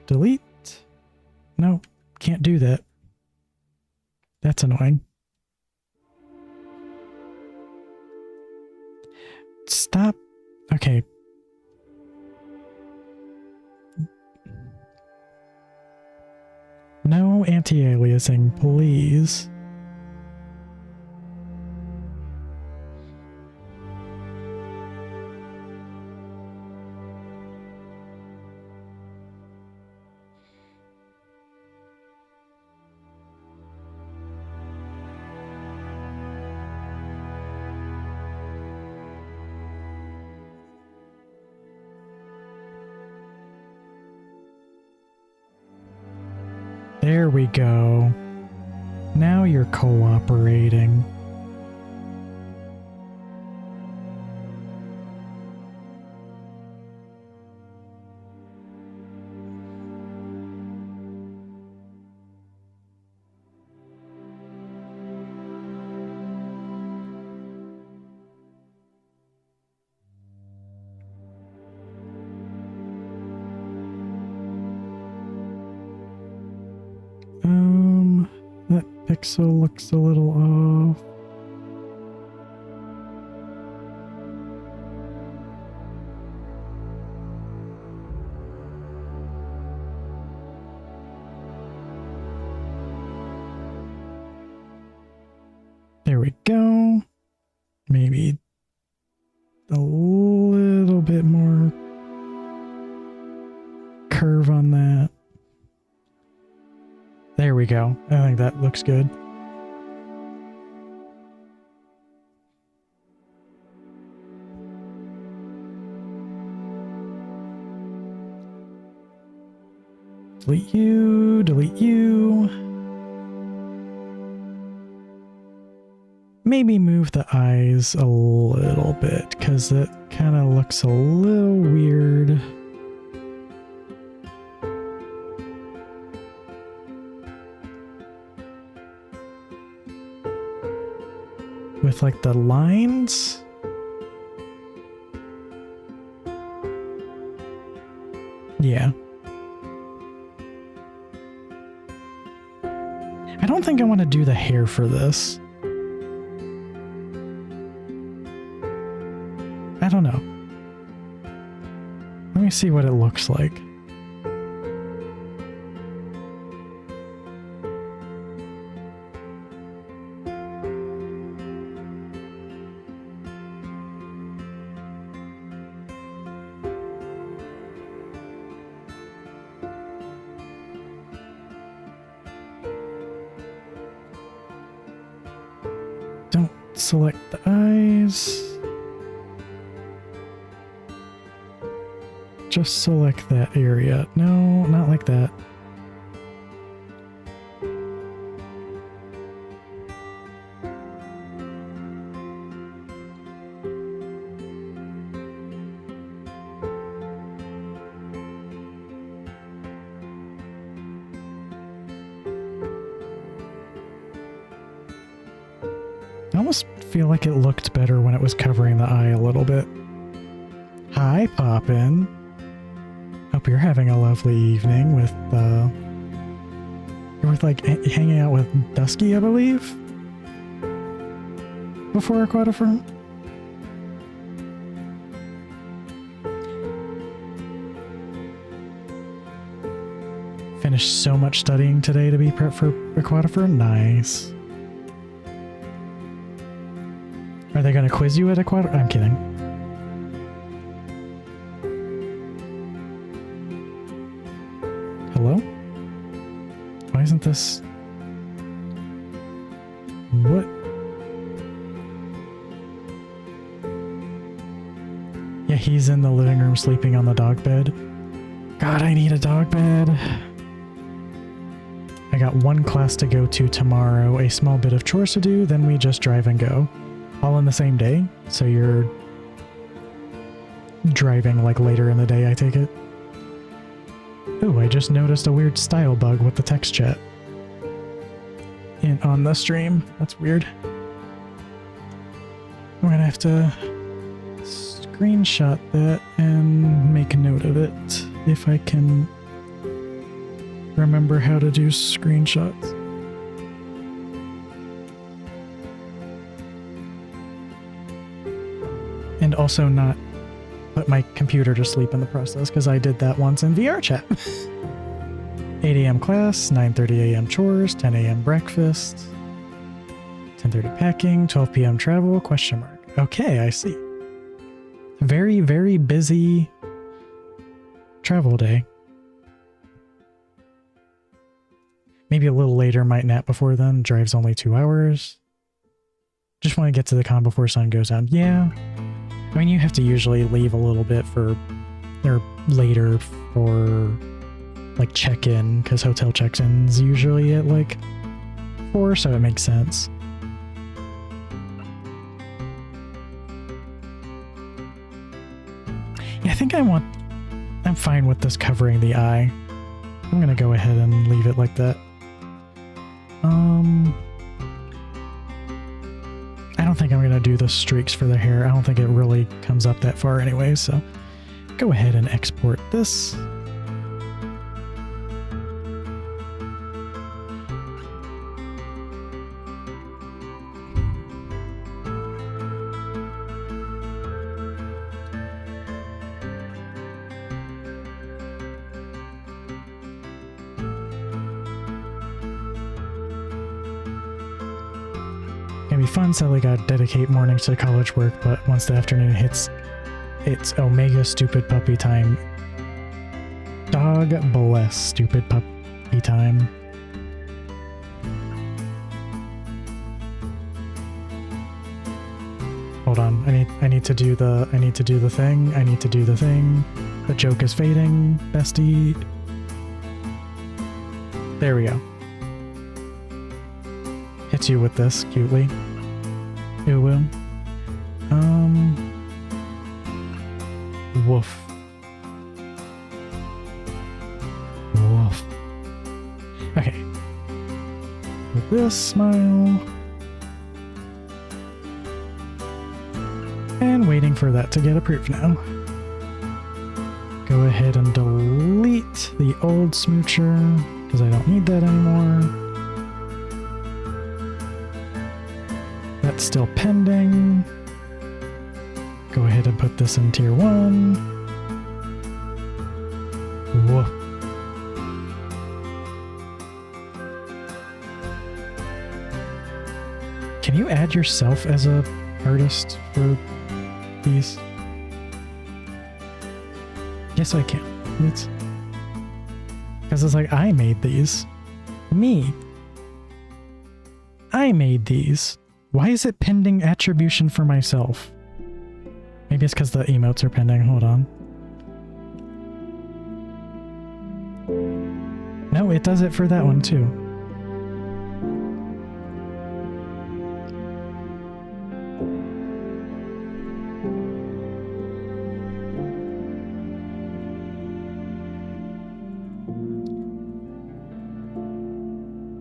Delete? No, can't do that. That's annoying. Stop. Okay. No anti-aliasing, please. There we go. Now you're cooperating. pixel looks a little off. There we go. Maybe a little bit more curve on that. There we go. I think that looks good. Delete you, delete you. Maybe move the eyes a little bit, because it kind of looks a little weird. With like the lines. Yeah. I don't think I want to do the hair for this. I don't know. Let me see what it looks like. Don't select the eyes. Just select that area. No, not like that. I almost feel like it looked better when it was covering the eye a little bit. Hi, Poppin'. Hope you're having a lovely evening with, you're with, like, hanging out with Dusky, I believe? Before Aquatifer? Finished so much studying today to be prepped for Aquatifer? Nice. Are they gonna quiz you at Aquatifer? I'm kidding. Hello? Why isn't this... What? Yeah, he's in the living room sleeping on the dog bed. God, I need a dog bed. I got one class to go to tomorrow, a small bit of chores to do, then we just drive and go. All in the same day? So you're driving like later in the day, I take it? Ooh, I just noticed a weird style bug with the text chat on the stream. That's weird. I'm gonna have to screenshot that and make a note of it if I can remember how to do screenshots. And also not put my computer to sleep in the process, because I did that once in VR chat. 8 a.m. class, 9:30 a.m. chores, 10 a.m. breakfast, 10:30 packing, 12 p.m. travel, question mark. Okay, I see. Very, very busy travel day. Maybe a little later, might nap before then. Drive's only 2 hours. Just want to get to the con before sun goes down. Yeah. I mean, you have to usually leave a little bit for, or later for, like, check-in, because hotel check-in's usually at, like, 4, so it makes sense. Yeah, I think I'm fine with this covering the eye. I'm gonna go ahead and leave it like that. I don't think I'm gonna do the streaks for the hair. I don't think it really comes up that far anyway, so go ahead and export this. It'd be fun, so I gotta dedicate mornings to college work, but once the afternoon hits, it's Omega stupid puppy time. Dog bless stupid puppy time. Hold on, I need to do the thing. The joke is fading, bestie. There we go. Hit you with this cutely. It will. Woof. Woof. Okay. With this smile. And waiting for that to get approved now. Go ahead and delete the old smoocher, because I don't need that anymore. That's still pending. Go ahead and put this in tier 1. Whoa. Can you add yourself as a artist for these? Yes, I can. It's because it's like I made these. Me. I made these. Why is it pending attribution for myself? Maybe it's because the emotes are pending. Hold on. No, it does it for that one too.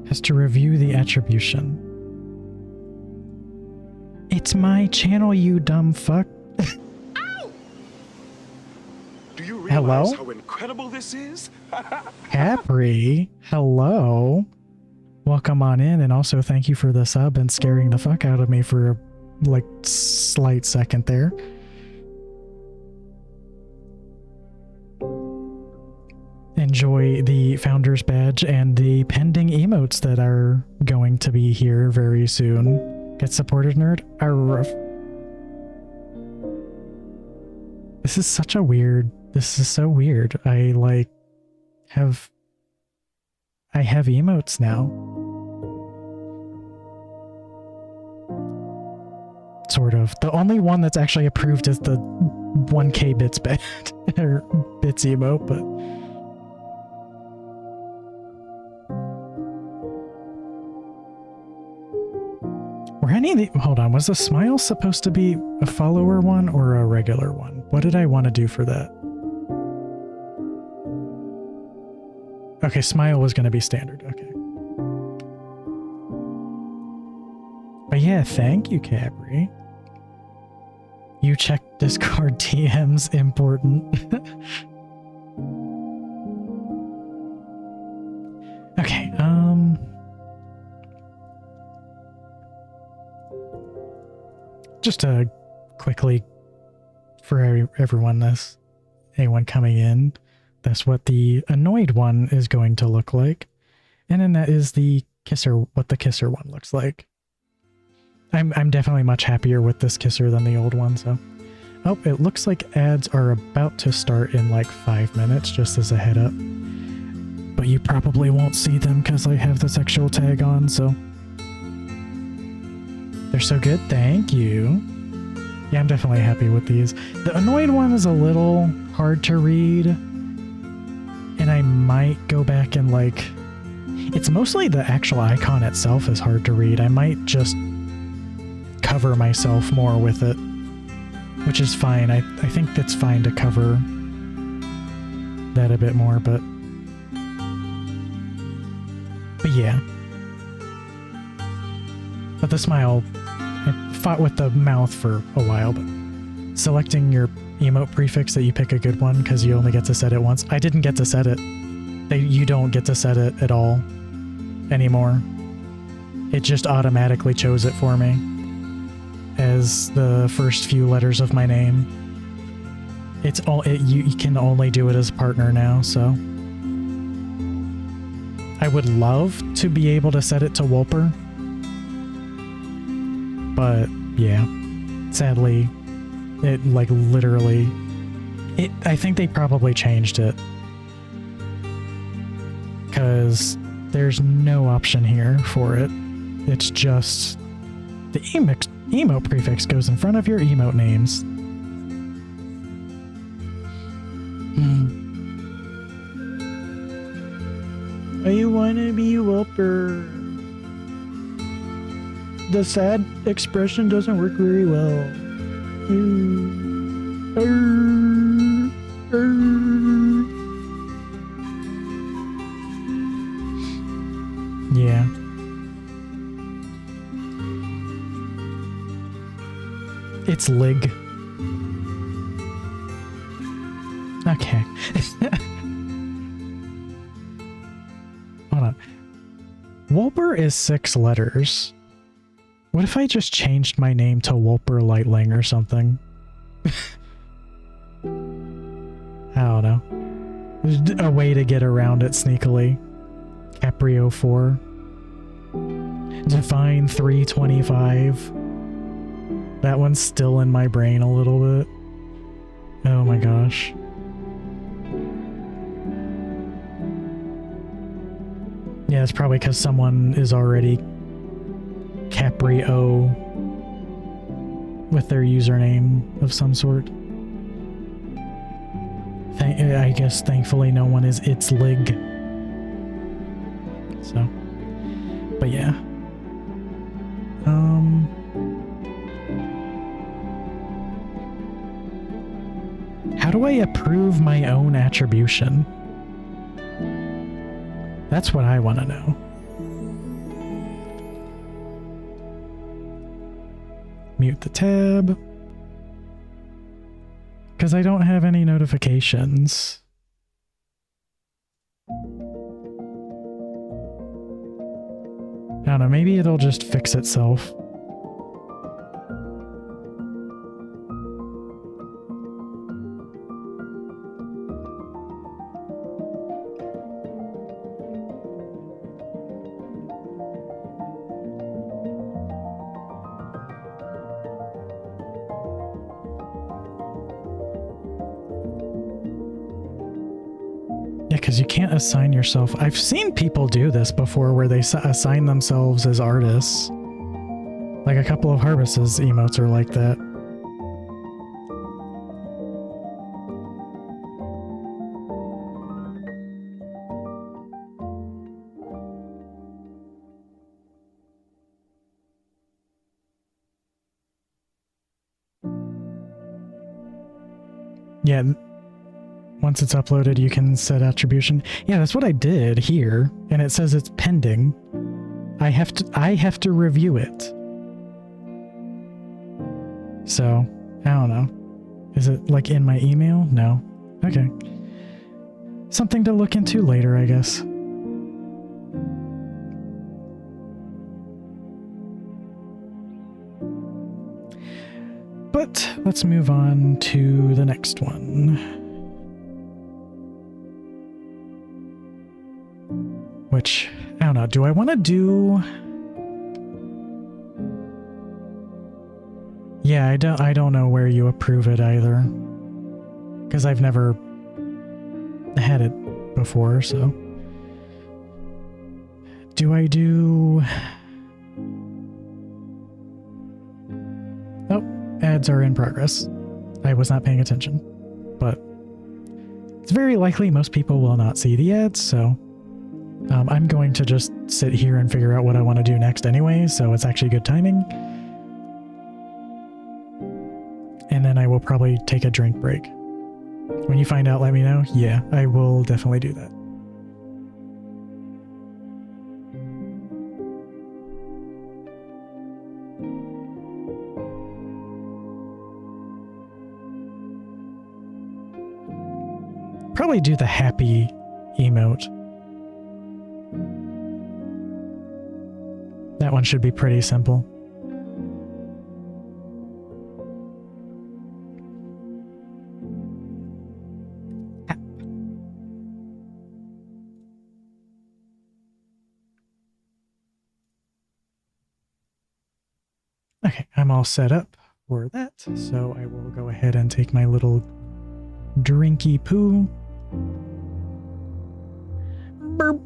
Has to review the attribution. It's my channel, you dumb fuck. Do you realize Hello? how incredible this is? Capri, hello. Welcome on in, and also thank you for the sub and scaring the fuck out of me for a like slight second there. Enjoy the founder's badge and the pending emotes that are going to be here very soon. Get supported, nerd. Arrgh. This is such a weird. This is so weird. I have emotes now. Sort of. The only one that's actually approved is the 1k bits bit or bits emote, but were any of the, hold on, was the smile supposed to be a follower one or a regular one? What did I want to do for that? Okay, smile was going to be standard. Okay. But yeah, thank you, Capri. You check Discord DMs, important. Okay, just to quickly, for everyone, anyone coming in, that's what the annoyed one is going to look like. And then that is the kisser, what the kisser one looks like. I'm definitely much happier with this kisser than the old one, so. Oh, it looks like ads are about to start in like 5 minutes, just as a head up. But you probably won't see them because I have the sexual tag on, so. They're so good, thank you. Yeah, I'm definitely happy with these. The annoyed one is a little hard to read. And I might go back and like... It's mostly the actual icon itself is hard to read. I might just cover myself more with it. Which is fine. I think it's fine to cover that a bit more, but yeah. But the smile, I fought with the mouth for a while, but selecting your emote prefix that you pick a good one because you only get to set it once. I didn't get to set it. You don't get to set it at all anymore. It just automatically chose it for me as the first few letters of my name. It's all you can only do it as a partner now, so I would love to be able to set it to Wolper, But yeah, sadly, it like literally, I think they probably changed it because there's no option here for it. It's just the emote prefix goes in front of your emote names. I wanna be Whopper. The sad expression doesn't work very well. Yeah. It's Lig. Okay. Hold on. Wolper is 6 letters. What if I just changed my name to Wolper Lightling or something? I don't know. There's a way to get around it sneakily. Caprio 4. Define 325. That one's still in my brain a little bit. Oh my gosh. Yeah, it's probably because someone is already Caprio with their username of some sort. I guess thankfully no one is It's Lig. So, but yeah. How do I approve my own attribution? That's what I want to know. Mute the tab. Because I don't have any notifications. I don't know, maybe it'll just fix itself. Because you can't assign yourself. I've seen people do this before where they assign themselves as artists. Like a couple of Harvest's emotes are like that. Yeah. Once it's uploaded, you can set attribution. Yeah, that's what I did here, and it says it's pending. I have to review it. So, I don't know. Is it like in my email? No. Okay. Something to look into later, I guess. But let's move on to the next one. Which, I don't know, do I want to do... Yeah, I don't know where you approve it either. Because I've never had it before, so... Do I do... Oh, ads are in progress. I was not paying attention. But it's very likely most people will not see the ads, so... I'm going to just sit here and figure out what I want to do next anyway, so it's actually good timing. And then I will probably take a drink break. When you find out, let me know. Yeah, I will definitely do that. Probably do the happy emote. That one should be pretty simple. Okay. Okay, I'm all set up for that. So I will go ahead and take my little drinky poo. Burp.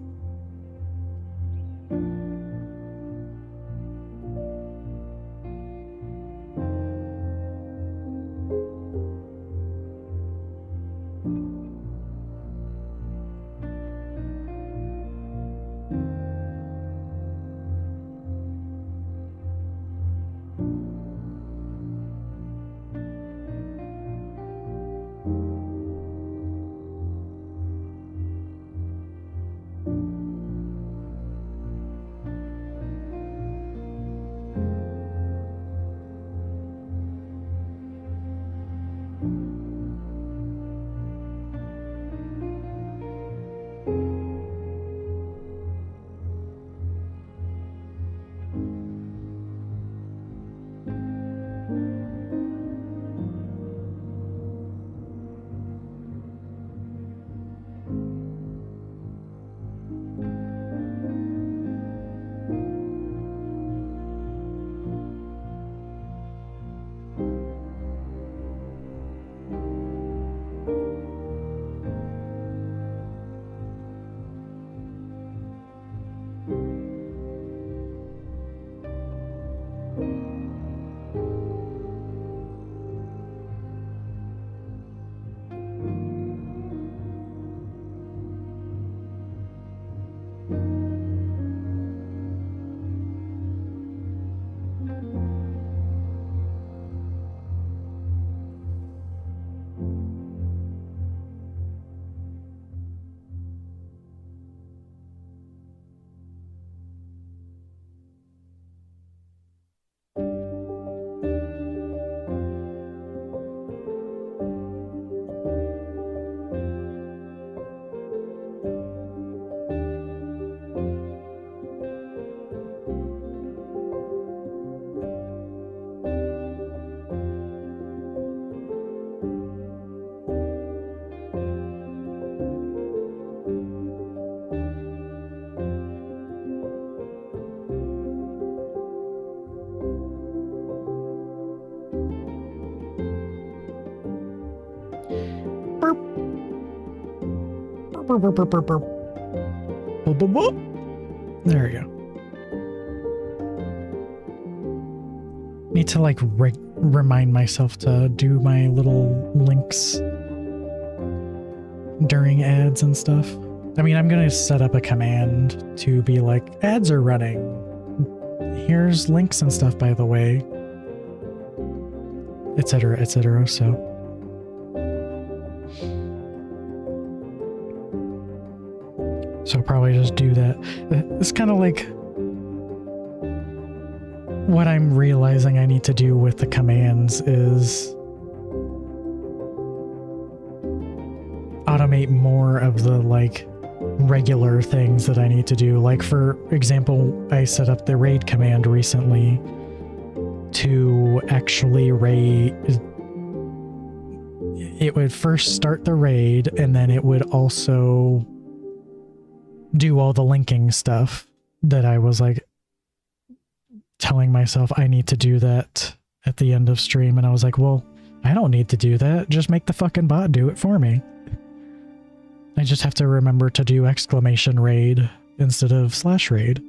Burp, burp, burp, burp, burp. Boop, boop, boop. There we go. Need to like remind myself to do my little links during ads and stuff. I mean, I'm gonna set up a command to be like, ads are running. Here's links and stuff, by the way, etc., etc. So probably just do that. It's kind of like what I'm realizing I need to do with the commands is automate more of the like regular things that I need to do. Like for example, I set up the raid command recently to actually raid. It would first start the raid and then it would also do all the linking stuff that I was like telling myself I need to do that at the end of stream. And I was like, well, I don't need to do that. Just make the fucking bot do it for me. I just have to remember to do exclamation raid instead of /raid.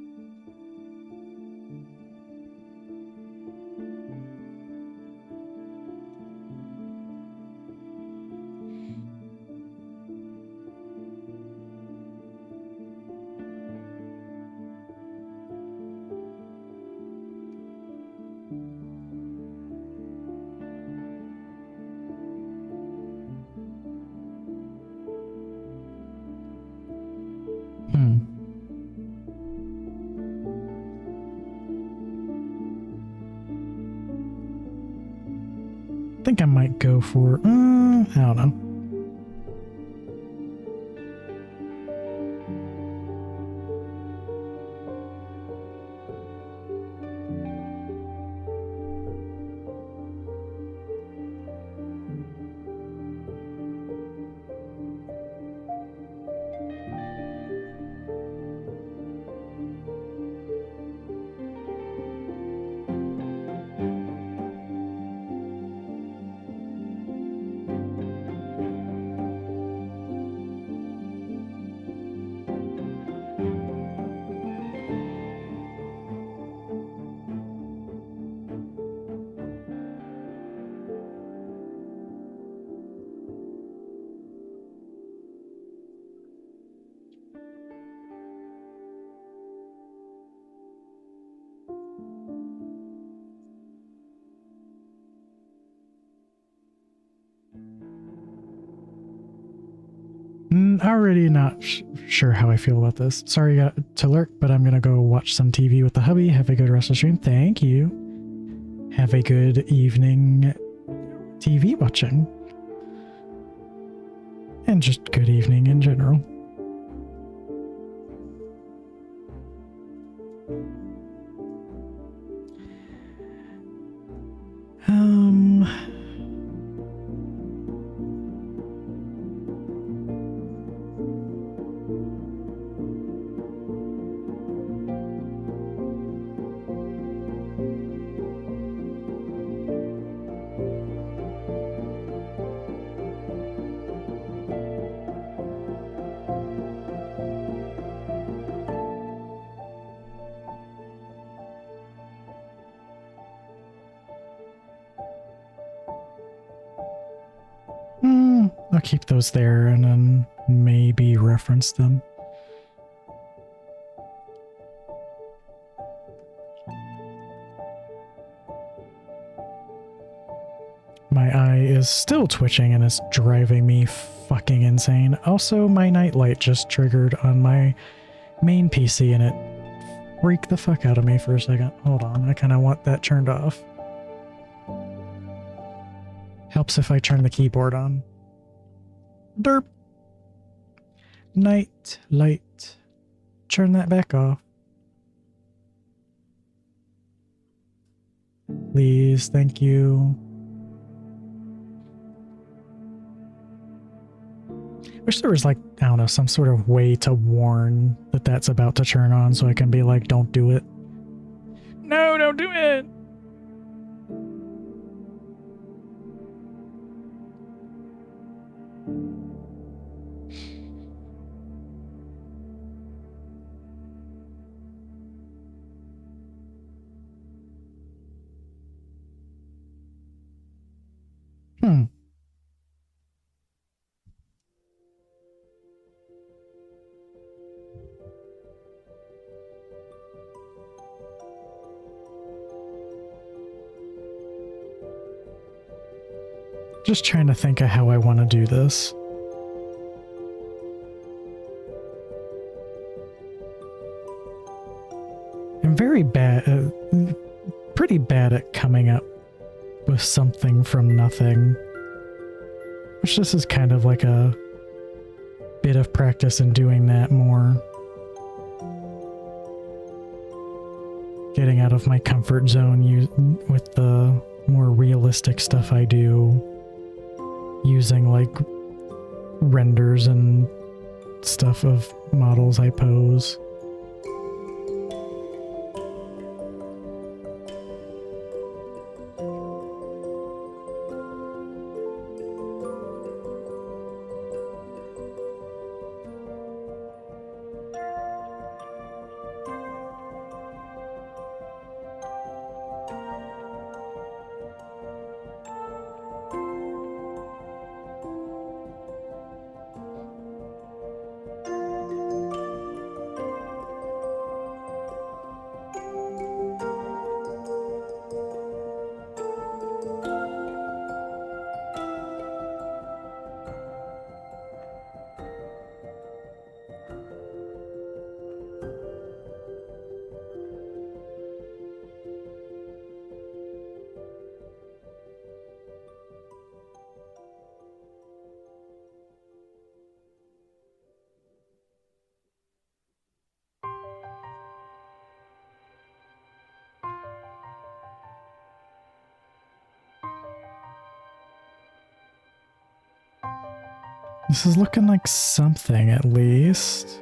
I think I might go for, I don't know. already not sure how I feel about this. Sorry to lurk, but I'm gonna go watch some TV with the hubby. Have a good rest of the stream. Thank you. Have a good evening TV watching. And just good evening in general. I'll keep those there and then maybe reference them. My eye is still twitching and it's driving me fucking insane. Also, my nightlight just triggered on my main PC and it freaked the fuck out of me for a second. Hold on, I kind of want that turned off. Helps if I turn the keyboard on. Derp. Night light. Turn that back off. Please, thank you. Wish there was like, I don't know, some sort of way to warn that that's about to turn on so I can be like, don't do it. No, don't do it. Just trying to think of how I want to do this. I'm very bad, pretty bad at coming up with something from nothing. Which this is kind of like a bit of practice in doing that more. Getting out of my comfort zone with the more realistic stuff I do. Using like renders and stuff of models I pose. This is looking like something, at least.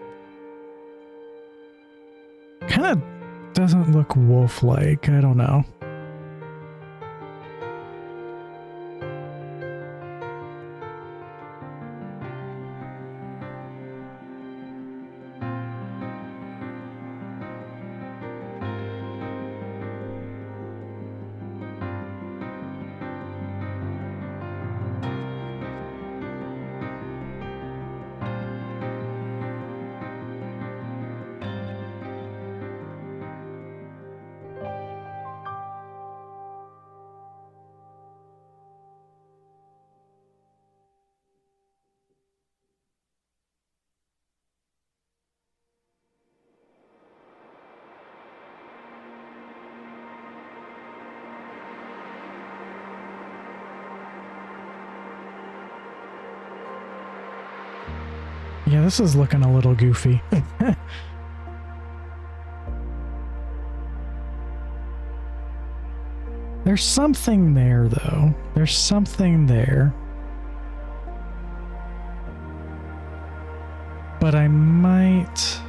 Kind of doesn't look wolf-like, I don't know. Yeah, this is looking a little goofy. There's something there, though. There's something there. But I might...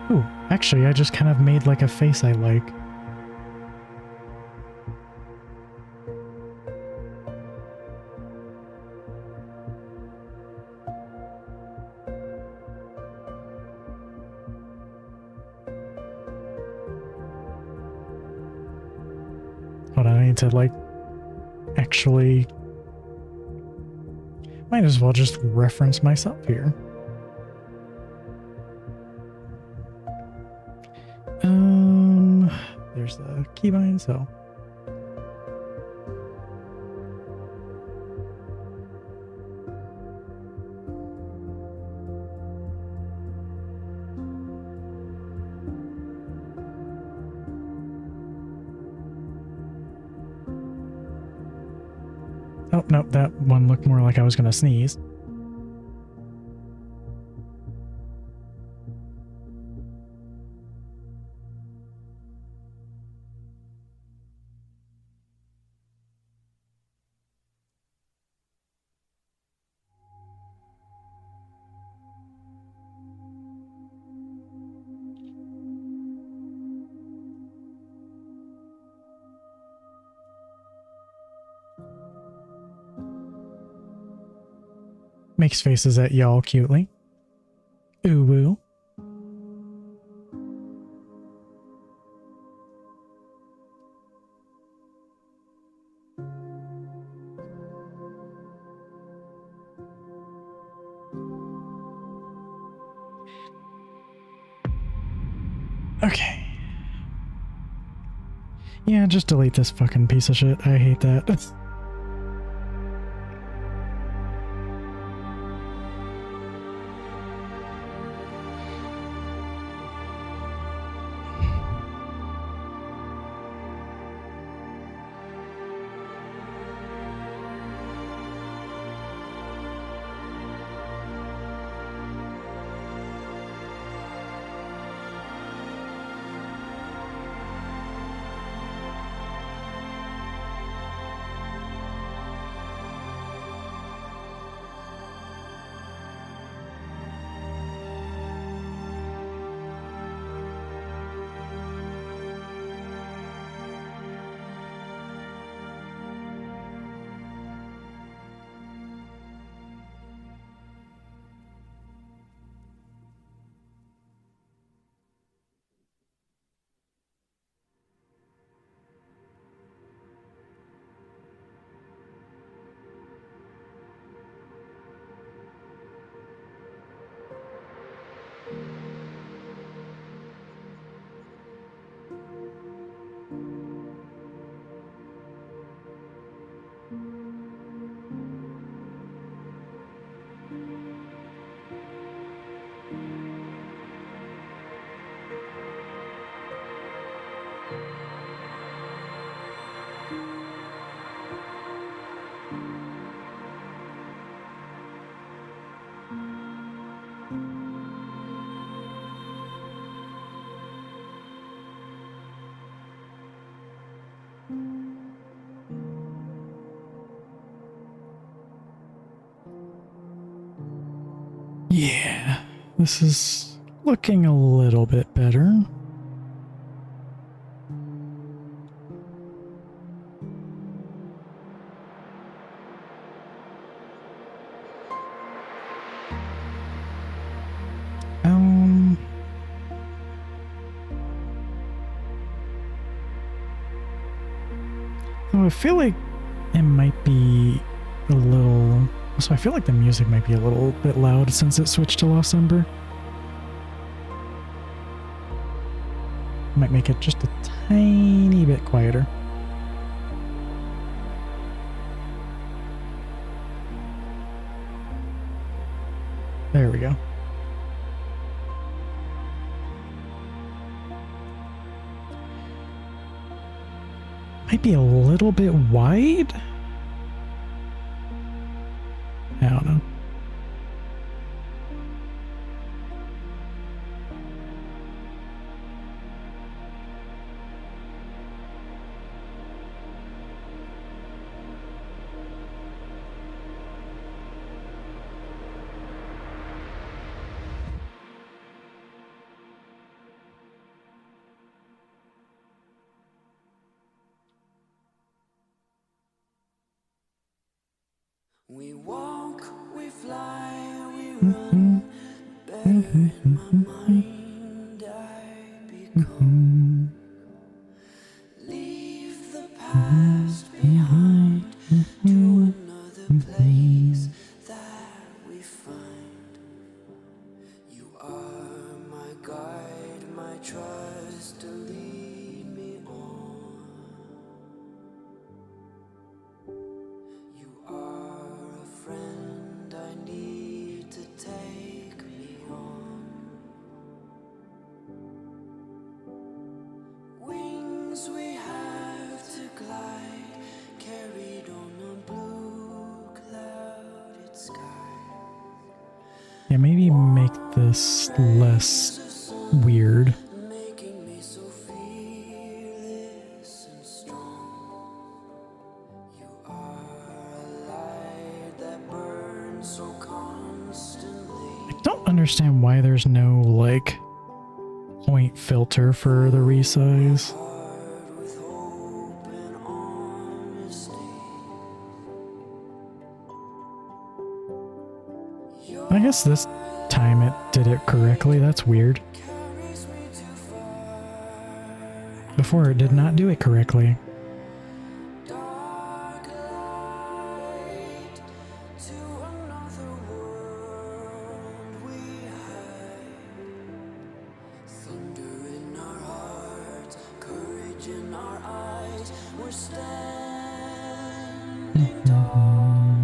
Ooh, actually, I just kind of made like a face I like. Hold on, I need to like actually... Might as well just reference myself here. There's the keybind, so... Oh, no, that one looked more like I was going to sneeze. Makes faces at y'all cutely. Ooh woo. Okay. Yeah, just delete this fucking piece of shit. I hate that. Yeah, this is looking a little bit better. So I feel like it might be a little... So I feel like the music might be a little bit loud since it switched to Lost Ember. Might make it just a tiny bit quieter. There we go. Might be a little bit wide. I don't know. We walk, we fly, we run, better in my mind I become. Leave the past behind to another place that we find. You are my guide, my trust to lead me on. You are a friend I need to take me on. Wings we have to glide, carried on a blue clouded sky. Yeah, maybe make this less weird. Making me so fearless and strong. You are a light that burns so constantly. I don't understand why there's no, like, point filter for the resize. Heart with hope and honesty. I guess this time it did it correctly. That's weird. Carries me too far. Before it did not do it correctly. Dark light to another world we hide. Thunder in our hearts, courage in our eyes. We're standing tall.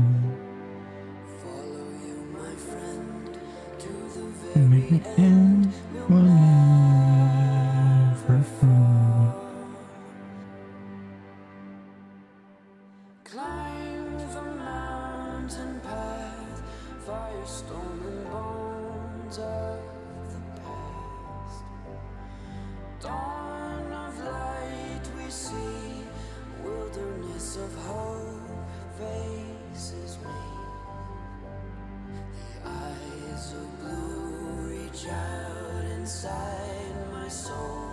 Follow you, my friend, to the very end. We'll never fall. Climb the mountain path, firestone and bones of the past. Dawn of light we see, wilderness of hope faces me. The eyes of blue reach out inside my soul.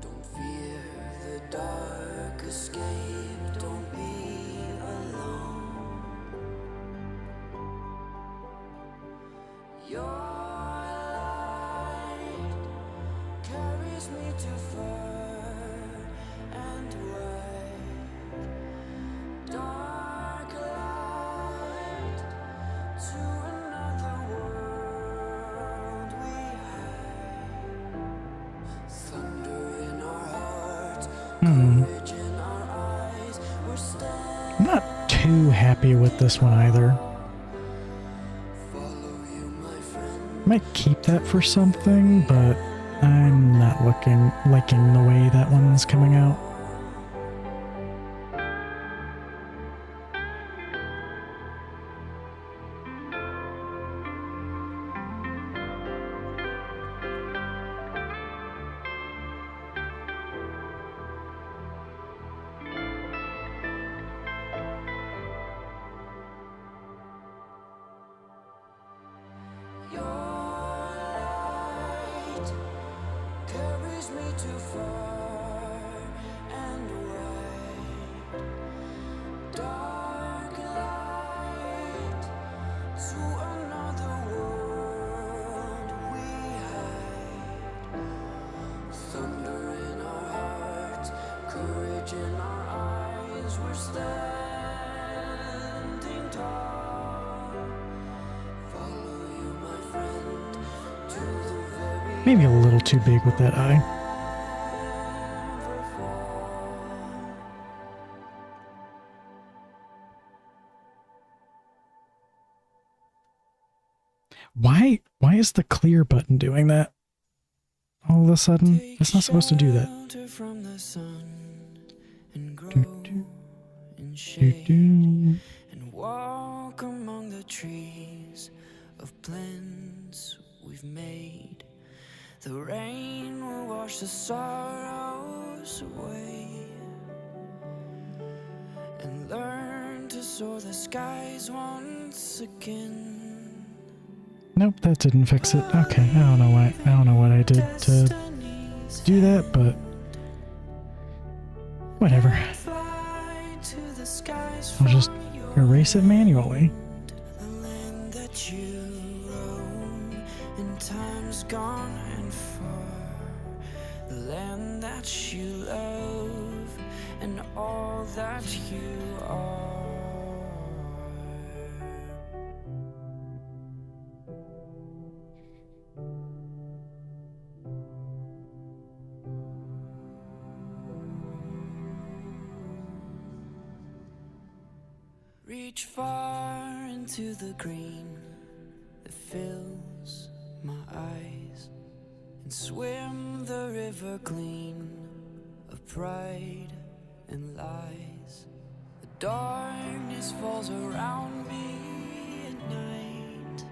Don't fear the dark, escape, don't be alone. Your light carries me too far and wide. Dark light to another world we hide. Thunder in our hearts, courage in our eyes. We're standing. I'm not too happy with this one either. Follow you, my friend. Might keep that for something, but I'm not liking the way that one's coming out. Your light carries me too far and wide. Dark light to another world we hide. Thunder in our hearts, courage in our eyes. We're standing tall. Follow you, my friend, to the very Maybe a little too big with that eye. never fall. Why is the clear button doing that all of a sudden? It's not supposed to do that. Shelter from the sun and Do, grow do, in do, shade do. and walk among the trees of plans we've made. The rain will wash the sorrows away and learn to soar the skies once again. Nope, that didn't fix it. Okay, I don't know why. I don't know what I did to do that, but whatever. I'll just erase it manually. The land that you roam in times gone and far, the land that you love and all that you are. Reach far into the green that fills my eyes and swim the river clean of pride and lies. The darkness falls around me at night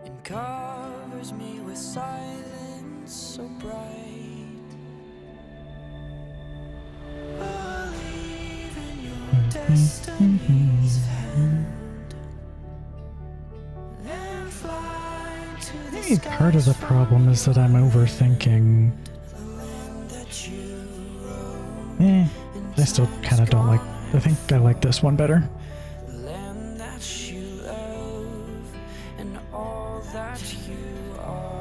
and covers me with silence so bright. Believe in your destiny's hand and fly to the Maybe part of the problem is that I'm overthinking. I still kind of don't like. I think I like this one better. land that you love and all that you are.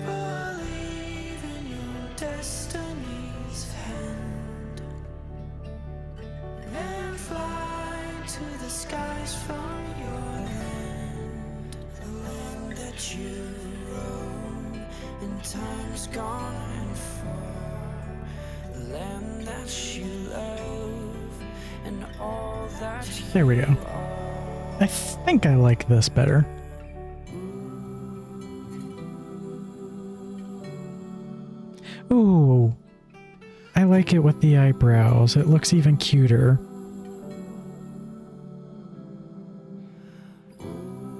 Believe in your destiny's hand and fly to the skies from your land, the land that you roam in times gone and far, the land that you love and all that you There we go. I think I like this better. Ooh, I like it with the eyebrows. It looks even cuter.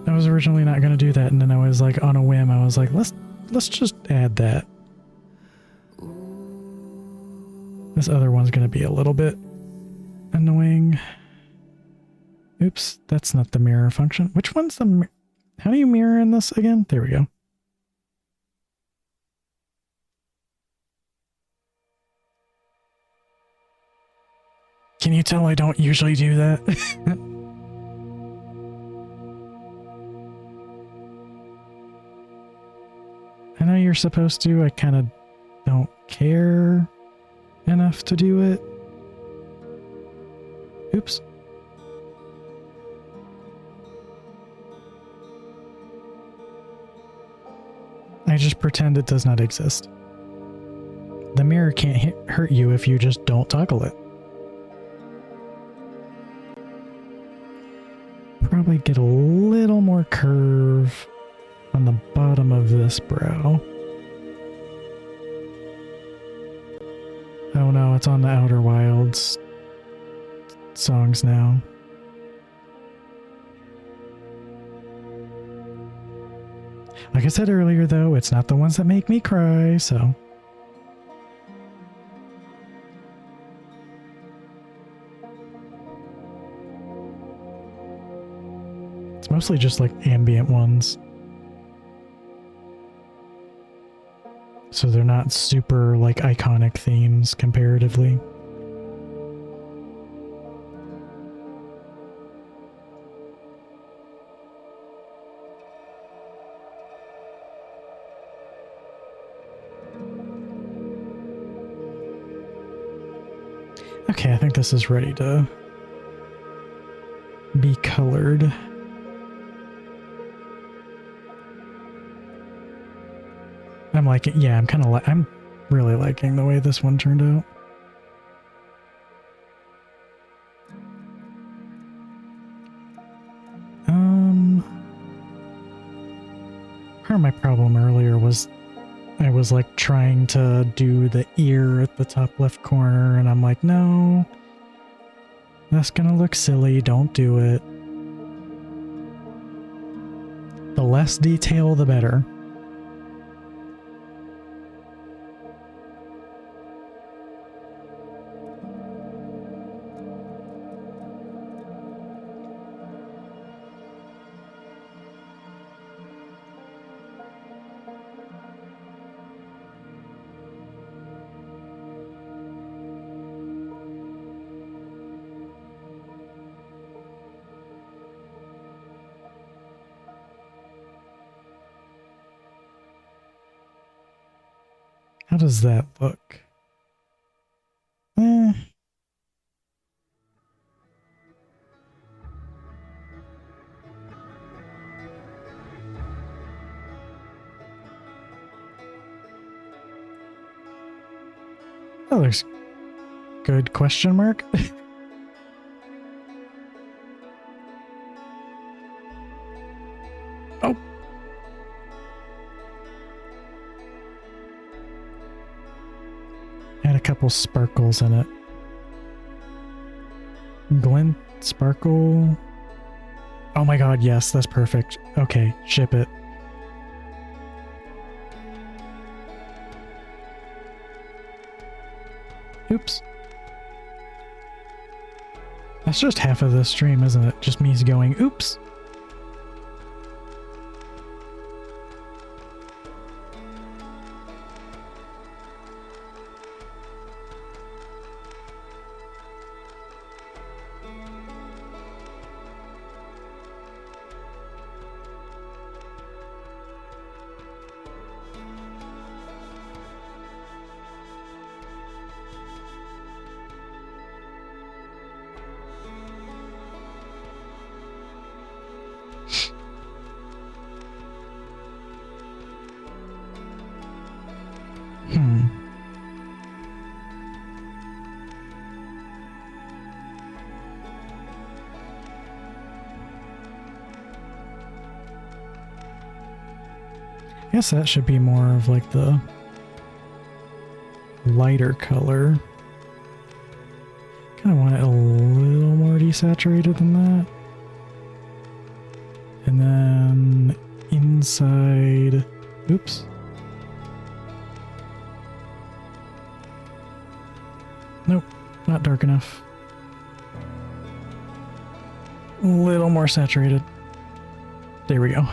I was originally not going to do that, and then I was like, on a whim, I was like, let's just add that. This other one's going to be a little bit annoying. Oops, that's not the mirror function. Which one's the how do you mirror in this again? There we go. Can you tell I don't usually do that? I know you're supposed to. I kind of don't care enough to do it. Oops. I just pretend it does not exist. The mirror can't hurt you if you just don't toggle it. Probably get a little more curve on the bottom of this brow. Oh no, it's on the Outer Wilds songs now. Like I said earlier though, it's not the ones that make me cry, so... It's mostly just like ambient ones. So they're not super like iconic themes comparatively. Okay, I think this is ready to be colored. I'm liking, yeah, I'm really liking the way this one turned out. Part of my problem earlier was I was like trying to do the ear at the top left corner, and I'm like, no, that's gonna look silly, don't do it. The less detail, the better. How does that look? Eh. That looks good, question mark? Oh. Add a couple sparkles in it. Glint, sparkle. Oh my god, yes, that's perfect. Okay, ship it. Oops. That's just half of the stream, isn't it? Just me going, oops. I guess that should be more of like the lighter color. Kind of want it a little more desaturated than that. And then inside, oops. Nope, not dark enough. A little more saturated. There we go.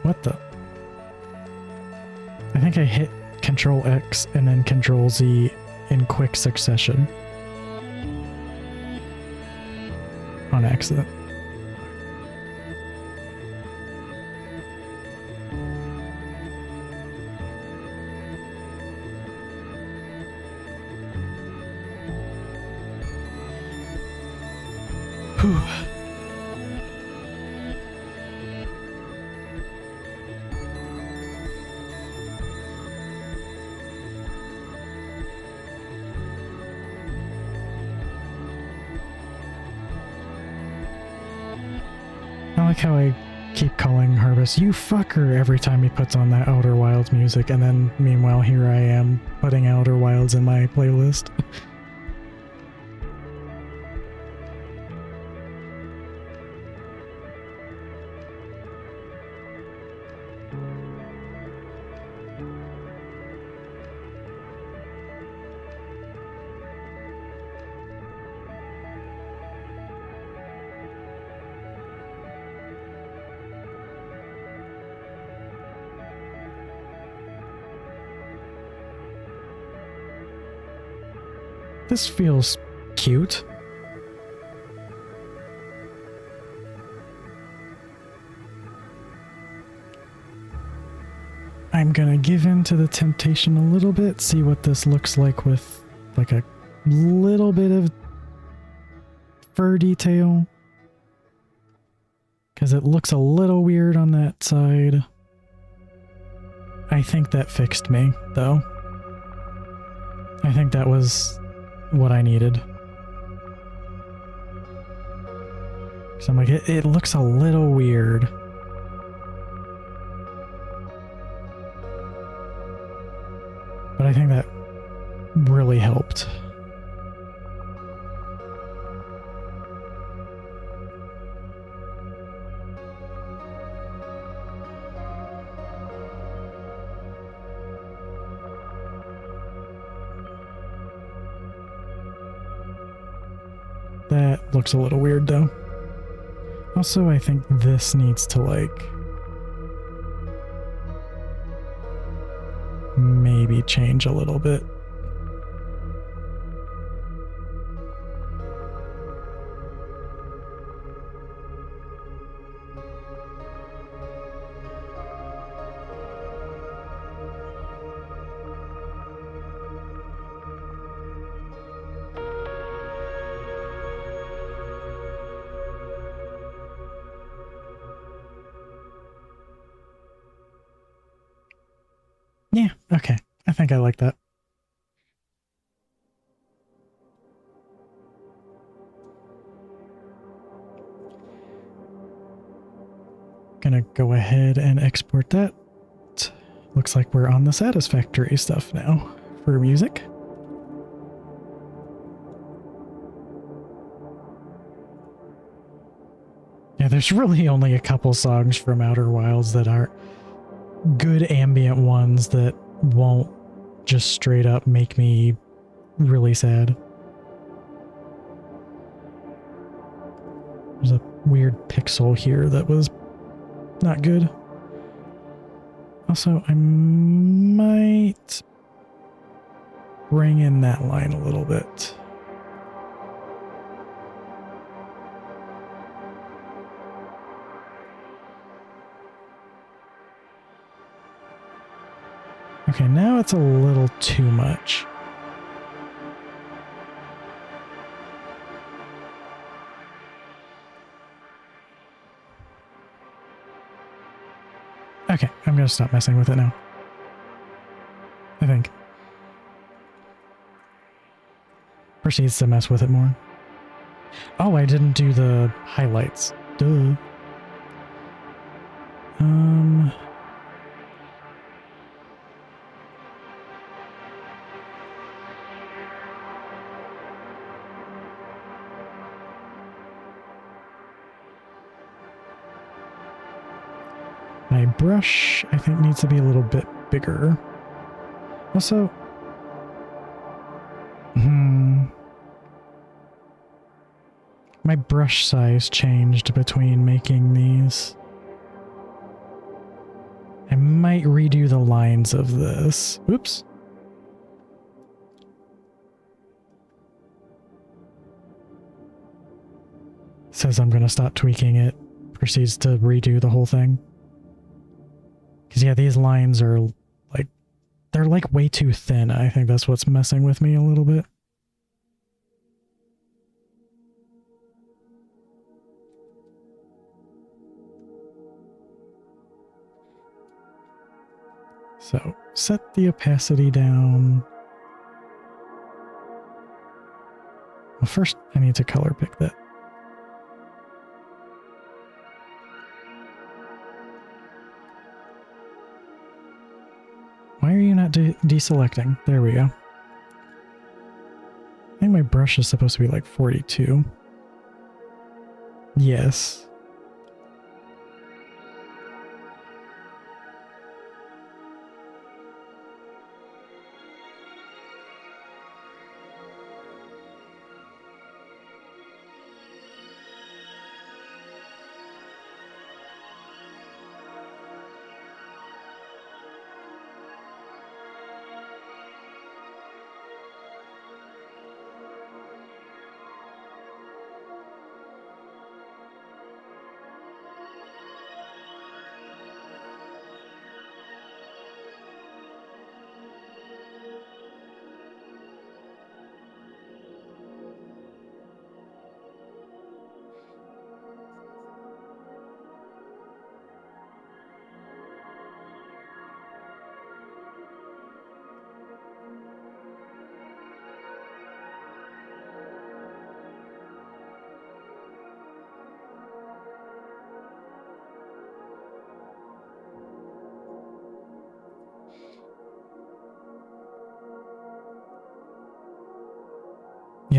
What the? I think I hit Control X and then Control Z in quick succession. On accident. Whew. I like how I keep calling Harvest, you fucker, every time he puts on that Outer Wilds music, and then meanwhile here I am putting Outer Wilds in my playlist. This feels cute. I'm gonna give in to the temptation a little bit, see what this looks like with like a little bit of fur detail. Because it looks a little weird on that side. I think that fixed me, though. I think that was what I needed. So I'm like, it looks a little weird. But I think that really helped. That looks a little weird though. Also, I think this needs to like maybe change a little bit. Yeah, okay. I think I like that. Gonna go ahead and export that. Looks like we're on the satisfactory stuff now for music. Yeah, there's really only a couple songs from Outer Wilds that are good ambient ones that won't just straight up make me really sad. There's a weird pixel here that was not good. Also, I might bring in that line a little bit. Okay, now it's a little too much. Okay, I'm gonna stop messing with it now. I think. Proceeds to mess with it more. Oh, I didn't do the highlights. Duh. My brush, I think, needs to be a little bit bigger. Also, my brush size changed between making these. I might redo the lines of this. Oops. Says I'm going to stop tweaking it. Proceeds to redo the whole thing. Because yeah, these lines are like, they're like way too thin. I think that's what's messing with me a little bit. So set the opacity down. Well, first I need to color pick that. Why are you not deselecting? There we go. I think my brush is supposed to be like 42. Yes.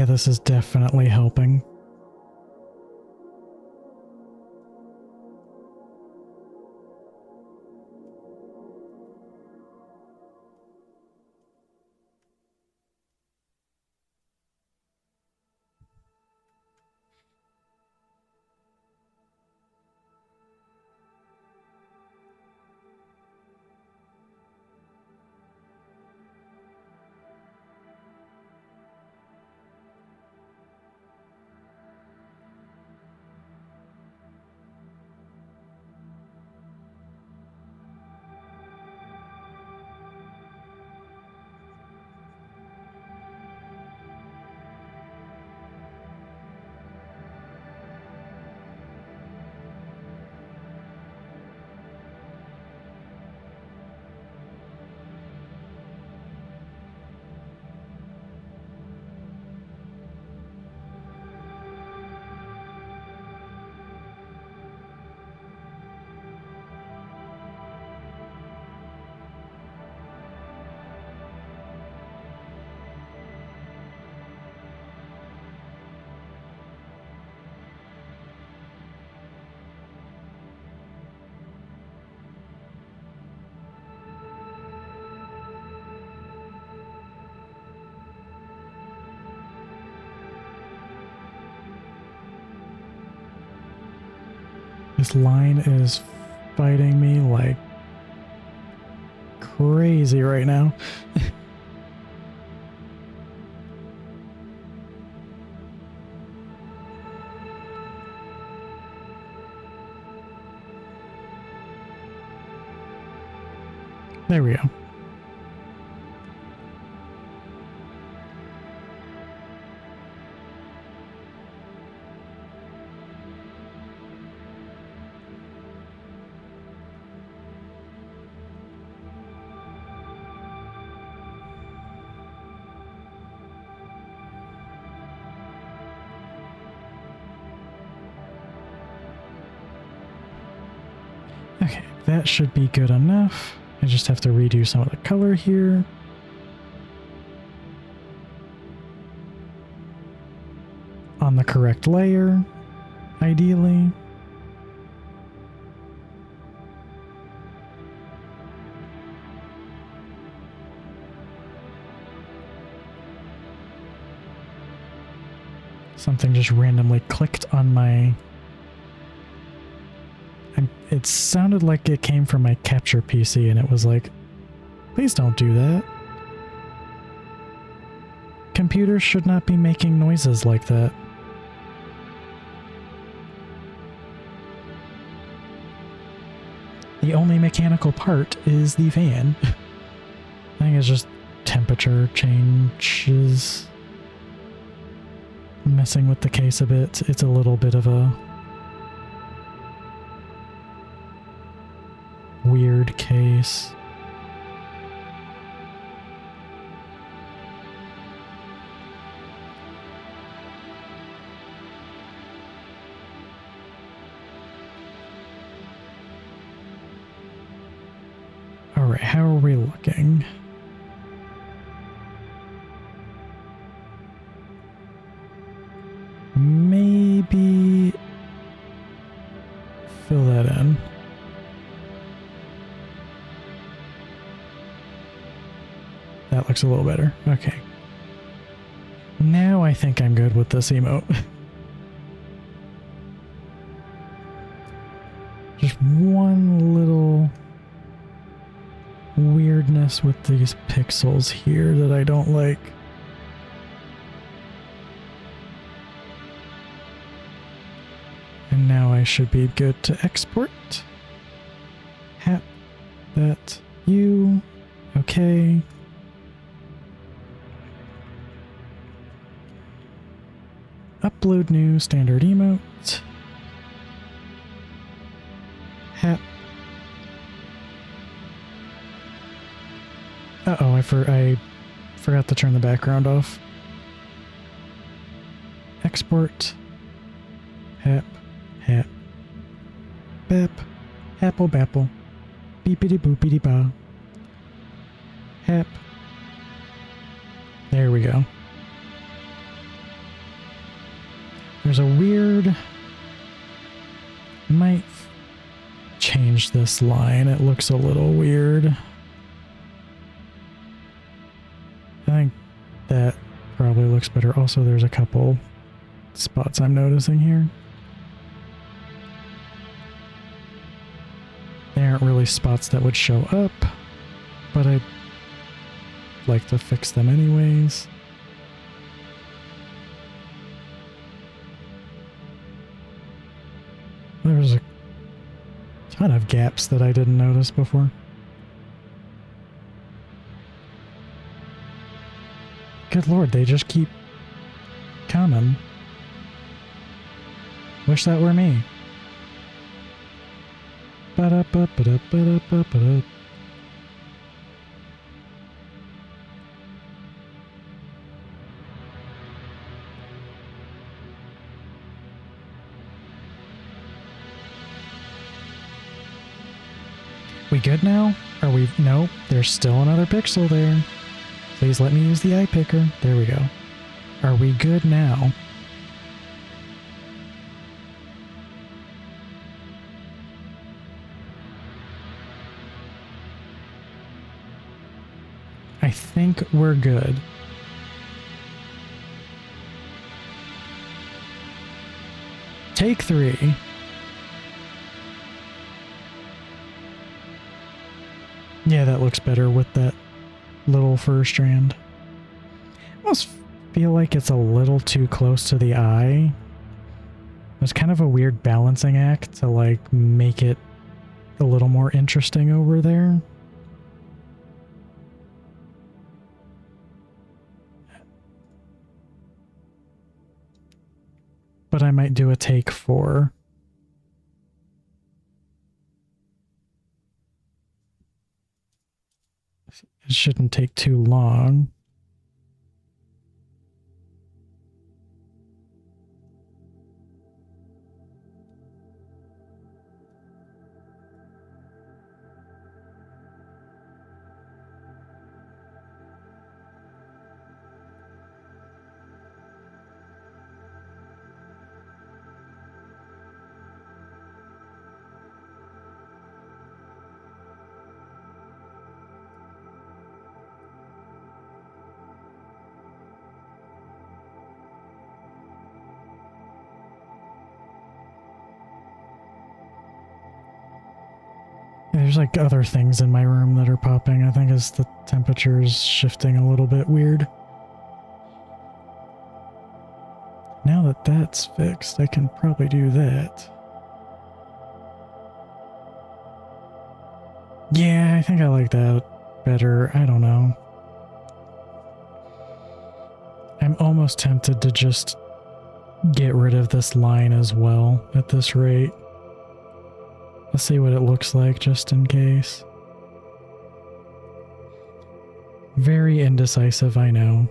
Yeah, this is definitely helping. This line is fighting me like crazy right now. There we go. Okay, that should be good enough. I just have to redo some of the color here. On the correct layer, ideally. Something just randomly clicked on my... It sounded like it came from my capture PC, and it was like, please don't do that. Computers should not be making noises like that. The only mechanical part is the fan. I think it's just temperature changes. Messing with the case a bit. It's a little bit of a weird case. All right, how are we looking? Maybe fill that in. That looks a little better. Okay. Now I think I'm good with this emote. Just one little weirdness with these pixels here that I don't like. And now I should be good to export. Hap that you. Okay. Upload new standard emote. Hap. Uh-oh, I forgot to turn the background off. Export. Hap. Hap. Bap. Apple bapple. Beepity boopity ba. Hap. There we go. There's a weird... I might change this line. It looks a little weird. I think that probably looks better. Also, there's a couple spots I'm noticing here. They aren't really spots that would show up, but I'd like to fix them anyways. There's a ton of gaps that I didn't notice before. Good lord, they just keep coming. Wish that were me. Ba-da-ba-ba-da-ba-da-ba-da. We good now? Are we? No, there's still another pixel there. Please let me use the eye picker. There we go. Are we good now? I think we're good. Take 3. Yeah, that looks better with that little fur strand. I almost feel like it's a little too close to the eye. It's kind of a weird balancing act to like make it a little more interesting over there. But I might do a take 4. It shouldn't take too long. There's like other things in my room that are popping. I think as the temperature is shifting a little bit weird. Now that that's fixed, I can probably do that. Yeah, I think I like that better. I don't know. I'm almost tempted to just get rid of this line as well at this rate. Let's see what it looks like just in case. Very indecisive, I know.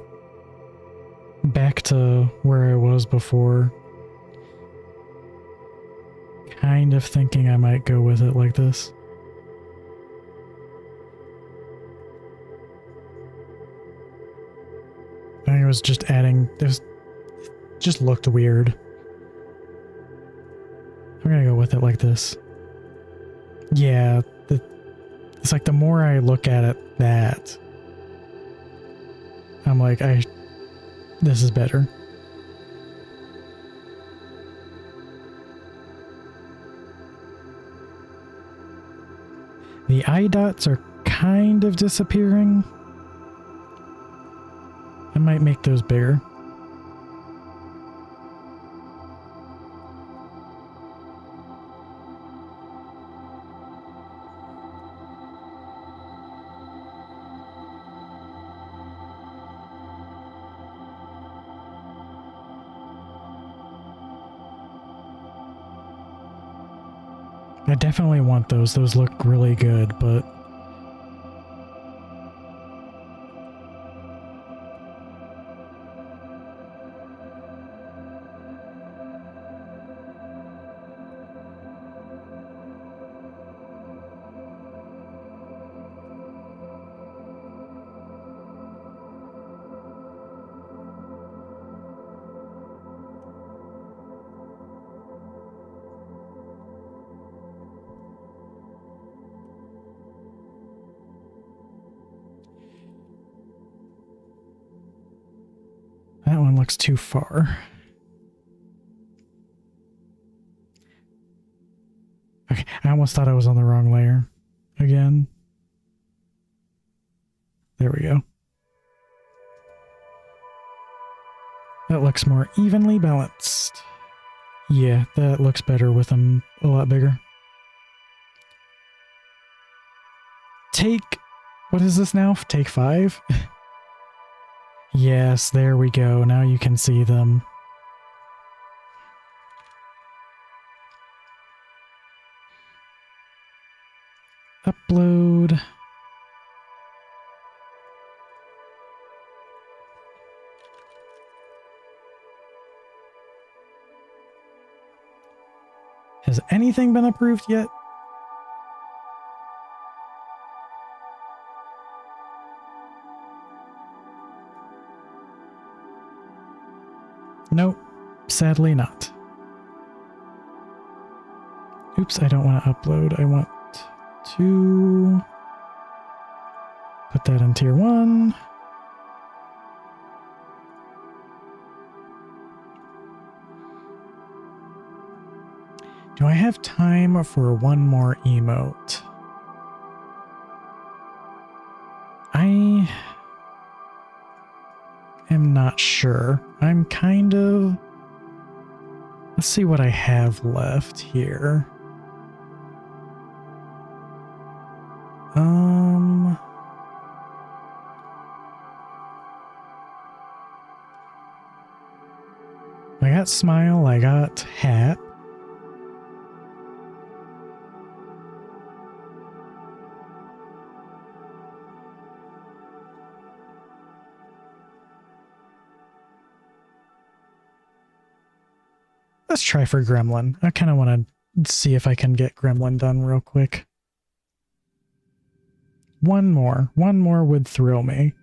Back to where I was before. Kind of thinking I might go with it like this. I think it was just adding, just looked weird. I'm gonna go with it like this. Yeah, it's like the more I look at it, that I'm like, this is better. The eye dots are kind of disappearing. I might make those bigger. I definitely want those. Those look really good, but looks too far. Okay, I almost thought I was on the wrong layer again. There we go. That looks more evenly balanced. Yeah, that looks better with them a lot bigger. Take, what is this now? Take 5? Yes, there we go. Now you can see them. Upload. Has anything been approved yet? Nope, sadly not. Oops, I don't want to upload. I want to put that in tier 1. Do I have time for one more emote? I am not sure. I'm kind of... Let's see what I have left here. I got smile, I got hat. Let's try for Gremlin. I kind of want to see if I can get Gremlin done real quick. One more would thrill me.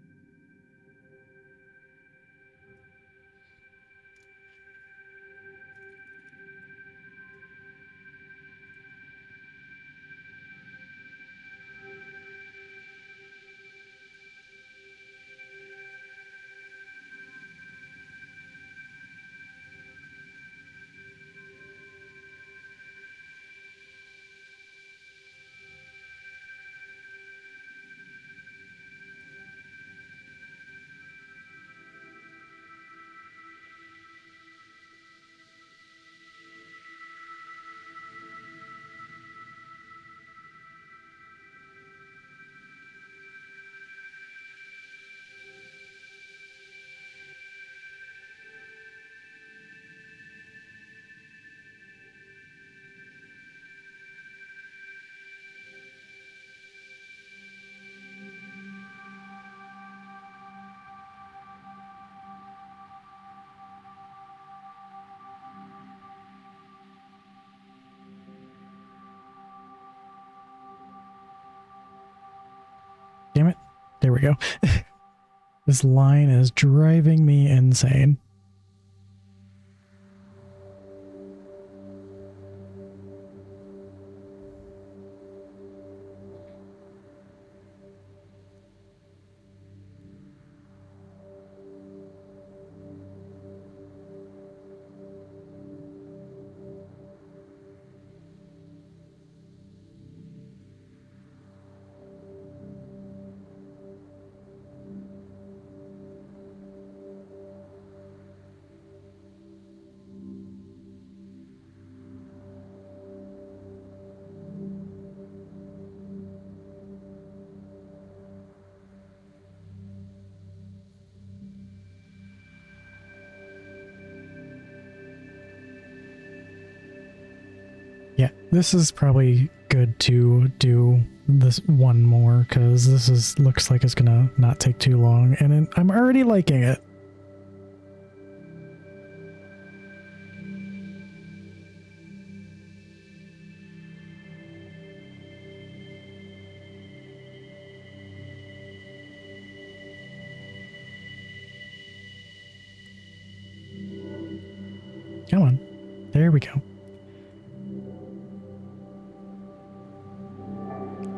Damn it. There we go. This line is driving me insane. Yeah, this is probably good to do this one more because this looks like it's gonna not take too long, and I'm already liking it. Come on, there we go.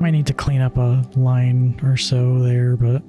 Might need to clean up a line or so there, but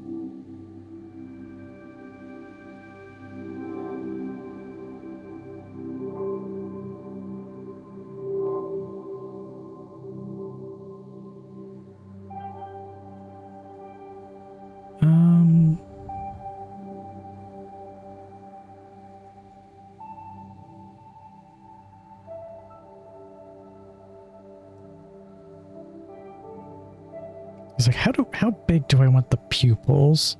was like, how big do I want the pupils?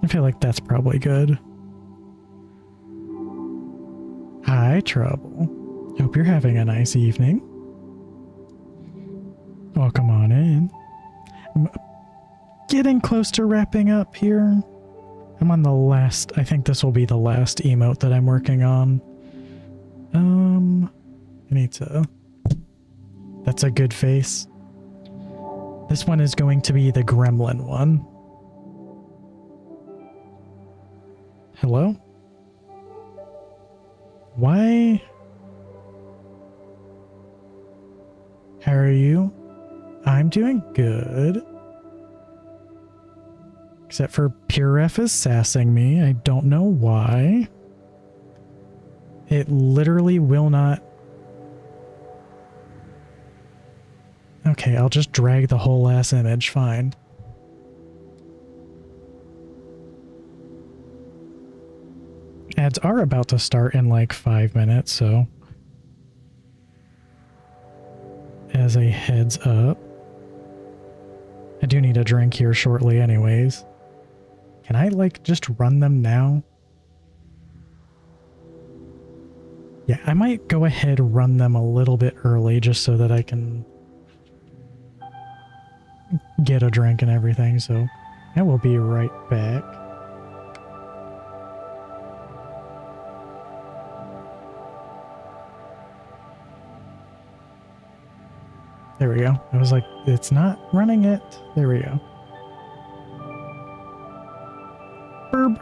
I feel like that's probably good. Hi, Trouble. Hope you're having a nice evening. Welcome on in. I'm getting close to wrapping up here. I'm on the last, I think this will be the last emote that I'm working on. I need to, that's a good face. This one is going to be the gremlin one. Hello? Why? How are you? I'm doing good. Except for Puref is sassing me. I don't know why. It literally will not. Okay, I'll just drag the whole ass image. Fine. Ads are about to start in like 5 minutes, so as a heads up, I do need a drink here shortly anyways. Can I like just run them now? Yeah, I might go ahead and run them a little bit early just so that I can get a drink and everything, so I will be right back. There we go. I was like, it's not running it. There we go. Burb.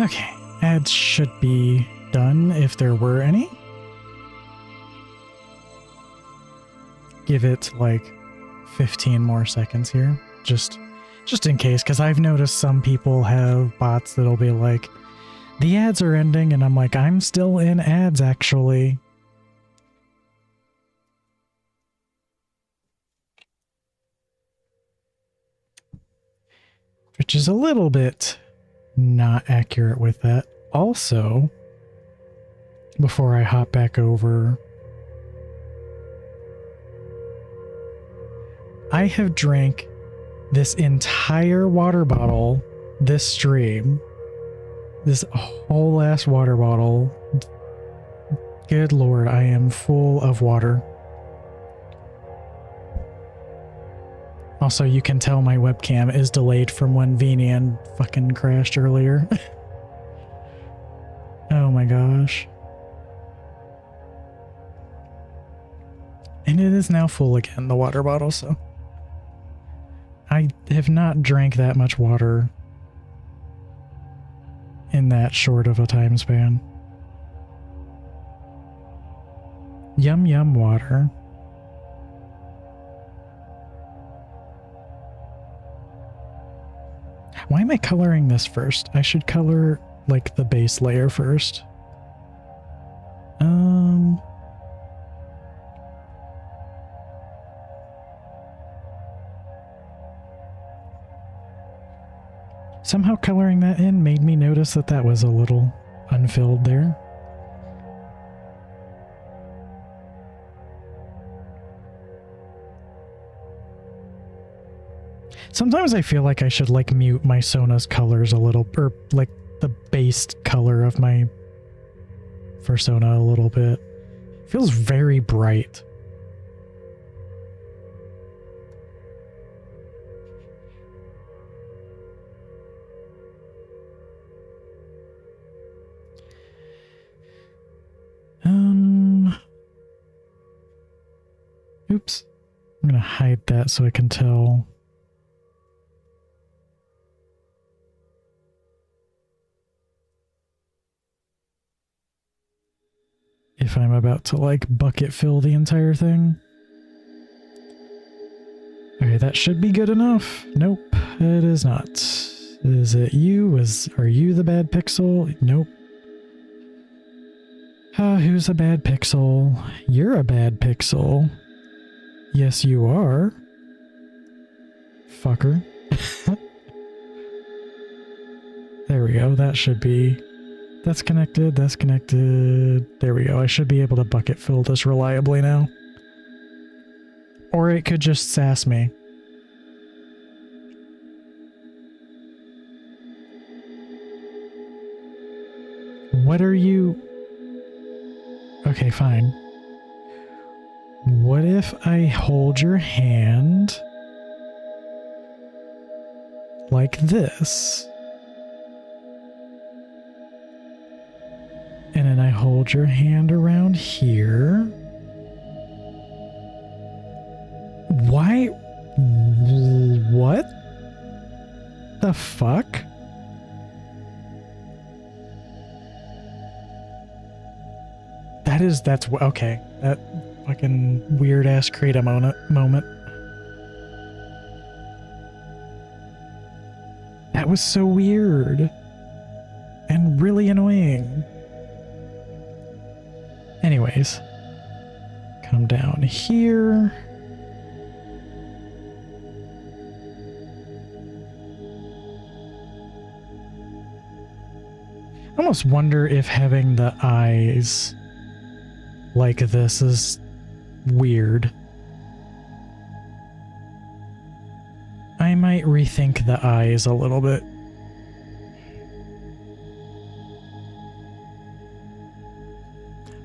Okay, ads should be done if there were any. give it like 15 more seconds here, just in case, because I've noticed some people have bots that'll be like, the ads are ending, and I'm like, I'm still in ads actually. Which is a little bit not accurate with that. Also, before I hop back over, I have drank this entire water bottle this stream. This whole ass water bottle. Good lord, I am full of water. Also, you can tell my webcam is delayed from when Venian fucking crashed earlier. Oh my gosh. And it is now full again, the water bottle, so. I have not drank that much water in that short of a time span. Yum yum water. Why am I coloring this first? I should color like the base layer first. Somehow coloring that in made me notice that that was a little unfilled there. Sometimes I feel like I should like mute my Sona's colors a little, or like the based color of my Fursona a little bit. It feels very bright. Oops. I'm gonna hide that so I can tell. If I'm about to like bucket fill the entire thing. Okay, that should be good enough. Nope, it is not. Is it you? Are you the bad pixel? Nope. Who's a bad pixel? You're a bad pixel. Yes, you are. Fucker. There we go. That should be... That's connected. That's connected. There we go. I should be able to bucket fill this reliably now. Or it could just sass me. What are you... Okay, fine. What if I hold your hand like this? And then I hold your hand around here. Why? What the fuck? That's okay. That fucking weird ass Krita moment. That was so weird. And really annoying. Anyways. Come down here. I almost wonder if having the eyes like this is weird. I might rethink the eyes a little bit.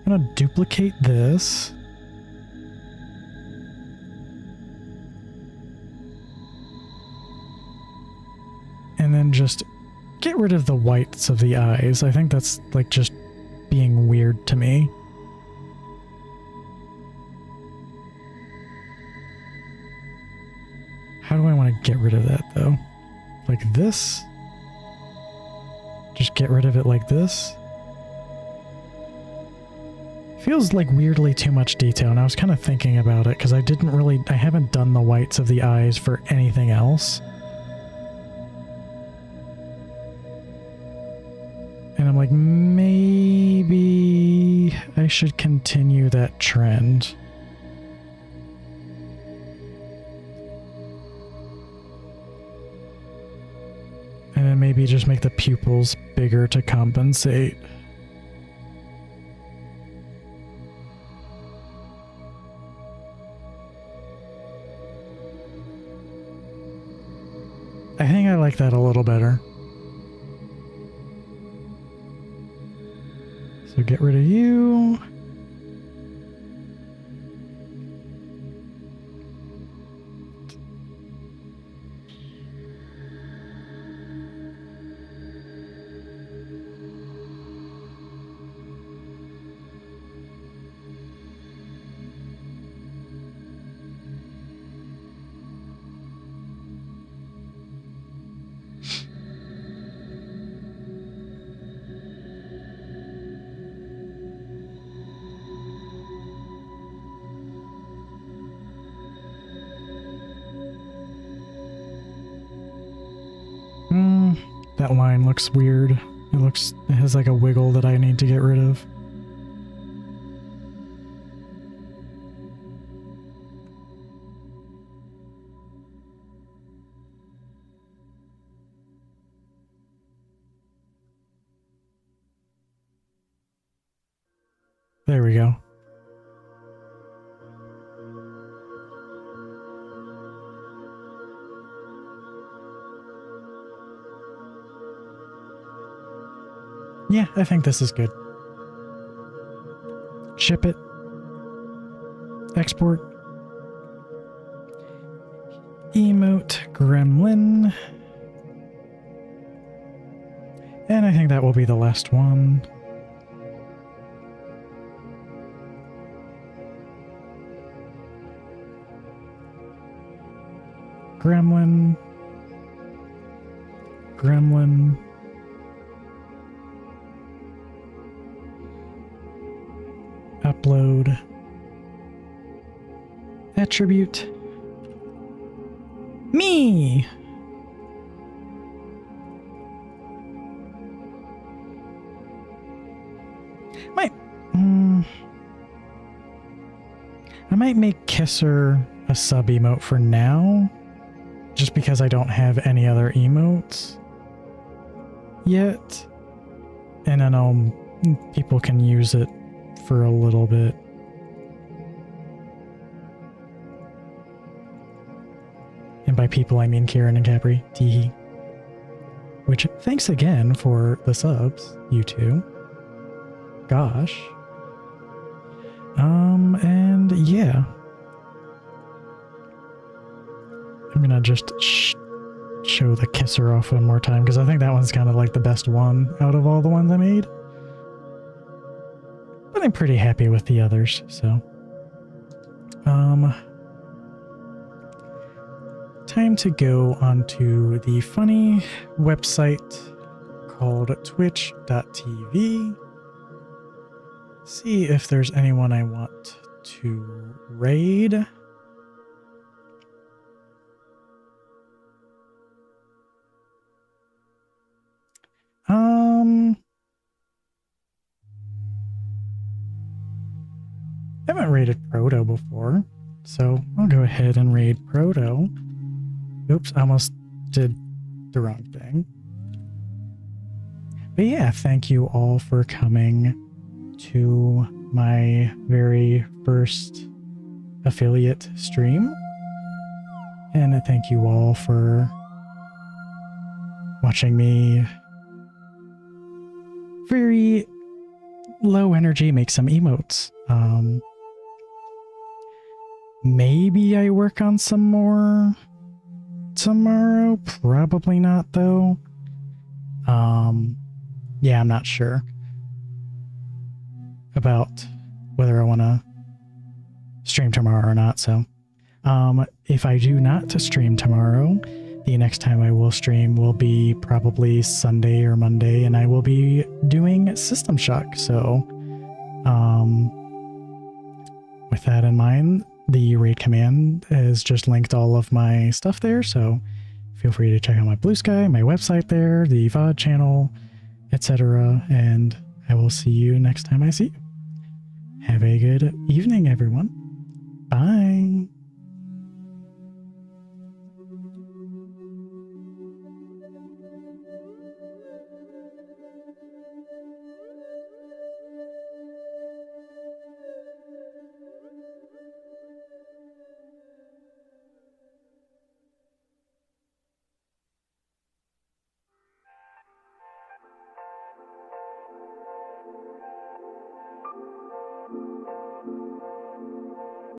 I'm gonna duplicate this. And then just get rid of the whites of the eyes. I think that's like just being weird to me. How do I want to get rid of that though? Like this? Just get rid of it like this? feels like weirdly too much detail, and I was kind of thinking about it because I haven't done the whites of the eyes for anything else. And I'm like, maybe I should continue that trend. And then maybe just make the pupils bigger to compensate. I think I like that a little better. So get rid of you. That line looks weird. It has like a wiggle that I need to get rid of. There we go. Yeah, I think this is good. Ship it. Export. Emote gremlin. And I think that will be the last one. Gremlin. Gremlin. Upload. Attribute. Me! I might make Kisser a sub emote for now, just because I don't have any other emotes yet, and then people can use it for a little bit. And by people, I mean Kieran and Capri. Teehee. Which, thanks again for the subs, you two. Gosh. And yeah. I'm gonna just show the Kisser off one more time, because I think that one's kind of like the best one out of all the ones I made. But I'm pretty happy with the others, so. Time to go onto the funny website called twitch.tv. See if there's anyone I want to raid. I haven't raided Proto before, so I'll go ahead and raid Proto. Oops, I almost did the wrong thing. But yeah, thank you all for coming to my very first affiliate stream. And thank you all for watching me very low energy make some emotes. Maybe I work on some more tomorrow. Probably not, though. Yeah, I'm not sure about whether I want to stream tomorrow or not. So, if I do not stream tomorrow, the next time I will stream will be probably Sunday or Monday, and I will be doing System Shock. So, with that in mind, the raid command has just linked all of my stuff there, so feel free to check out my Blue Sky, my website there, the VOD channel, etc. And I will see you next time I see you. Have a good evening, everyone.